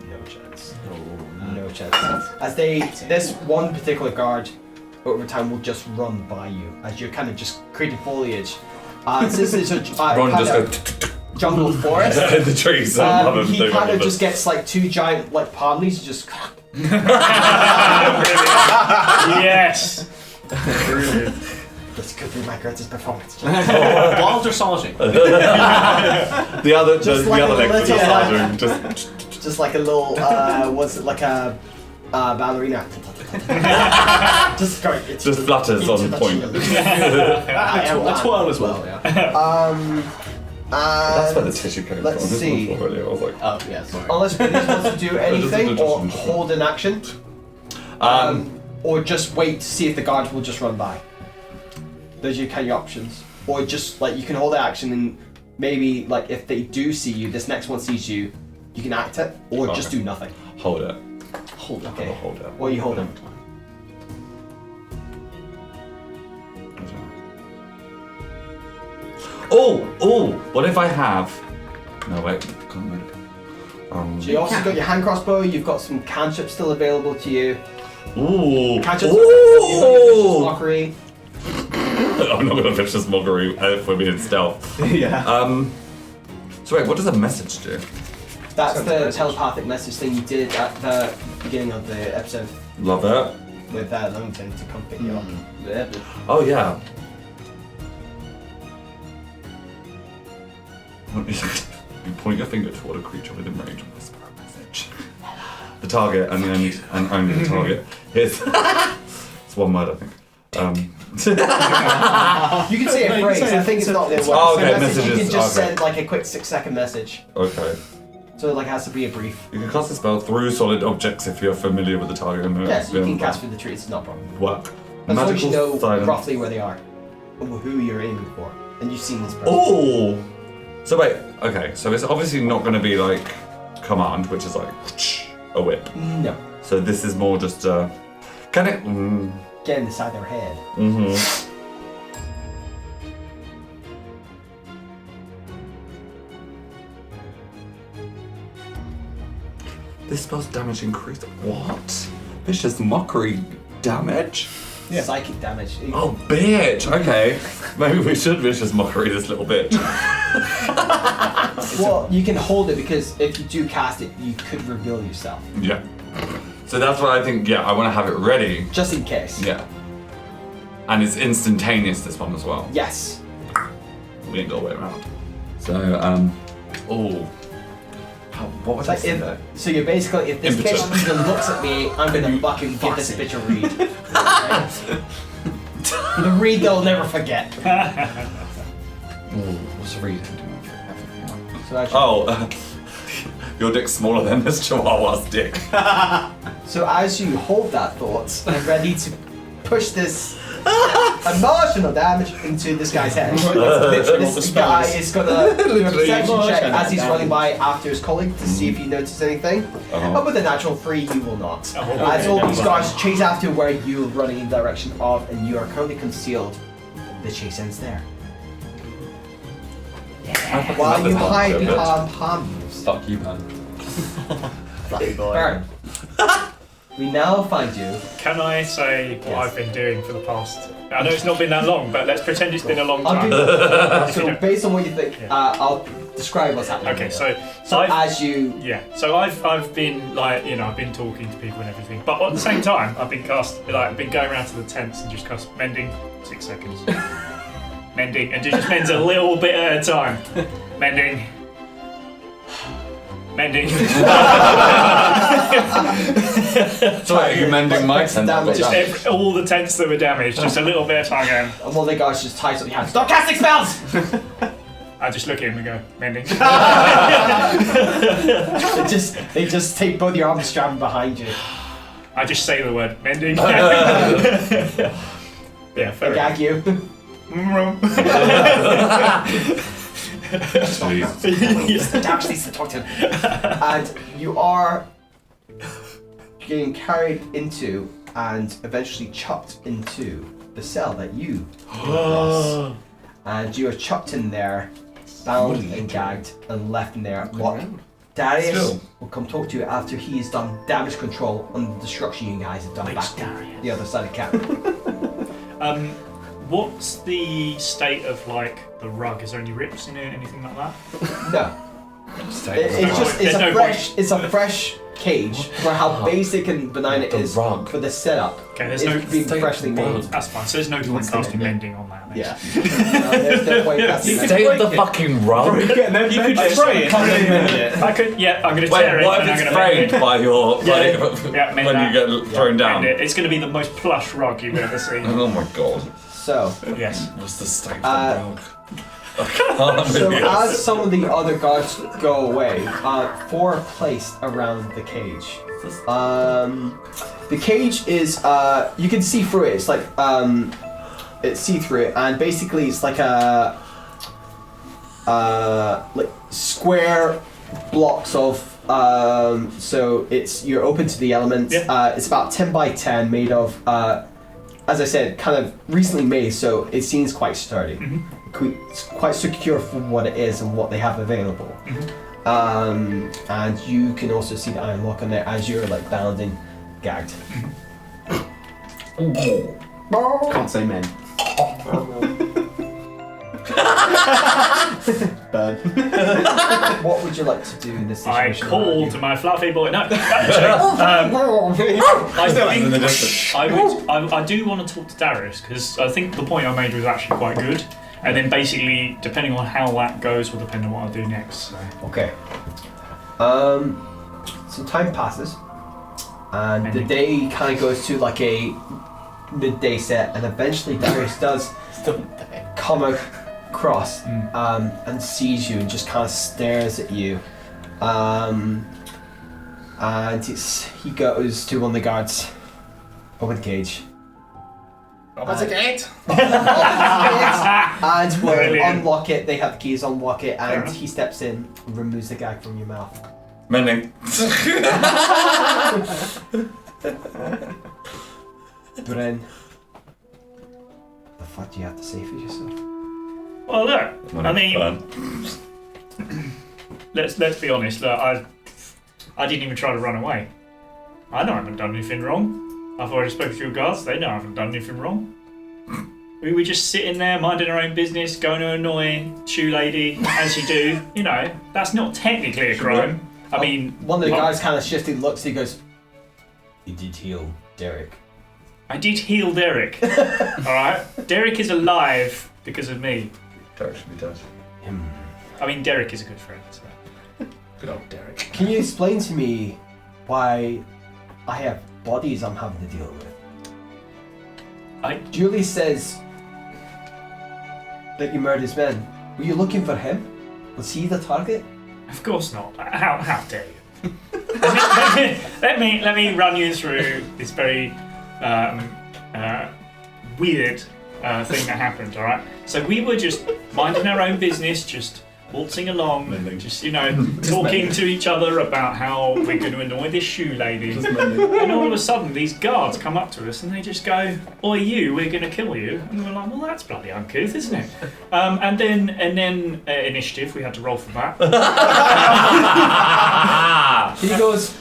No chance. No chance. As this one particular guard, over time, will just run by you as you're kind of just creating foliage. Since it's a Ron kind just of goes jungle forest, in the trees. I love him he doing kind all of this. just gets like two giant like palm leaves, and just Yes. this could be my greatest performance. While dressaging. The other, Just the like other a legs little, just sergeant, just Just like a little, was it like a ballerina? Just going. It's just flutters on point. A twirl as well. That's where the tissue came let's from. see. I was like, Oh, yeah, sorry. Unless Bernice wants to do anything or just- hold an action, or just wait to see if the guards will just run by. Those are your kind of options. Or just like you can hold an action and maybe like if they do see you, this next one sees you, you can act it, or just Okay. do nothing. hold it. Hold up. Okay. I'll hold it. Or you hold them. Oh, what if I have? No, wait, can't wait. So you also got your hand crossbow. You've got some cantrips still available to you. Ooh, Cantrips. You've got your vicious ooh. mockery. I'm not gonna vicious mockery if we're being stealth. Yeah. So wait, what does a message do? That's the telepathic message thing you did at the beginning of the episode Love it. with Longton to come pick you up. Oh yeah. You point your finger toward a creature within range and whisper a message. The target and only the target is. It's one word, I think. You can say a phrase. I think it's not the word. Oh, okay, So message, you messages, can just okay. send like a quick 6-second message. Okay. So it like has to be a brief. You can cast a spell through solid objects if you're familiar with the target. And Yes, you can cast through the trees. It's not a problem. Work. As long as you know silence. roughly where they are, or who you're aiming for, and you've seen this person. Oh. So wait. Okay. So it's obviously not going to be like command, which is like. a whip. No. So this is more just can it? Get inside their head. Mm-hmm. This spell's damage increased. What? Vicious mockery damage? Psychic damage. Oh, bitch! Okay. Maybe we should vicious mockery this little bitch. Well, you can hold it because if you do cast it, you could reveal yourself. Yeah. So that's what I think, I want to have it ready. Just in case. Yeah. And it's instantaneous, this one as well. Yes. We ain't got a way around. So, what was I saying though? So you're basically, if this Impotent. bitch even looks at me, I'm gonna fucking give this bitch a read. Right? The read they'll never forget. What's the reason? So actually, Your dick's smaller than this chihuahua's dick. so as you hold that thought and ready to push this emotional damage into this guy's head, this guy is gonna do a perception check as he's running by after his colleague to see if he notices anything. And with a natural 3, you will not. As all these guys chase after where you're running in the direction of, and you are currently concealed, the chase ends there. While you hide behind palm leaves. Fuck you, man. Baron, we now find you. Can I say what Yes. I've been doing for the past? I know it's not been that long, but let's pretend it's been a long I'll time. do, so based on what you think, I'll describe what's happening. Okay, here. so as you So I've been like, I've been talking to people and everything, but at the same time I've been I've been going around to the tents and just mending 6 seconds, mending, and just mends a little bit at a time, mending. So are you mending my tent? Damage. Just all the tents that were damaged, just a little bit of time going. and one of the guys just ties up your hands. Stop casting spells! I just look at him and go, mending. they just take both your arms and strap them behind you. I just say the word mending. Yeah, They fair gag you. The damage needs to talk to him. And you are getting carried into and eventually chucked into the cell that you lost. And you are chucked in there, bound and gagged, and left in there. What Darius will come talk to you after he has done damage control on the destruction you guys have done back the other side of camp. What's the state of like the rug? Is there any rips in it? Anything like that? No. It's a fresh cage for how basic and benign it is rug. for the setup. Okay, there's It's no being freshly made. That's fine. So there's no point casting mending on that. Then. Yeah. There's no point casting that. Stay the fucking rug. You could just spray it. I could. Yeah, I'm gonna tear it. What and if I'm it's gonna mend framed it. by your mend when that. you get thrown down? Mend it. It's gonna be the most plush rug you've ever seen. Oh my god. So, Yes. What's the state of the rug? so as some of the other guards go away, 4 are placed around the cage. The cage is you can see through it. It's like it's see through it, and basically it's like a like square blocks of. So you're open to the elements. Yeah. It's about 10 by 10, made of. As I said, kind of recently made, so it seems quite sturdy. It's quite secure for what it is and what they have available. And you can also see the iron lock on there as you're like bound and gagged. Can't say men. Burn. What would you like to do in this I situation? called my fluffy boy. No, actually, I do want to talk to Darius because I think the point I made was actually quite good. And then basically, depending on how that goes, will depend on what I do next. So. Okay. Some time passes, and the day kind of goes to like a midday set, and eventually Darius does come across and sees you and just kind of stares at you. And he goes to one of the guards. Open the cage. Open the gate. And will Brilliant. unlock it. They have the keys. Unlock it, and he steps in and removes the gag from your mouth. Mending. Bren, the fuck do you have to say for yourself? Well, look, I mean, let's be honest. Look, I didn't even try to run away. I know I haven't done anything wrong. I've already spoken to your guards. They know I haven't done anything wrong. We were just sitting there, minding our own business, going to annoy shoe lady, as you do. You know, that's not technically a crime. I mean, one of the guys kind of shifted looks. He goes, "You did heal Derek." I did heal Derek. All right, Derek is alive because of me. Derek should be dead. I mean, Derek is a good friend. So. Good old Derek. Can you explain to me why I have bodies I'm having to deal with? Julie says that you murdered his men. Were you looking for him? Was he the target? Of course not. How dare you? let me run you through this very weird thing that happened. All right. So we were just minding our own business, just waltzing along, just talking to each other about how we're going to annoy this shoe lady. And all of a sudden, these guards come up to us and they just go, "Oi, you! We're going to kill you!" And we're like, "Well, that's bloody uncouth, isn't it?" And then initiative. We had to roll for that. He goes,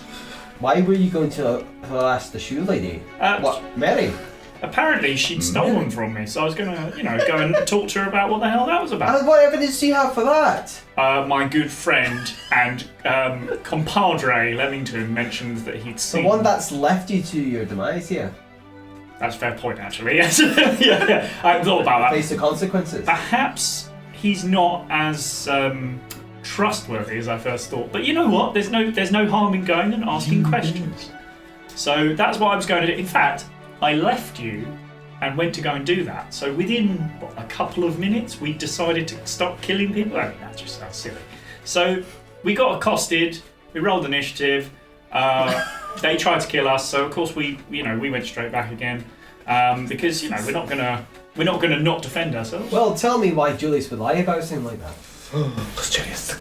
"Why were you going to harass the shoe lady? What, Mary?" Apparently, she'd stolen from me, so I was going to, go and talk to her about what the hell that was about. And what evidence do you have for that? My good friend and compadre Leamington mentioned that he'd seen... The one that's left you to your demise here. That's a fair point, actually. Yes. yeah, I hadn't thought about that. Face the consequences. Perhaps he's not as trustworthy as I first thought. But you know what? There's no harm in going and asking questions. So that's what I was going to do. In fact, I left you and went to go and do that. So within a couple of minutes, we decided to stop killing people. I mean, that just sounds silly. So we got accosted. We rolled initiative. They tried to kill us. So of course we went straight back again because we're not gonna not defend ourselves. Well, tell me why Julius would lie about something like that. Julius.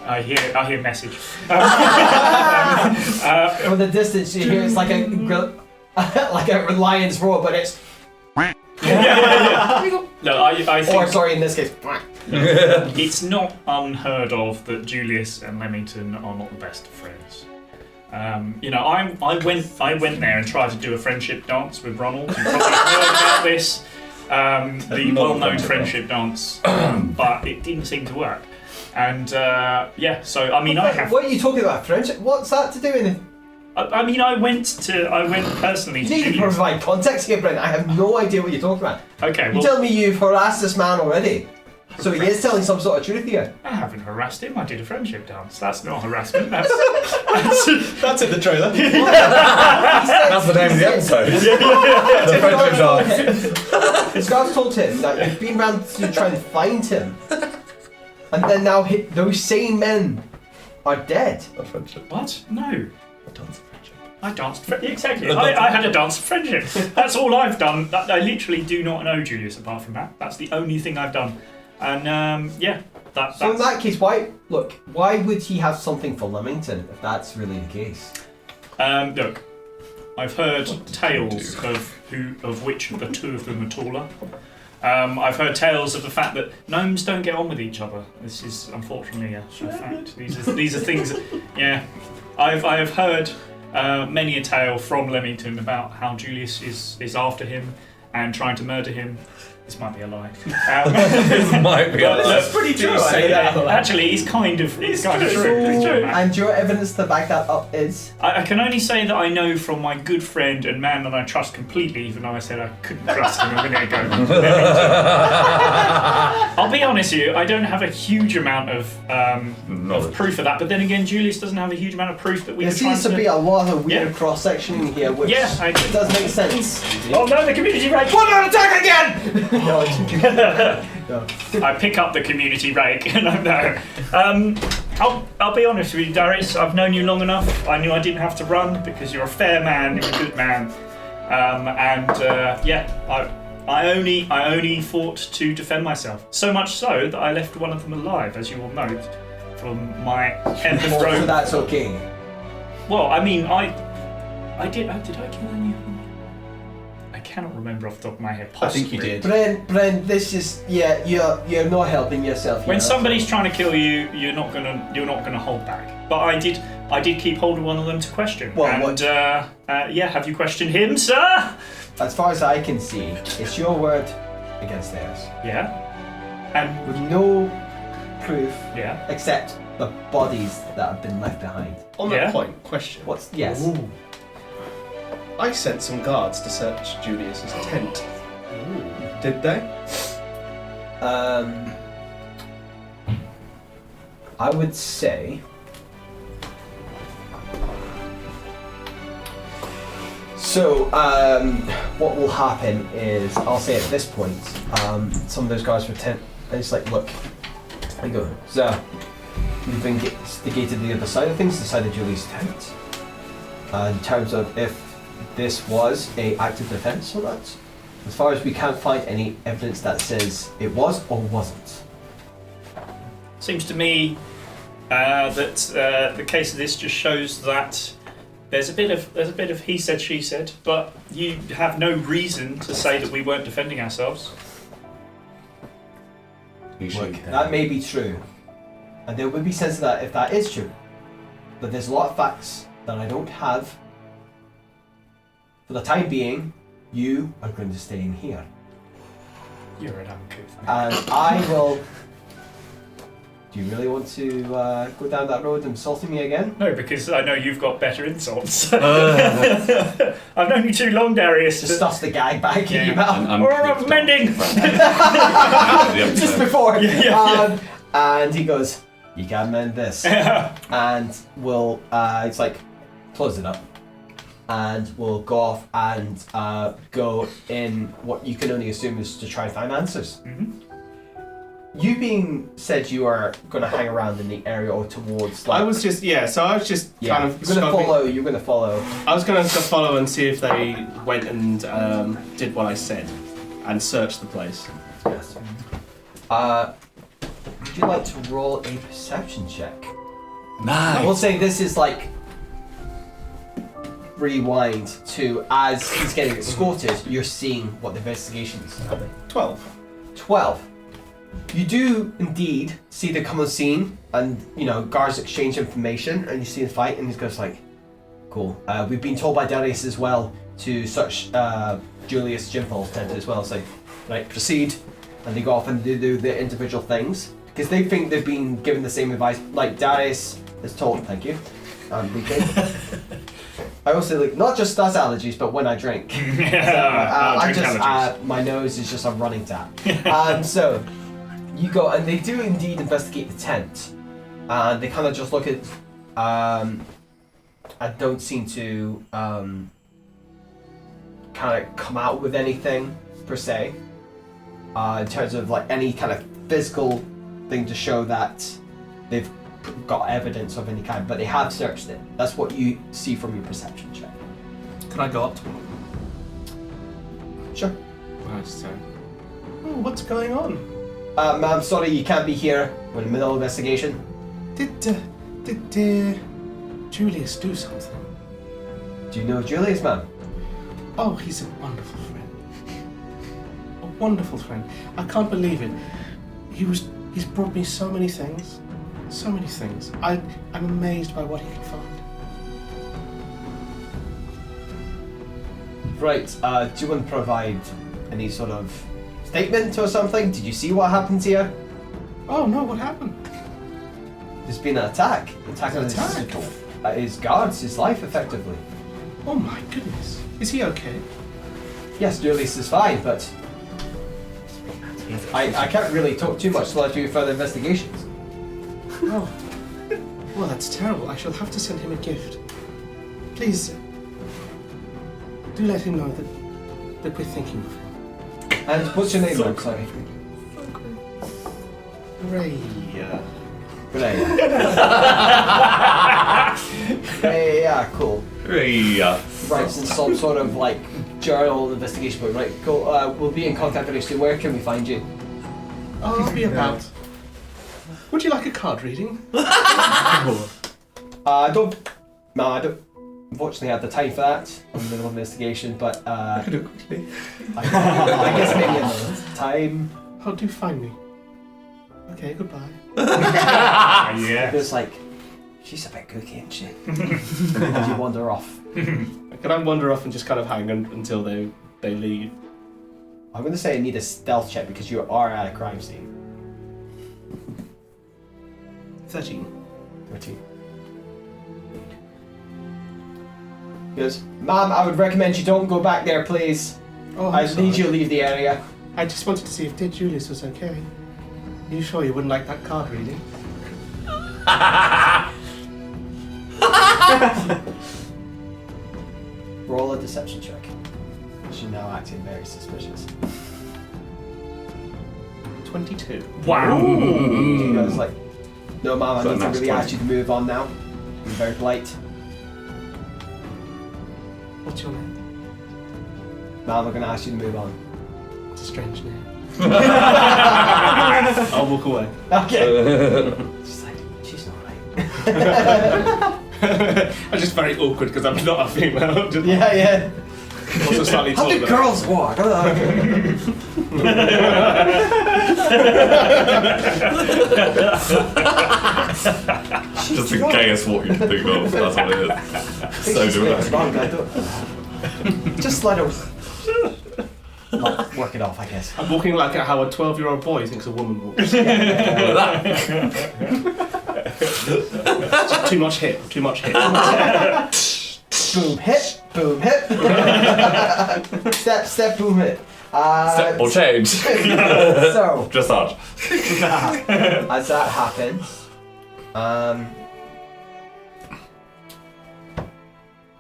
I hear message. From the distance, you hear it's like a lion's roar, but it's. No, I think. Or sorry, in this case. It's not unheard of that Julius and Leamington are not the best of friends. I went there and tried to do a friendship dance with Ronald. You probably heard about this, the well-known friendship dance, but it didn't seem to work. And so I mean, I have. What are you talking about, friendship? What's that to do with it? I mean, I went personally to You need to Julius. provide context here, Brent. I have no idea what you're talking about. Okay, You tell me you've harassed this man already. So he is telling some sort of truth here. I haven't harassed him. I did a friendship dance. That's not harassment. That's That's in the trailer. That's the name of the episode. The friendship dance. Scar's told him that you've been round to try and find him. And then now those same men are dead. A friendship. What? No. A dance of friendship. I danced. Exactly. I had a dance of friendship. That's all I've done. I literally do not know Julius apart from that. That's the only thing I've done. And that's. So in that case, why would he have something for Leamington if that's really the case? Look, I've heard tales of which of the two of them are taller. I've heard tales of the fact that gnomes don't get on with each other. This is unfortunately a fact. These are things that, I have heard many a tale from Leamington about how Julius is after him and trying to murder him. This might be a lie. This might be a lie. That's pretty true. Actually, it's kind of true. It's true. And your evidence to back that up is? I can only say that I know from my good friend and man that I trust completely, even though I said I couldn't trust him a minute ago. I'll be honest with you, I don't have a huge amount of proof of that, but then again, Julius doesn't have a huge amount of proof that we There seems to be a lot of weird Yeah. cross-sectioning here, which I do. does make sense. Oh no, the community rake! One more attack again! No. I pick up the community rake and I'm there. I'll be honest with you, Darius. I've known you long enough. I knew I didn't have to run because you're a fair man. You're a good man. I only fought to defend myself. So much so that I left one of them alive, as you will note. from my headless So drone. that's okay. Well, I mean, I did. Did I kill any of them? I cannot remember off the top of my head. I think you Possibly. did. Bren, this is you're not helping yourself. When here. somebody's trying to kill you, you're not gonna hold back. But I did keep hold of one of them to question. Well, and what- yeah, have you questioned him, sir? As far as I can see, it's your word against theirs, Yeah. And with no proof yeah. except the bodies that have been left behind. On Yeah. that point, question. What's yes? Ooh. I sent some guards to search Julius's tent. Did they? I would say. So, what will happen is, I'll say at this point, some of those guys were and it's like, look, I go, so, you've investigated the other side of things, the side of Julie's tent, in terms of if this was a active defense or not. As far as we can't find any evidence that says it was or wasn't. Seems to me that the case of this just shows that there's a bit of he said she said, but you have no reason to say that we weren't defending ourselves. Look, that may be true, and there would be sense of that if that is true. But there's a lot of facts that I don't have. For the time being, you are going to stay in here, You're an uncouth man. and I will. Do you really want to go down that road insulting me again? No, because I know you've got better insults. I've known you too long, Darius. Just stuffs the gag back in your mouth. Or I'm mending. Just before. Yeah. And he goes, "You can mend this," and we'll. It's like, close it up. And we'll go off and go in what you can only assume is to try and find answers. Mm-hmm. You being said you are going to hang around in the area or towards. Like, I was just kind of. You're going to follow. You're going to follow. I was going to follow and see if they went and did what I said and searched the place. Yes. Would you like to roll a perception check? I will Nice. say this is like rewind to as he's getting escorted. You're seeing what the investigation is happening. 12. 12. You do indeed see the come on scene, and guards exchange information, and you see the fight, and he goes like, "Cool. We've been told by Darius as well to search Julius Jimple's tent as well." So, right, proceed, and they go off and they do the individual things because they think they've been given the same advice. Like Darius is told, "Thank you." I also like not just us allergies, but when I drink. I drink allergies. my nose is just a running tap. So you go, and they do indeed investigate the tent, and they kind of just look at. I don't seem to kind of come out with anything per se, in terms of like any kind of physical thing to show that they've got evidence of any kind, but they have searched it. That's what you see from your perception check. Can I go up to him? Sure. Nice. So. Oh, what's going on? Ma'am, sorry you can't be here. We're in the middle of investigation. Did Julius do something? Do you know Julius, ma'am? Oh, he's a wonderful friend. A wonderful friend. I can't believe it. He's brought me so many things. So many things. I'm amazed by what he can find. Right, do you want to provide any sort of statement or something? Did you see what happened here? Oh no, what happened? There's been an attack. An attack? His guards, his life, effectively. Oh my goodness. Is he okay? Yes, Julius is fine, but I can't really talk too much till I do further investigations. Oh. Well, that's terrible. I shall have to send him a gift. Please, do let him know that we're thinking of him. And what's your name, ma'am? Sorry. Ray. Freya. Yeah, cool. Yeah. Writes in some sort of like journal investigation book. Right, cool. We'll be in contact very soon. Where can we find you? Oh, I'll be about. Would you like a card reading? I don't. No, I don't. Unfortunately, have the time for that. I'm in the middle of investigation, but I can do it quickly. I guess maybe another time. Oh, do find me. Okay, goodbye. Yeah. It's like, she's a bit cookie, isn't she? And you wander off. Can I wander off and just kind of hang until they leave? I'm going to say I need a stealth check because you are at a crime scene. 13. 13. He goes, Ma'am, I would recommend you don't go back there, please. Oh, I need you to leave the area. I just wanted to see if Dead Julius was okay. Are you sure you wouldn't like that card reading? Roll a deception check. You're now acting very suspicious. 22. Wow. He goes like, no, Ma'am, I So need to that's really 20. ask you to move on now. You're very polite. What's your name? Ma'am, I'm going to ask you to move on. It's a strange name. I'll walk away. Okay. Just like, she's not right. I'm just very awkward because I'm not a female. Just Yeah. also slightly How taller. do girls walk? Just the gayest walk you can think of. That's what it is. So dramatic. Just let her like, work it off, I guess. I'm walking like how a 12-year-old boy thinks a woman walks. Just too much hip. Too much hip. Boom, hip, boom, hip. Step, boom, hip. Step or change. So, Dressage. as that happens,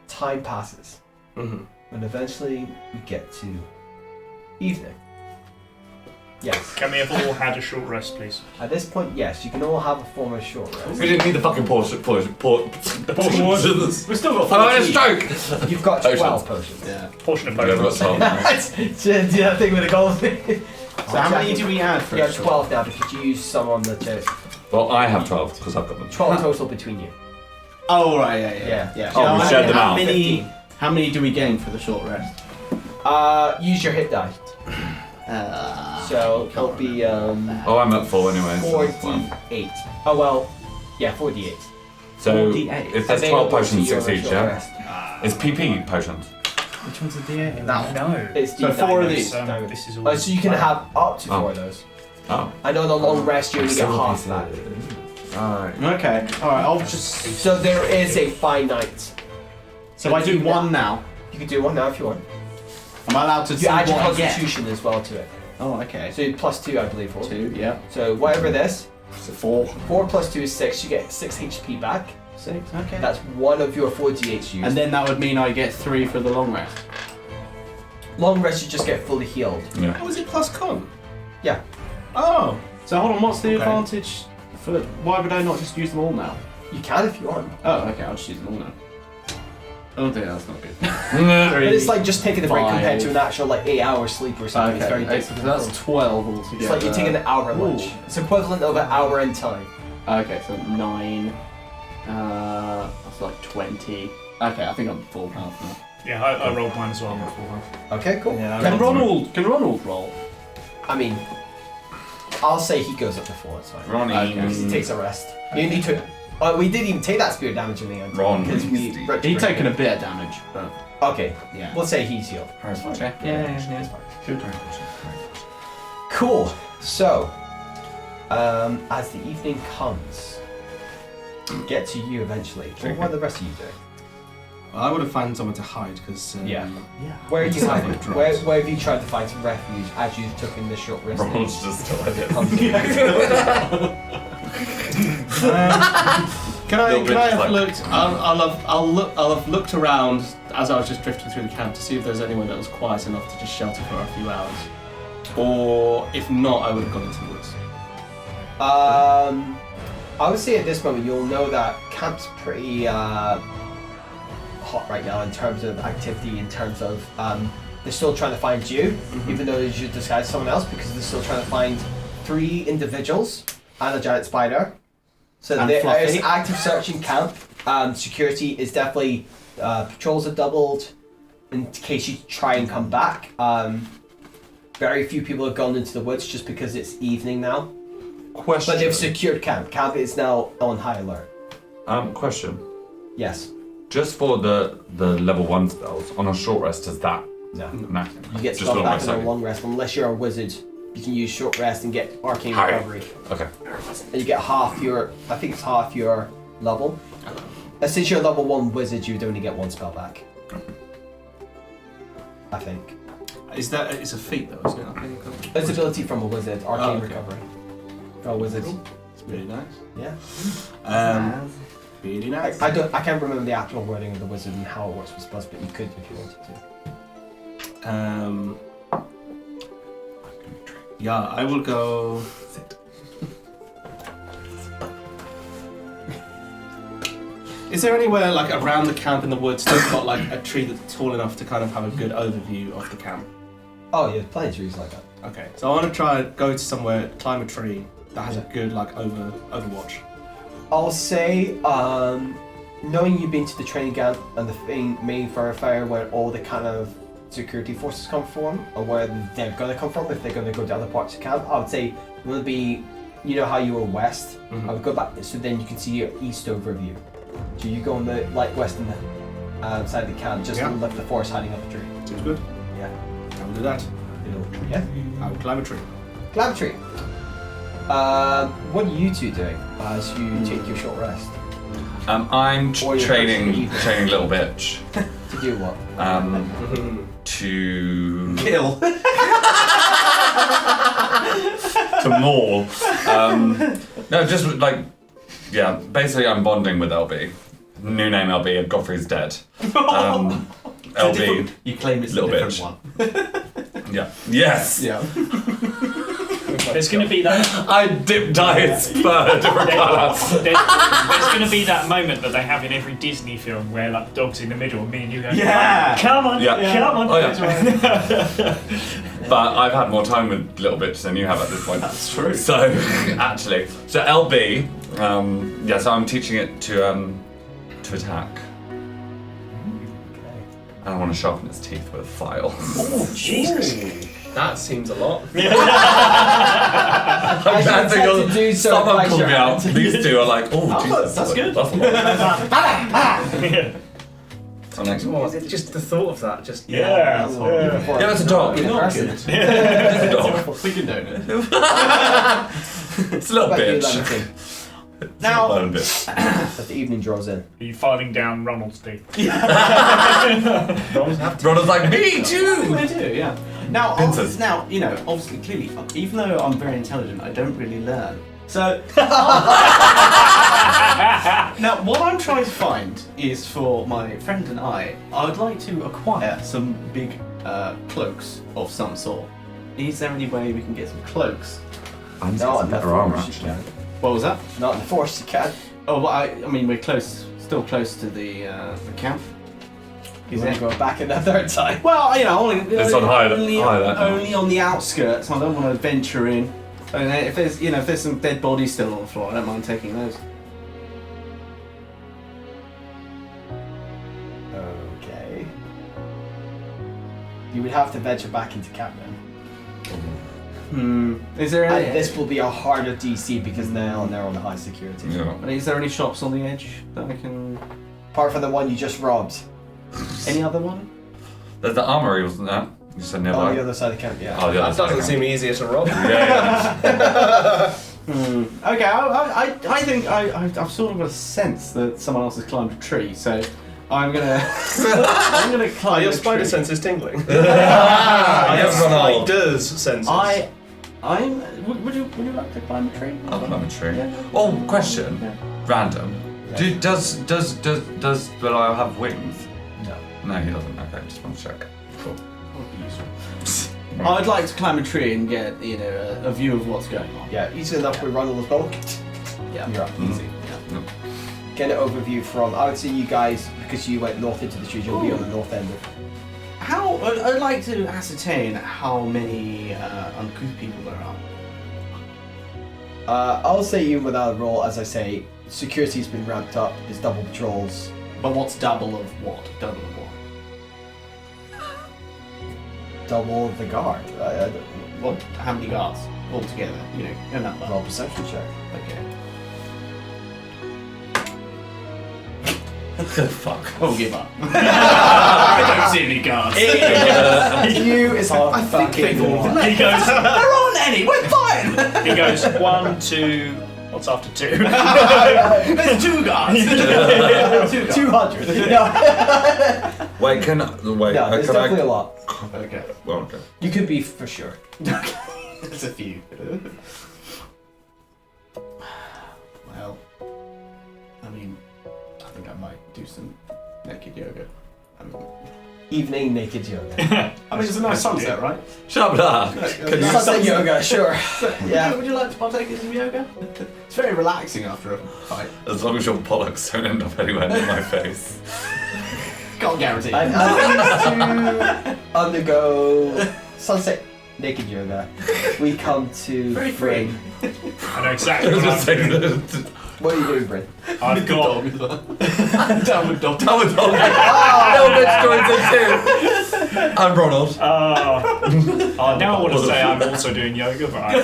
time passes. Mm-hmm. And eventually we get to evening. Yes. Can we have all had a short rest, please? At this point, yes, you can all have a form of short rest. We didn't need the fucking portions. We've still got I'm having a stroke! You've got Potions. 12 potions. Yeah. Portion of Yeah, I've got potions. 12. Do that thing with the gold thing. So how many do we add for You a have short? 12 now because you used some on the chest. Well, I have 12 because I've got them. 12 total between you. Oh, right, yeah. Oh, we how- shared them how out. many- How many do we gain for the short rest? Use your hit die. So it'll be Oh, I'm at 4 anyway. So that's fine. 4d8. Oh well, yeah, 4d8. So 4d8. if there's 12 potions, 6 each, yeah? Rest. It's PP potions. Which one's a D8? No. It's So D9. 4 of these. This is all. Oh, so you can have up to 4 Oh. of those. Oh. And on a long rest, you only get half that. Alright. Okay. Alright, I'll just... So there is a finite. So I do one now. You can do one now if you want. Am I allowed to You see add your what I get? constitution as well to it. Oh, okay. So plus 2, I believe. For 2, yeah. So whatever this, So 4. 4 plus 2 is 6. You get 6 HP back. 6, okay. That's one of your 4d8s used. And then that would mean I get 3 for the long rest. long rest, you just get fully healed. Yeah. How is it plus con? Yeah. Oh. So hold on, what's the Okay. advantage for... Why would I not just use them all now? You can if you want. Oh, okay, I'll just use them all now. Oh dear, that's not good. But it's like just taking a break compared to 5. an actual like 8-hour sleep or something. It's very Okay, different. so that's 12 altogether. It's like you're taking an hour lunch. Ooh. It's equivalent of an hour in time. Okay, so 9. That's like 20. Okay, I think I'm full health now. Yeah, I rolled mine as well. I'm at full health. Okay, cool. Yeah, Can Ronald roll? I mean, I'll say he goes up to 4. It's fine. Ronnie. Okay. Because he takes a rest. You need to. We didn't even take that spear damage in the end. Ron. Because we. He'd taken a bit of damage, but Okay. yeah. We'll say he's healed. Okay. Yeah. Shoot. Cool. So, as the evening comes, we get to you eventually. What are the rest of you doing? I would have found somewhere to hide because. Yeah. Yeah. Where are you Just have hiding? it dropped. Where have you tried to find some refuge as you took in this short rest? Ronald's just still at it. Can I Little bit have like- looked? I'll have looked around as I was just drifting through the camp to see if there's anyone that was quiet enough to just shelter for a few hours. Or if not, I would have gone into the woods. I would say at this moment you'll know that camp's pretty hot right now in terms of activity, in terms of they're still trying to find you, even though you should disguise someone else because they're still trying to find 3 individuals and a giant spider. So And there is Fluffy. active search in camp. Security is definitely patrols are doubled in case you try and come back. Very few people have gone into the woods just because it's evening now. Question. But they've secured camp. Camp is now on high alert. Question. Yes. Just for the level 1 spells, on a short rest, does that? No. No. You get Just spelled on back my on a side. long rest unless you're a wizard. You can use short rest and get arcane Harry. recovery. Okay. And you get half your, I think it's half your level. Since you're a level 1 wizard, you would only get 1 spell back. I think. It's a feat though, isn't it? I think. It's ability from a wizard, arcane okay. recovery. For a wizard. It's really nice. Yeah. Really nice. I can't remember the actual wording of the wizard and how it works with spells, but you could if you wanted to. Yeah, I will go. Is there anywhere like around the camp in the woods that's got like a tree that's tall enough to kind of have a good overview of the camp? Oh yeah, plenty of trees like that. Okay, so I want to try and go to somewhere, climb a tree that has a good like overwatch. I'll say, knowing you've been to the training camp and the main thoroughfare where all the kind of security forces come from, or where they're going to come from if they're going to go to other parts of camp, I would say it would be, you know how you were west? Mhm. I would go back, so then you can see your east overview. So you go on the western side of the camp, just Yeah. look the forest hiding up a tree. Seems good. Yeah. I will do that. Yeah. I will climb a tree. Climb a tree. What are you two doing as you take your short rest? I'm Or your training first little bitch. To do what? To Kill. to maul. No, just like, yeah. Basically, I'm bonding with LB. New name LB. and Godfrey's dead. LB. You claim it's Little a different bitch. one. Yeah. Yes. Yeah. There's going to be that. I dye its fur a different colour. There's going to be that moment that they have in every Disney film where like the dog's in the middle, and me and you go, Yeah. come on, Yeah. come on. Oh, yeah. But I've had more time with little bitch than you have at this point. That's true. So actually, so LB, yeah. So I'm teaching it to attack. And I want to sharpen its teeth with a file. Oh Jesus! That seems a lot. I'm glad should attempt to do so someone by called me your out. hand. These two are like, oh, Jesus, that's good. That's a lot. So next one. Just the thought of that, just Yeah. Yeah, that's a dog. You're It's not a dog. We can do it. It's a little What about you, bitch. Levington? Now, A little bitch. As the evening draws in. Are you filing down Ronald's teeth? Ronald's like, me too. I do, yeah. Now, Pincers. you know, obviously, clearly, even though I'm very intelligent, I don't really learn. So, now what I'm trying to find is for my friend and I would like to acquire some big cloaks of some sort. Is there any way we can get some cloaks? I'm No, some not better armor, force, you actually. can. What was that? Not in the force, you can. Oh, well, I mean, we're still close to the camp. Is it go back in the third time? Well, you know, only, It's on high only, alert now. only on the outskirts. I don't want to venture in. And if there's some dead bodies still on the floor, I don't mind taking those. Okay. You would have to venture back into camp then. Is there any? And this will be a harder DC because now they're on the high security. Yeah. Is there any shops on the edge that I can? Apart from the one you just robbed. Any other one? There's the armory, wasn't there? You said nearby. On the other side of camp, yeah. Oh, the other That side. doesn't seem easier to rob. Yeah. Okay, I think I've sort of got a sense that someone else has climbed a tree, so I'm gonna climb Your a spider tree. sense is tingling. Yes, Ronald. Spiders senses. Would you like to climb a tree? I'll climb a tree. Yeah. Oh, question. Yeah. Random. Does Belial have wings? No. No, he doesn't. Okay, just want to check. Cool. Would be useful. I'd like to climb a tree and get a view of what's going on. Yeah, easy enough with Ronald as well. Yeah. You're up, easy. Yeah. Get an overview from, I would say you guys, because you went north into the trees, you'll be on the north end of I'd like to ascertain how many uncouth people there are. I'll say even without a roll, as I say, security's been ramped up. There's double patrols. But what's double of what? Double of what? Double the guard. What? How many guards altogether? You know, in that Roll perception check. Okay. Fuck. I'll give up. I don't see any guards. You is I think they've all. He goes. There aren't any. We're fine. He goes 1, 2. What's after 2? There's 2 guards. 200. No, Wait, can wait? no there's can definitely I? a lot. Okay. Well, okay. You could be for sure. There's a few. Well, I mean, I think I might do some naked yoga. Evening naked yoga. I mean, it's a nice sunset, right? Shut up. Can you? Sunset yoga, sure. Yeah. Would you like to partake in some yoga? It's very relaxing after a fight. As long as your bollocks don't end up anywhere near my face. Can't guarantee. I'm happy to undergo sunset naked yoga. We come to Very free. Bryn. I know exactly I was what just I'm doing. saying. What are you doing, Bryn? I've got. Downward dog. That was all. Little bitch joins in too. I'm Ronald. Now I want to say I'm also doing yoga, but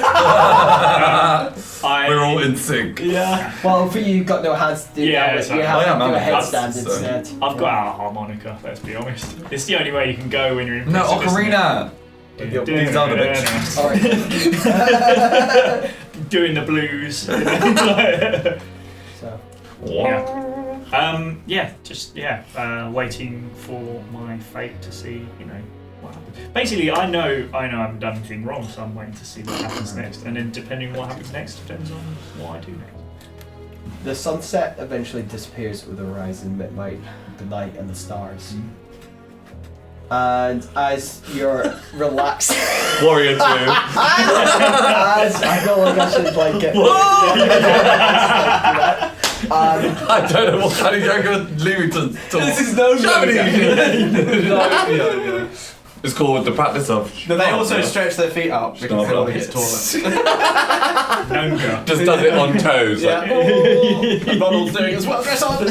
We're all in sync. Yeah. Well, for you, you've got no hands to do Yeah, that. exactly. You have I am, to do I'm a a headstand so- instead. I've got a harmonica, let's be honest. It's the only way you can go when you're in No, prison, isn't it? ocarina. These are the bitch. Alright. Doing the blues. So, waiting for my fate to see, what happens. Basically, I know I haven't done anything wrong, so I'm waiting to see what happens next. And then depending on what happens next depends on what I do next. the sunset eventually disappears with the horizon, midnight, the night, and the stars. And as you're relaxed, Warrior 2. as I feel like I should like get. I don't know what kind of yoga Leamington's talk. This is no yoga. It's called the practice of. But they also stretch their feet up because they want to get taller. Nonga. Just does it on toes. Yeah. And Ronald's doing it as well. Dress on.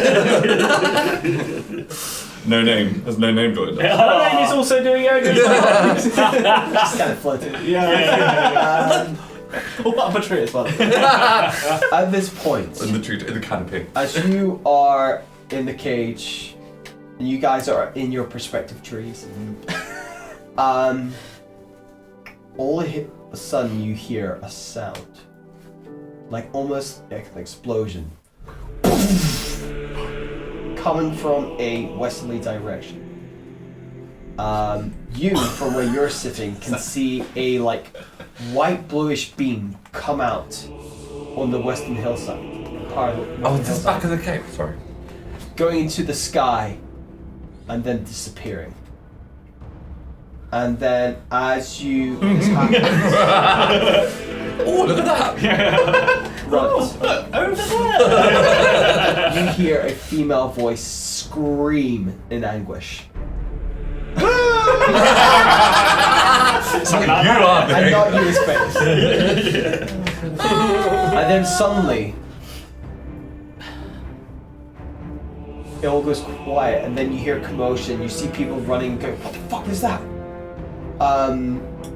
No name. There's no name joined. Elaine is also doing yoga. Just kind of floating. Or up a tree as well. At this point, In the tree, in the canopy. as you are in the cage, and you guys are in your respective trees, all of a sudden you hear a sound, like almost like an explosion, coming from a westerly direction. You, from where you're sitting, can see a like white bluish beam come out on the western hillside. Part of the Oh, western this is hillside, back of the cave. Sorry. going into the sky and then disappearing. And then as you this happens, Oh, look at that! runs, you hear a female voice scream in anguish. You are And big. not use face. And then suddenly, it all goes quiet, and then you hear commotion. You see people running, going, "What the fuck is that?"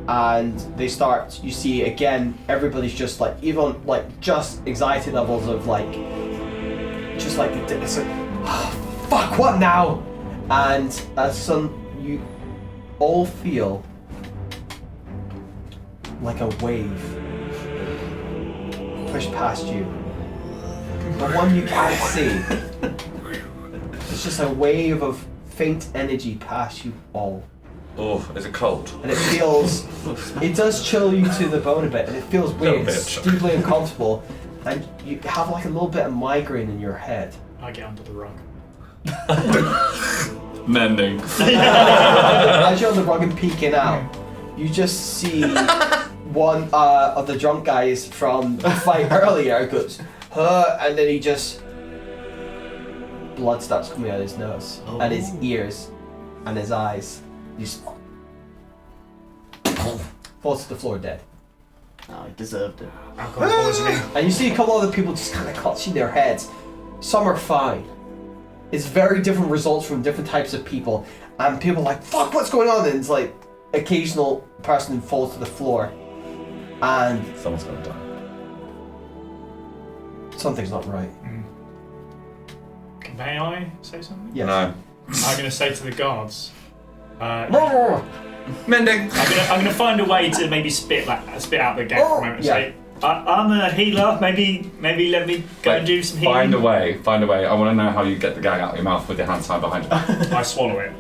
And they start. You see again, everybody's just like, even like just anxiety levels of like, just like it's like, oh, fuck, what now? And as you all feel like a wave push past you. The one you can't see. It's just a wave of faint energy past you all. Oh, is it cold? And it feels, it does chill you to the bone a bit, and it feels weird, Little it's bit. deeply uncomfortable, and you have like a little bit of migraine in your head. I get under the rug. Mending. As you're on the rug and peeking out, you just see one of the drunk guys from the fight earlier goes, huh, and then he just, blood starts coming out of his nose, and his ears, and his eyes. He just falls to the floor dead. I deserved it. Alcohol poisoning. And you see a couple other people just kind of clutching their heads. Some are fine. It's very different results from different types of people. And people are like, fuck, what's going on? And it's like, occasional person falls to the floor. And Someone's gonna die. something's not right. May I say something? Yes. No. I'm going to say to the guards. Mending. I'm gonna find a way to maybe spit out the gag for a moment and say, I'm a healer. Maybe let me go and do some healing. Find a way. I want to know how you get the gag out of your mouth with your hands tied behind you. I swallow it.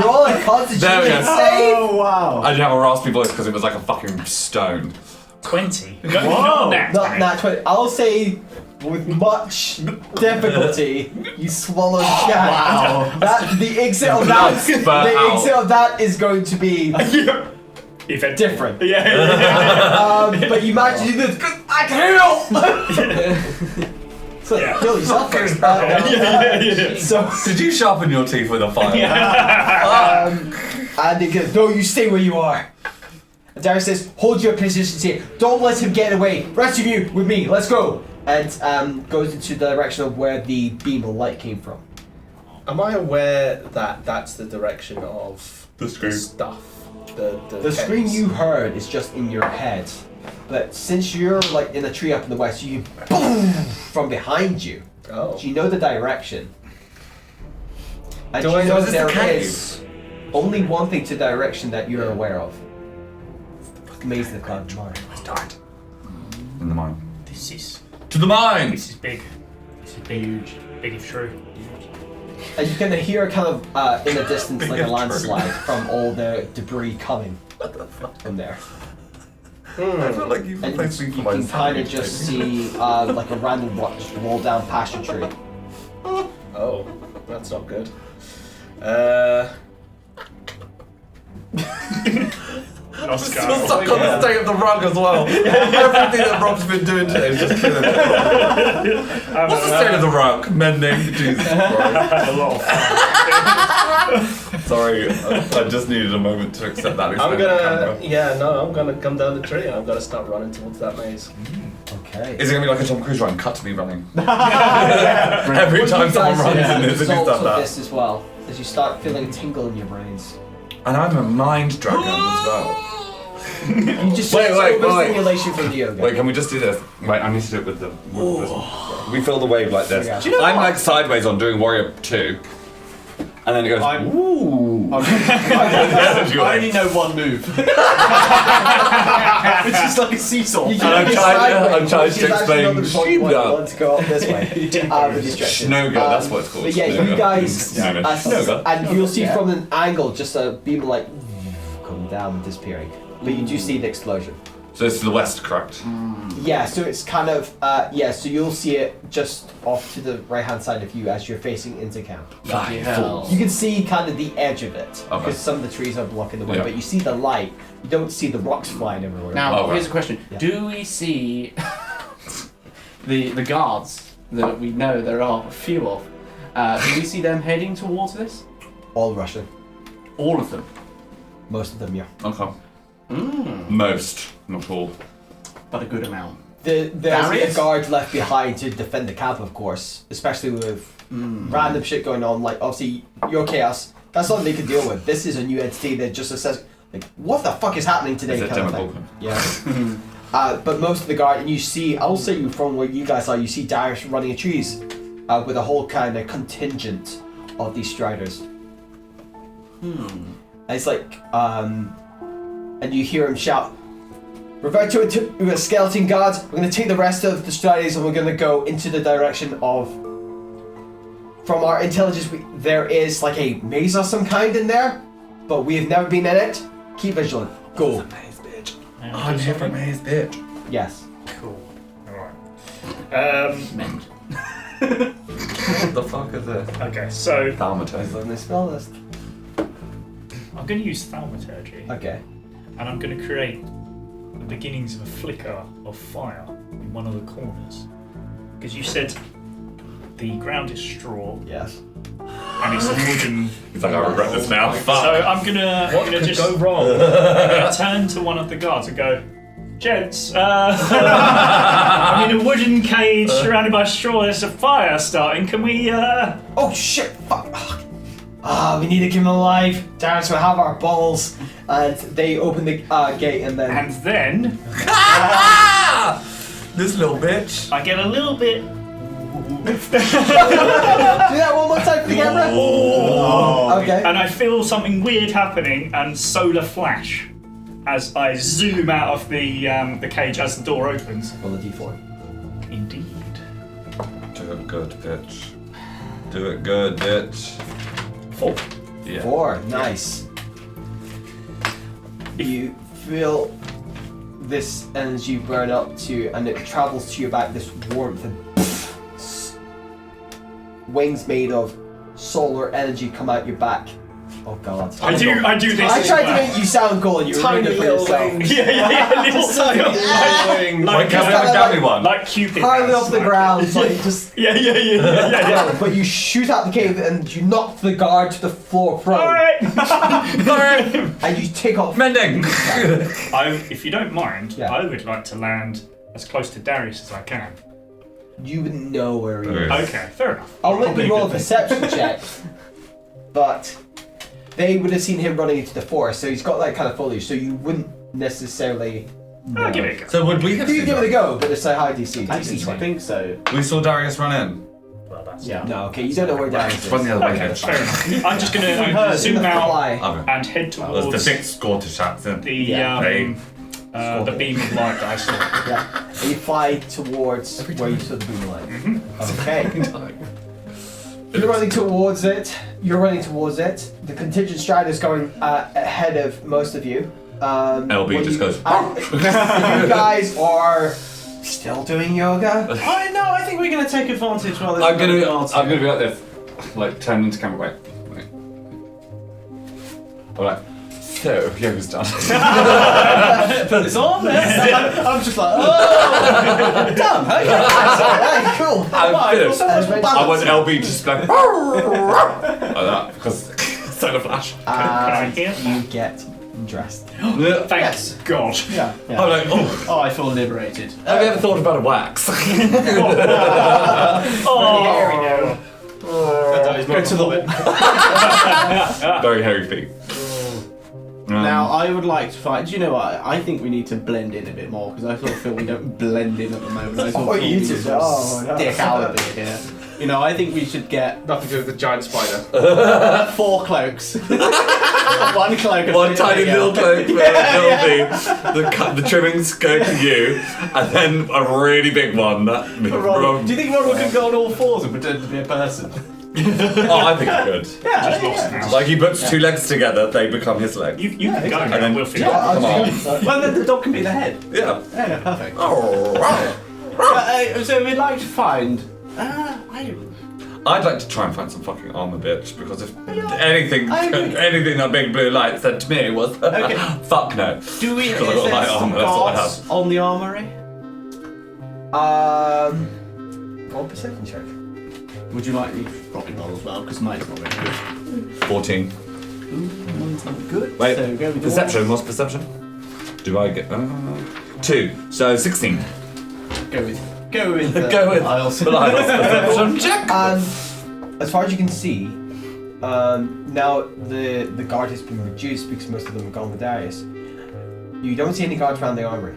Roll a constitution There we go. save. Oh wow! I didn't have a raspy voice because it was like a fucking stone. 20. Whoa! Not Not nat 20. I'll say with much difficulty, you swallow the gag. Wow. The exit of that. Spurt The out. exit of that is going to be different. Yeah. But you manage to do this. I can heal. So kill yourself first. So Did you sharpen your teeth with a fire? and they go, no, you stay where you are. And Darius says, hold your positions here. Don't let him get away. Rest of you with me. Let's go. And goes into the direction of where the beam of light came from. Am I aware that that's the direction of The scream. stuff? The scream you heard is just in your head. But since you're like in a tree up in the west, you boom from behind you. Oh. So you know the direction. And Do you I know know this there the cave? is only one thing to direction that you're aware of. Maze of the Cloud Mine. In the mine. This is To the mine! big. This is big. Huge. Big if true. And you can hear kind of in the distance like a landslide from all the debris coming from there. I feel like you've And replaced me you for my can kind of just see like a random rock just roll down past your tree. Oh, that's not good. Oscar. Still stuck on the state of the rug as well. Everything that Rob's been doing today is just killing me. What's the state of the rug? Mending. Jesus Christ. A lot of fun. Sorry, I just needed a moment to accept that. I'm gonna come down the tree and I'm gonna start running towards that maze. Okay. Is it gonna be like a Tom Cruise run? Cut to me running. Every time someone runs in this, it results does of that. this as well, as you start feeling a tingle in your brains. And I'm a mind dragon as well. You just Wait, stimulation from the yoga. Wait, can we just do this? Wait, I need to do it with the. With this. We feel the wave like this. Okay. Do you know I'm what? like sideways on doing Warrior 2, and then it goes. Ooh. I only know one move. Which is like a seesaw. You And I'm trying to which is actually explain not the result you want to go up this way. With distractions. Schnoga, that's what it's called. But yeah, you Schnoga. guys, Schnoga. and you'll see from an angle just a beam of light coming down and disappearing. But you do see the explosion. So it's to the west, correct? Yeah, so it's kind of, so you'll see it just off to the right hand side of you as you're facing into camp. Bloody hell. You can see kind of the edge of it, Okay. because some of the trees are blocking the way, Yeah. but you see the light, you don't see the rocks flying everywhere. Now, Oh, here's right. a question. Yeah. Do we see the guards that we know there are a few of? Do we see them heading towards this? All Russian. All of them. Most of them, yeah. Okay. Most, not all. But a good amount. There's Barriers? a guard left behind to defend the camp, of course, especially with random shit going on. Like, obviously, your chaos, that's something they can deal with. This is a new entity that just assess, like, what the fuck is happening today? Is it kind of Demogorgon? thing. Yeah. But most of the guard, and you see, I'll say you from where you guys are, you see Darius running a trees with a whole kind of contingent of these striders. And it's like, and you hear him shout, "Revert to a skeleton guard. We're going to take the rest of the striders and we're going to go into the direction of." From our intelligence, there is like a maze of some kind in there, but we have never been in it. Keep vigilant. Go. Maze, bitch. And I'm here for maze, bitch. Yes. Cool. Alright. What the fuck is this? Okay, so Thaumaturgy. On the spell list. I'm going to use thaumaturgy, Okay. and I'm going to create the beginnings of a flicker of fire in one of the corners. Because you said the ground is straw, Yes. and it's a wooden. He's like, I regret this now. So Fuck. I'm gonna just go wrong? I'm gonna turn to one of the guards and go, gents, I'm in a wooden cage surrounded by straw. There's a fire starting. Can we? Oh shit! Fuck! We need to keep him alive. Darius will have our balls. And they open the gate and then. And then This little bitch. I get a little bit. Do that one more time for the camera. Okay. And I feel something weird happening and solar flash as I zoom out of the cage as the door opens. Roll a d4. Indeed. Do it good, bitch. Do it good, bitch. 4. Yeah. 4. Nice. You feel this energy burn up to you, and it travels to your back. This warmth and wings made of solar energy come out your back. Oh god. I do this. I as tried to well. make you sound cool, and you ruined it for yourself. Yeah, little Tiny Like, can we have a gammy one? like Cupid. Hardly has, off the like- ground, so you just. Yeah. But you shoot out the cave and you knock the guard to the floor prone, Alright. and you take off. Mending. If you don't mind, Yeah. I would like to land as close to Darius as I can. You wouldn't know where he is. Okay, fair enough. I'll let Probably you roll a good thing. perception check, but they would have seen him running into the forest, so he's got that kind of foliage, so you wouldn't necessarily know. I'll give it a go. So would we have You seen give it a that? go, but it's a high DC. I DC 20. think so. We saw Darius run in. Well, that's Yeah. No, okay, you don't know where Darius is. Run the other way, Okay, bitch. fair enough. I'm just gonna In zoom the out fly. Okay. and head That was towards the big Scottish accent. the beam of light that I saw. Yeah. And you fly towards where you saw the boom light. Okay. You're running towards it. The contingent stride is going ahead of most of you. LB what just you- goes. You guys are still doing yoga. I think we're going to take advantage while I'm gonna be like this, like turn into camera. Wait. Alright. So yoga's done. It's on there. I'm just like, oh, Done. Okay. Alright, cool. I'm finished. As I want LB to just like that because solar flash. Can I hear? You get dressed. Thanks God. yeah. I'm like, oh, Oh, I feel liberated. have you ever thought about a wax? Oh, Go to the Very hairy feet. Now, I would like to find. Do you know what? I think we need to blend in a bit more because I sort of feel we don't blend in at the moment. I sort of feel you we two sort of don't. Oh, no. stick out a bit here. You know, I think we should get Nothing to do with the giant spider. 4 cloaks. 1 cloak. One tiny little cloak for LB. The trimmings go to you, and then a really big one. That Do you think Ronald could go on all 4s and pretend to be a person? Oh, I think you could. Yeah. Like he puts 2 legs together, they become his legs. you can go And now. then We'll figure it out. come on. Well, then the dog can be the head. Yeah. Yeah, perfect. Oh. So we'd like to find. I'd like to try and find some fucking armor, bitch, because if anything I agree. anything that big blue light said to me was, Okay. fuck no. Do we? Is Because I got there light some armor, that's all I guards have. on the armory? Roll perception check. Would you like me to probably roll as well? Because mine's not very good. 14. Mine's not good. Wait, So go with perception, what's perception? Do I get... 2, so 16. Go with. Go with. Go with Isles. Belial's perception check. As far as you can see, now the guard has been reduced because most of them have gone with Darius. You don't see any guards around the armory.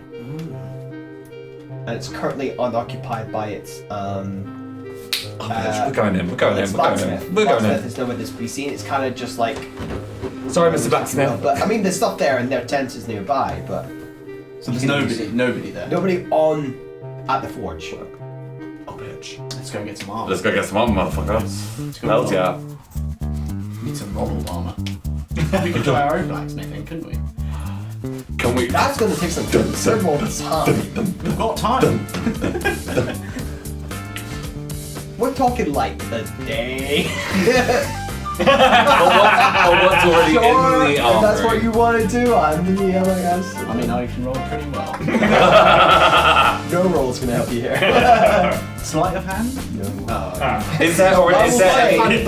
And it's currently unoccupied by its We're going in, we're going in, we're going blacksmith. in. We're going Blacksmith in. is nowhere to be seen. It's kind of just like. Sorry, Mr. Blacksmith. But I mean, there's stuff there, and their tent is nearby. But So there's nobody there. nobody at the forge. Oh, bitch. Let's go get some armor. Let's go get some armor, motherfucker. Let's go Hells get yeah. Need some Ronald armor. We could try our own blacksmithing, couldn't we? Can we... That's going to take some considerable time. We've got time. We're talking like a day. what's already in the armory. If that's what you want to do, I'm the yellow guys. I mean, I can roll pretty well. No roll's gonna help you here. Sleight of hand? No. Is there already? Is there? I'm going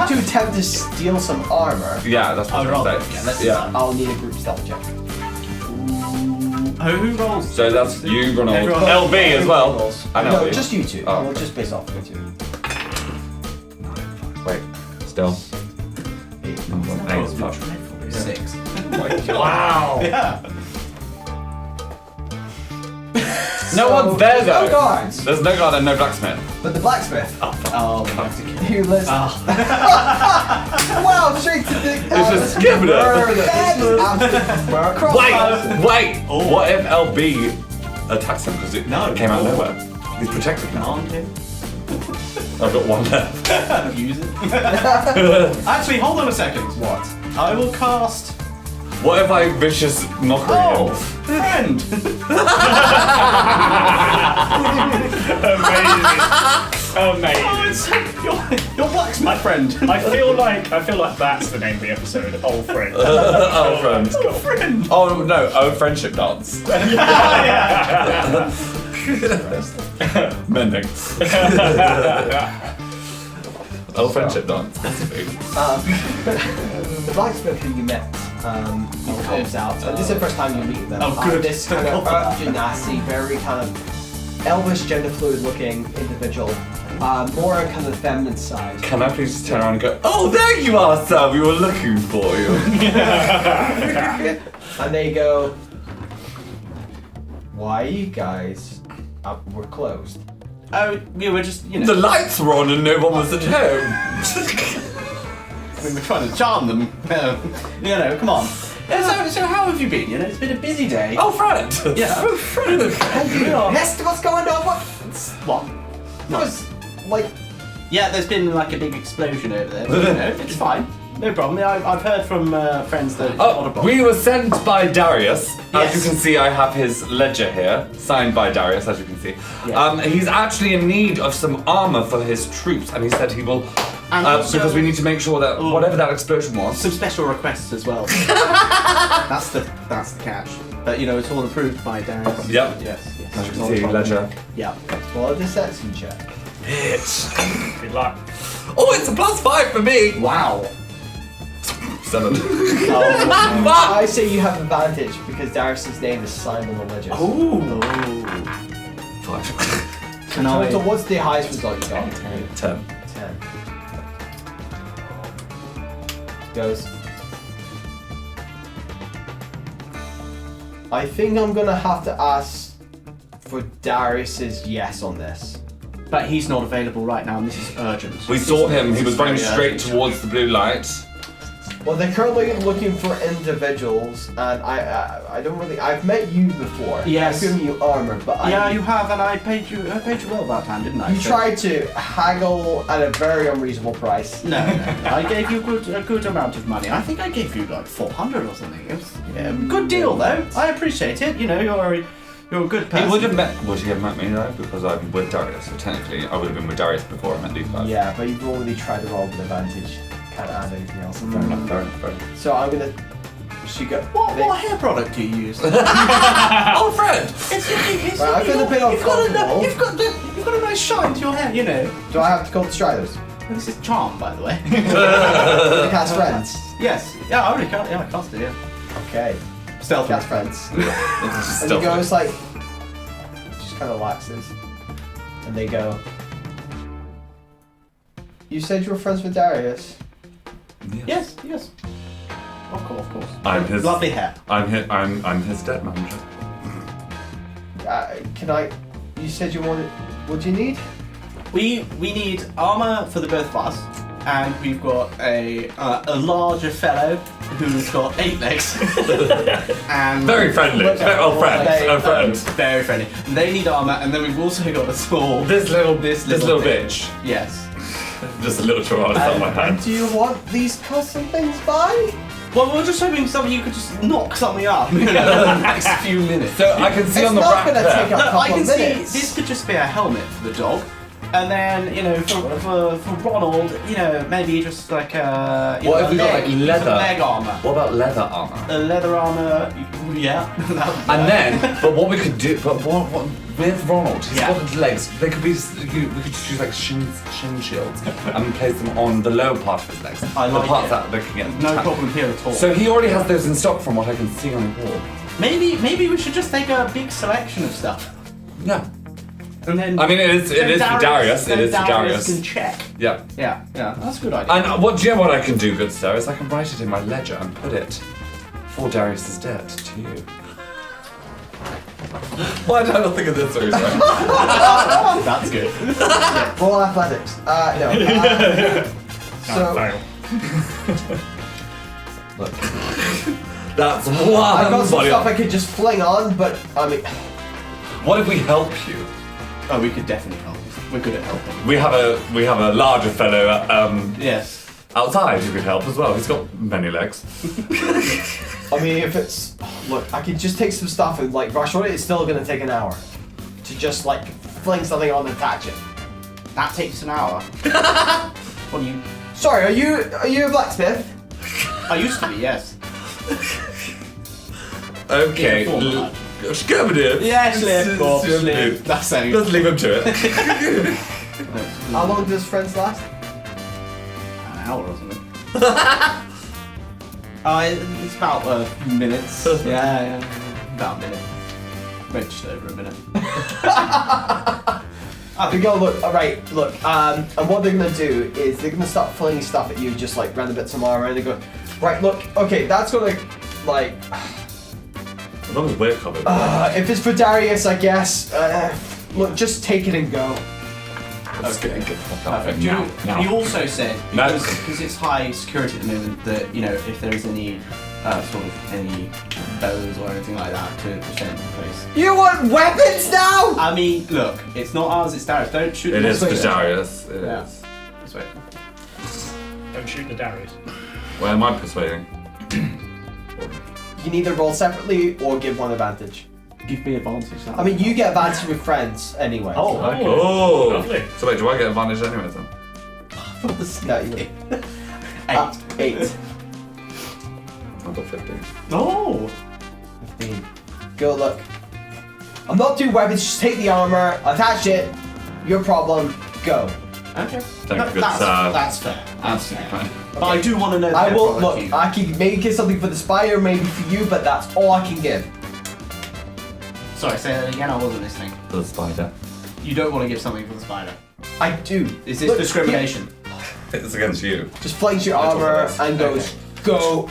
to attempt to steal some armor. Yeah, that's what roll. I'm Yeah, saying. let's Yeah. I'll need a group stealth check. Who rolls? So that's you, Ronald. Everyone- LB as well. Rolls. I know. No, you. just you two. Oh. We'll just base off of you two. Wait. Still. 8. 8. Fuck. 6. Wow. Yeah. No one's there No though. guards. There's no guard and no blacksmith. But the blacksmith. Oh, we have to kill. Who lives? Wow, straight to the. just skipping it. Wait. What if LB attacks him because it came out of nowhere? He's protected now. Command him. I've got one left. Use it. Actually, hold on a second. What? I will cast. What if I vicious mockery him? Friend. Amazing. Your blacksmith friend. I feel like that's the name of the episode. Old friend. Oh, friend. Friend. Oh no, friendship dance. Mending. Friendship dance. The blacksmith who you met, he comes out. This is the first time you meet them. Oh, good. This kind of nasty, very kind of elvish, gender fluid looking individual. More on kind of the feminine side. Can I please just turn around and go, oh, there you are, sir, we were looking for you. And they go, why are you guys up? We're closed. Oh, we were just, you know. The lights were on and no one was at home. We were trying to charm them. You know, come on. So how have you been? You know, it's been a busy day. Oh, Fred. Yeah. Oh, Fred. Yes, what's going on? What? It was like. Yeah, there's been like a big explosion over there. But, you know, it's fine. No problem. I've heard from friends that. Oh, we were sent by Darius. Yes. As you can see, I have his ledger here, signed by Darius, as you can see. Yeah. He's actually in need of some armor for his troops, and he said he will, And also- because we need to make sure that whatever that explosion was. Some special requests as well. that's the catch. But you know, it's all approved by Darius. Yep. Yes. As you Not can a see, problem. ledger. Yeah. Well, a deception check. Bitch. Good luck. Oh, it's a +5 for me. Wow. 7. I say you have advantage because Darius's name is signed on the ledger. Ooh. 5. Can I? So what's the highest result you got? 10. 10. Goes. I think I'm gonna have to ask for Darius's yes on this. But he's not available right now, and this is urgent. We saw him. He was running Very straight urgent. towards the blue light. Well, they're currently looking for individuals, and I don't really. I've met you before. Yes. I've given you armor, but Yeah, you have, and I paid you well that time, didn't I? You So- tried to haggle at a very unreasonable price. No. I gave you a good amount of money. I think I gave you like 400 or something. It was good deal though. I appreciate it. You know, you're a good person. He would he have met me though? Because I'm with Darius, so technically I would have been with Darius before I met these guys. Yeah, but you've already tried to roll with advantage. Can't add anything else. Fair enough, fair enough, fair enough. So I'm gonna. She go. What hair product do you use? Oh, Fred! It's Right, I feel a bit uncomfortable. You've got a nice shine to your hair, you know. Do I have to call the Striders? This is charm, by the way. To cast friends. Yes. Yeah, I already cast. Yeah, I cast it. Yeah. Okay. Stealth. Cast friends. It's And he goes like. Just kind of relaxes. And they go. You said you were friends with Darius. Yes. Of course. I'm his. Lovely hair. I'm his dead manager. Can I? You said you wanted. What do you need? We need armor for the both of us, and we've got a larger fellow who's got 8 legs. And Very friendly. Oh, friends. Very friendly. They need armor, and then we've also got a small. This little bitch. Yes. Just a little chihuahua on my hand. Do you want these custom things by? Well, we're just hoping you could just knock something up in the next few minutes. So I can see It's on the not rack gonna there. take up a I couple can of see minutes. this could just be a helmet for the dog. And then, you know, for Ronald, you know, maybe just like a What if we got like leather? leg armor. What about leather armor? A leather armor, yeah. And then, but what we could do, but what with Ronald, he's Yeah. got his legs. They could be, we could just use like shin shields and place them on the lower part of his legs. I the like parts it. that they can get. No attacked. problem here at all. So he already has those in stock from what I can see on the wall. maybe we should just take a big selection of stuff. Yeah. And then I mean, it is for Darius. It then is for Darius. can check. Yeah. Yeah, that's a good idea. And what do you know what I can do, good sir, is I can write it in my ledger and put it for Darius's debt to you. Why did I not think of this seriously? That's good. Roll athletics. No. So Fail. look, That's I've got one some body. stuff I could just fling on, but I mean, What if we help you? Oh, we could definitely help. We're good at helping. We have a larger fellow Yes. outside who could help as well. He's got many legs. I mean, if it's look, I could just take some stuff and like rush on it. It's still gonna take an hour to just like fling something on and attach it. That takes an hour. What do you? Sorry, are you a blacksmith? I used to be, yes. Okay. Yeah, full Scooby-Doo. Yes, Scooby-Doo. That's saying. Let's leave him to it. How long does friends last? An hour or something. It's about a few minutes. Yeah, about a minute. Maybe just over a minute. We go look. All right, look. And what they're gonna do is they're gonna start flinging stuff at you, just like random bits of armor, and they go, right, look. Okay, that's gonna like. As long as we're covered. If it's for Darius, I guess. Look, just take it and go. Let's get the fuck out of Perfect. it now. He also said, No. because it's high security at the moment, that, you know, if there's any any bows or anything like that to send into place. You want weapons now? I mean, look, it's not ours, it's Darius. Don't shoot It the is for Darius. Darius. It Yeah. is. This way. Don't shoot the Darius. Where am I persuading? You can either roll separately or give one advantage. Give me advantage. I mean, you get advantage with friends anyway. Oh, Okay. Oh. Lovely. So wait, do I get advantage anyways then? No, you 8. 8. I've got 15. Oh! 15. Go look. I'm not doing weapons, just take the armor, attach it, your problem, go. Okay. Thank you, good sir. That's fair. Absolutely fine. But I do want to know the I will product look, you- I can maybe get something for the spire, maybe for you, but that's all I can give. Sorry, say that again, I wasn't listening. The spider. You don't want to give something for the spider. I do. Is this Look, discrimination? It's against you. Just flings your armor and goes, go,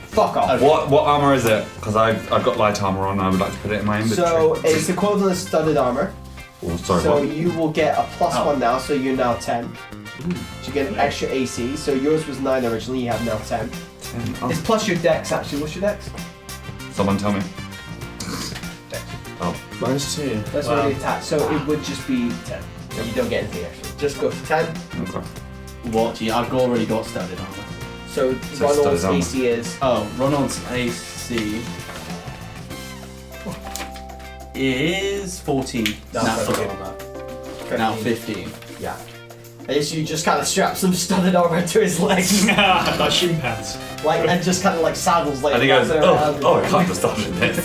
fuck off. What armor is it? Because I've got light armor on and I would like to put it in my inventory. So it's equivalent to studded armor. Oh, sorry, So what? you will get a +1 now, so you're now 10. So you get an extra AC. So yours was 9 originally, you have now 10. It's plus your dex actually. What's your dex? Someone tell me. Oh. -2. That's already attached. So it would just be 10. So you don't get anything extra. Just go for 10. Okay. What? Yeah, I've already got studded armor. So So Ronald's studded armor. AC is. Oh, Ronald's AC is 14. No, now, that's okay. now 15. Yeah. I guess you just kind of strap some studded armor to his legs, Like shin pads. like, and just kind of like saddles like. And he goes, wrapped around. oh, I can't have started this.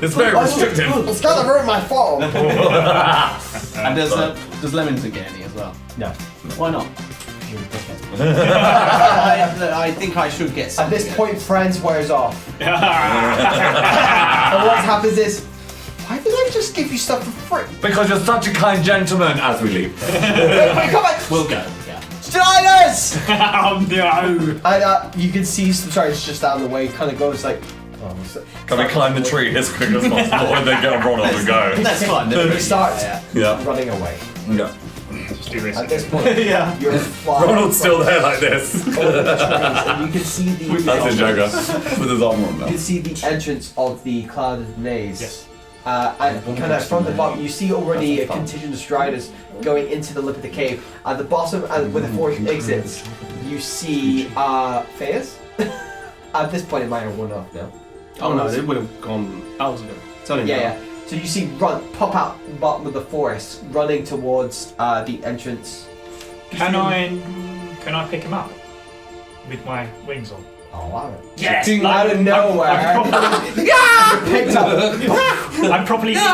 It's very restrictive. It's gonna ruin my form. And does Leamington get any as well? No. Why not? You're a dickhead. I think I should get At something. this point, friends wears off. And what happens is, why did I just give you stuff for free? Because you're such a kind gentleman as we leave. Wait, come on! We'll go. Yeah. Striders! Oh no! And you can see some strides just down the way, kind of goes like. Can we climb the tree as quick as possible and then get a run on and go? Let's climb the He tree. starts Yeah. running away. Yeah. Just do this. At this point, Yeah. you're flying. Ronald's still there like this. over the trees, and you can see the. That's his joker. With his arm on You now. can see the entrance of the clouded maze. Yes. And kind of from the bottom, you see already a contingent of striders going into the lip of the cave. At the bottom, and where the four exits, you see Fairs. At this point, it might have worn off now. Oh no, they would have gone hours ago. It's only Yeah, now. yeah. So you see Runt pop out the bottom of the forest, running towards the entrance. Can I pick him up with my wings on? Oh wow! Yes! Out of nowhere. Picked up. I'm probably. Do you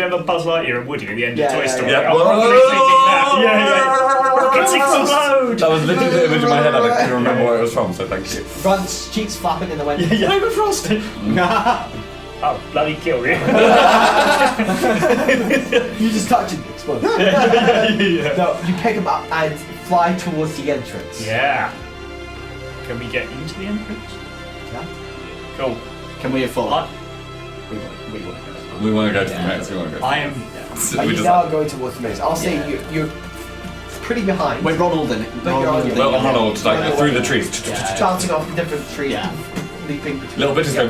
remember Buzz Lightyear and Woody at the end of Toy Story? Yeah. I'm probably thinking that. Yeah. Rockets explode! That was literally the image in my head. I couldn't remember where it was from, so thank you. Runt's cheeks flapping in the wind. Yeah. I'm a frosty. Oh, bloody kill you. You just touch it, explode. Yeah. No, you pick him up and fly towards the entrance. Yeah. Can we get into the entrance? Yeah. Cool. Can we afford? I- We want to go. We want to go to the maze. We want to go. I am. Are We you just- now going towards the maze? I'll say you're pretty behind. We're Ronald in it. But you're on your Well, Ronald, like through the trees. Bouncing off the different trees. Yeah. Leaping between. Little bitches go.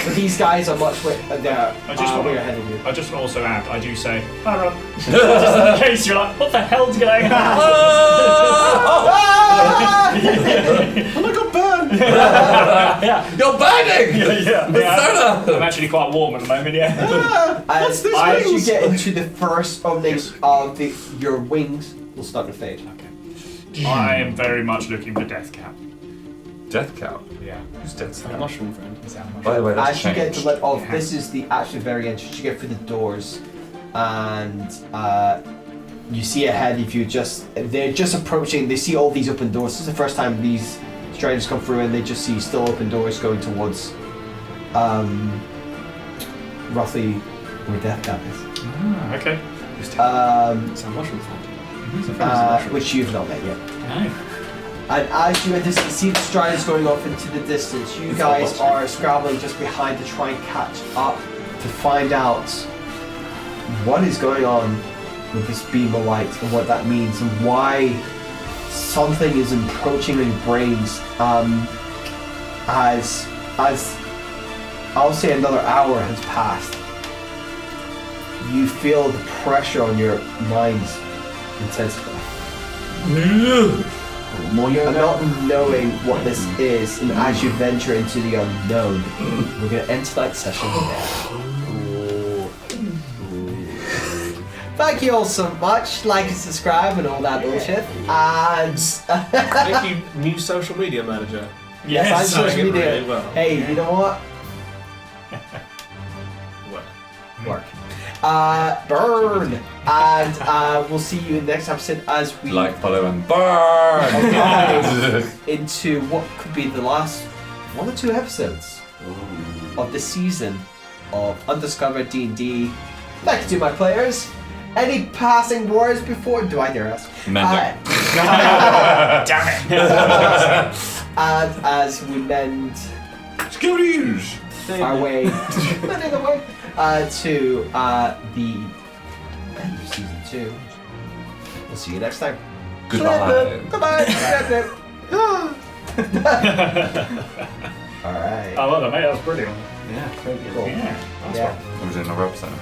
But these guys are much way they're I just want way to. ahead of you. I just want to also add. I do say, "Hi, Ron." Just in case you're like, "What the hell's going on?" Oh my god, burn! You're burning! Yeah. I'm actually quite warm at the moment. Yeah. As this you wings? get into the first opening of your wings will start to fade. I am very much looking for Death Cap. Death cow. Yeah. Who's Death cow? Mushroom friend. Is that much? By the way, that's As you get to changed. let off, this is the actual very entrance. You get through the doors, and you see ahead of you. They're just approaching. They see all these open doors. This is the first time these strangers come through, and they just see still open doors going towards, roughly where Death Cap is. Ah, okay. It's a mushroom friend. Which you've not met yet. No. And as you see the strides going off into the distance, you guys are scrabbling just behind to try and catch up to find out what is going on with this beam of light and what that means and why something is approaching your brains. As I'll say another hour has passed, you feel the pressure on your minds intensify. More And not knowing what this is, and as you venture into the unknown, we're going to end tonight's session there. Thank you all so much. Like and subscribe and all that bullshit. And Thank you, new social media manager. yes, I'm social doing it media. really well. Hey, you know what? Work. Burn. And we'll see you in the next episode as we Like, follow, and burn! into what could be the last 1 or 2 episodes of the season of Undiscovered D&D. Thank you to my players. Any passing words before? Do I dare ask? Mending. Damn it. And as we mend Scooties! our way, mending the way to the end of season 2. We'll see you next time. Goodbye. Goodbye. All right. I love that, mate. That was brilliant. Yeah, very good. Cool. Yeah. Yeah. That was another episode.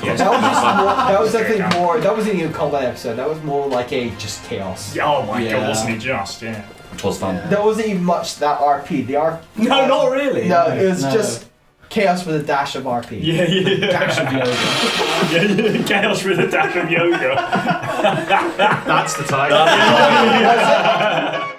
Yes. That was just more, that was I think more. That wasn't even a combat episode. That was more like a just chaos. Oh my Yeah. god, wasn't it just? Yeah. It was fun. There wasn't even much that RP. The RP. No, not really. No, it was No. just chaos with a dash of RP. Yeah. Dash of yoga. Yeah. Chaos with a dash of yoga. That's the title. That's it.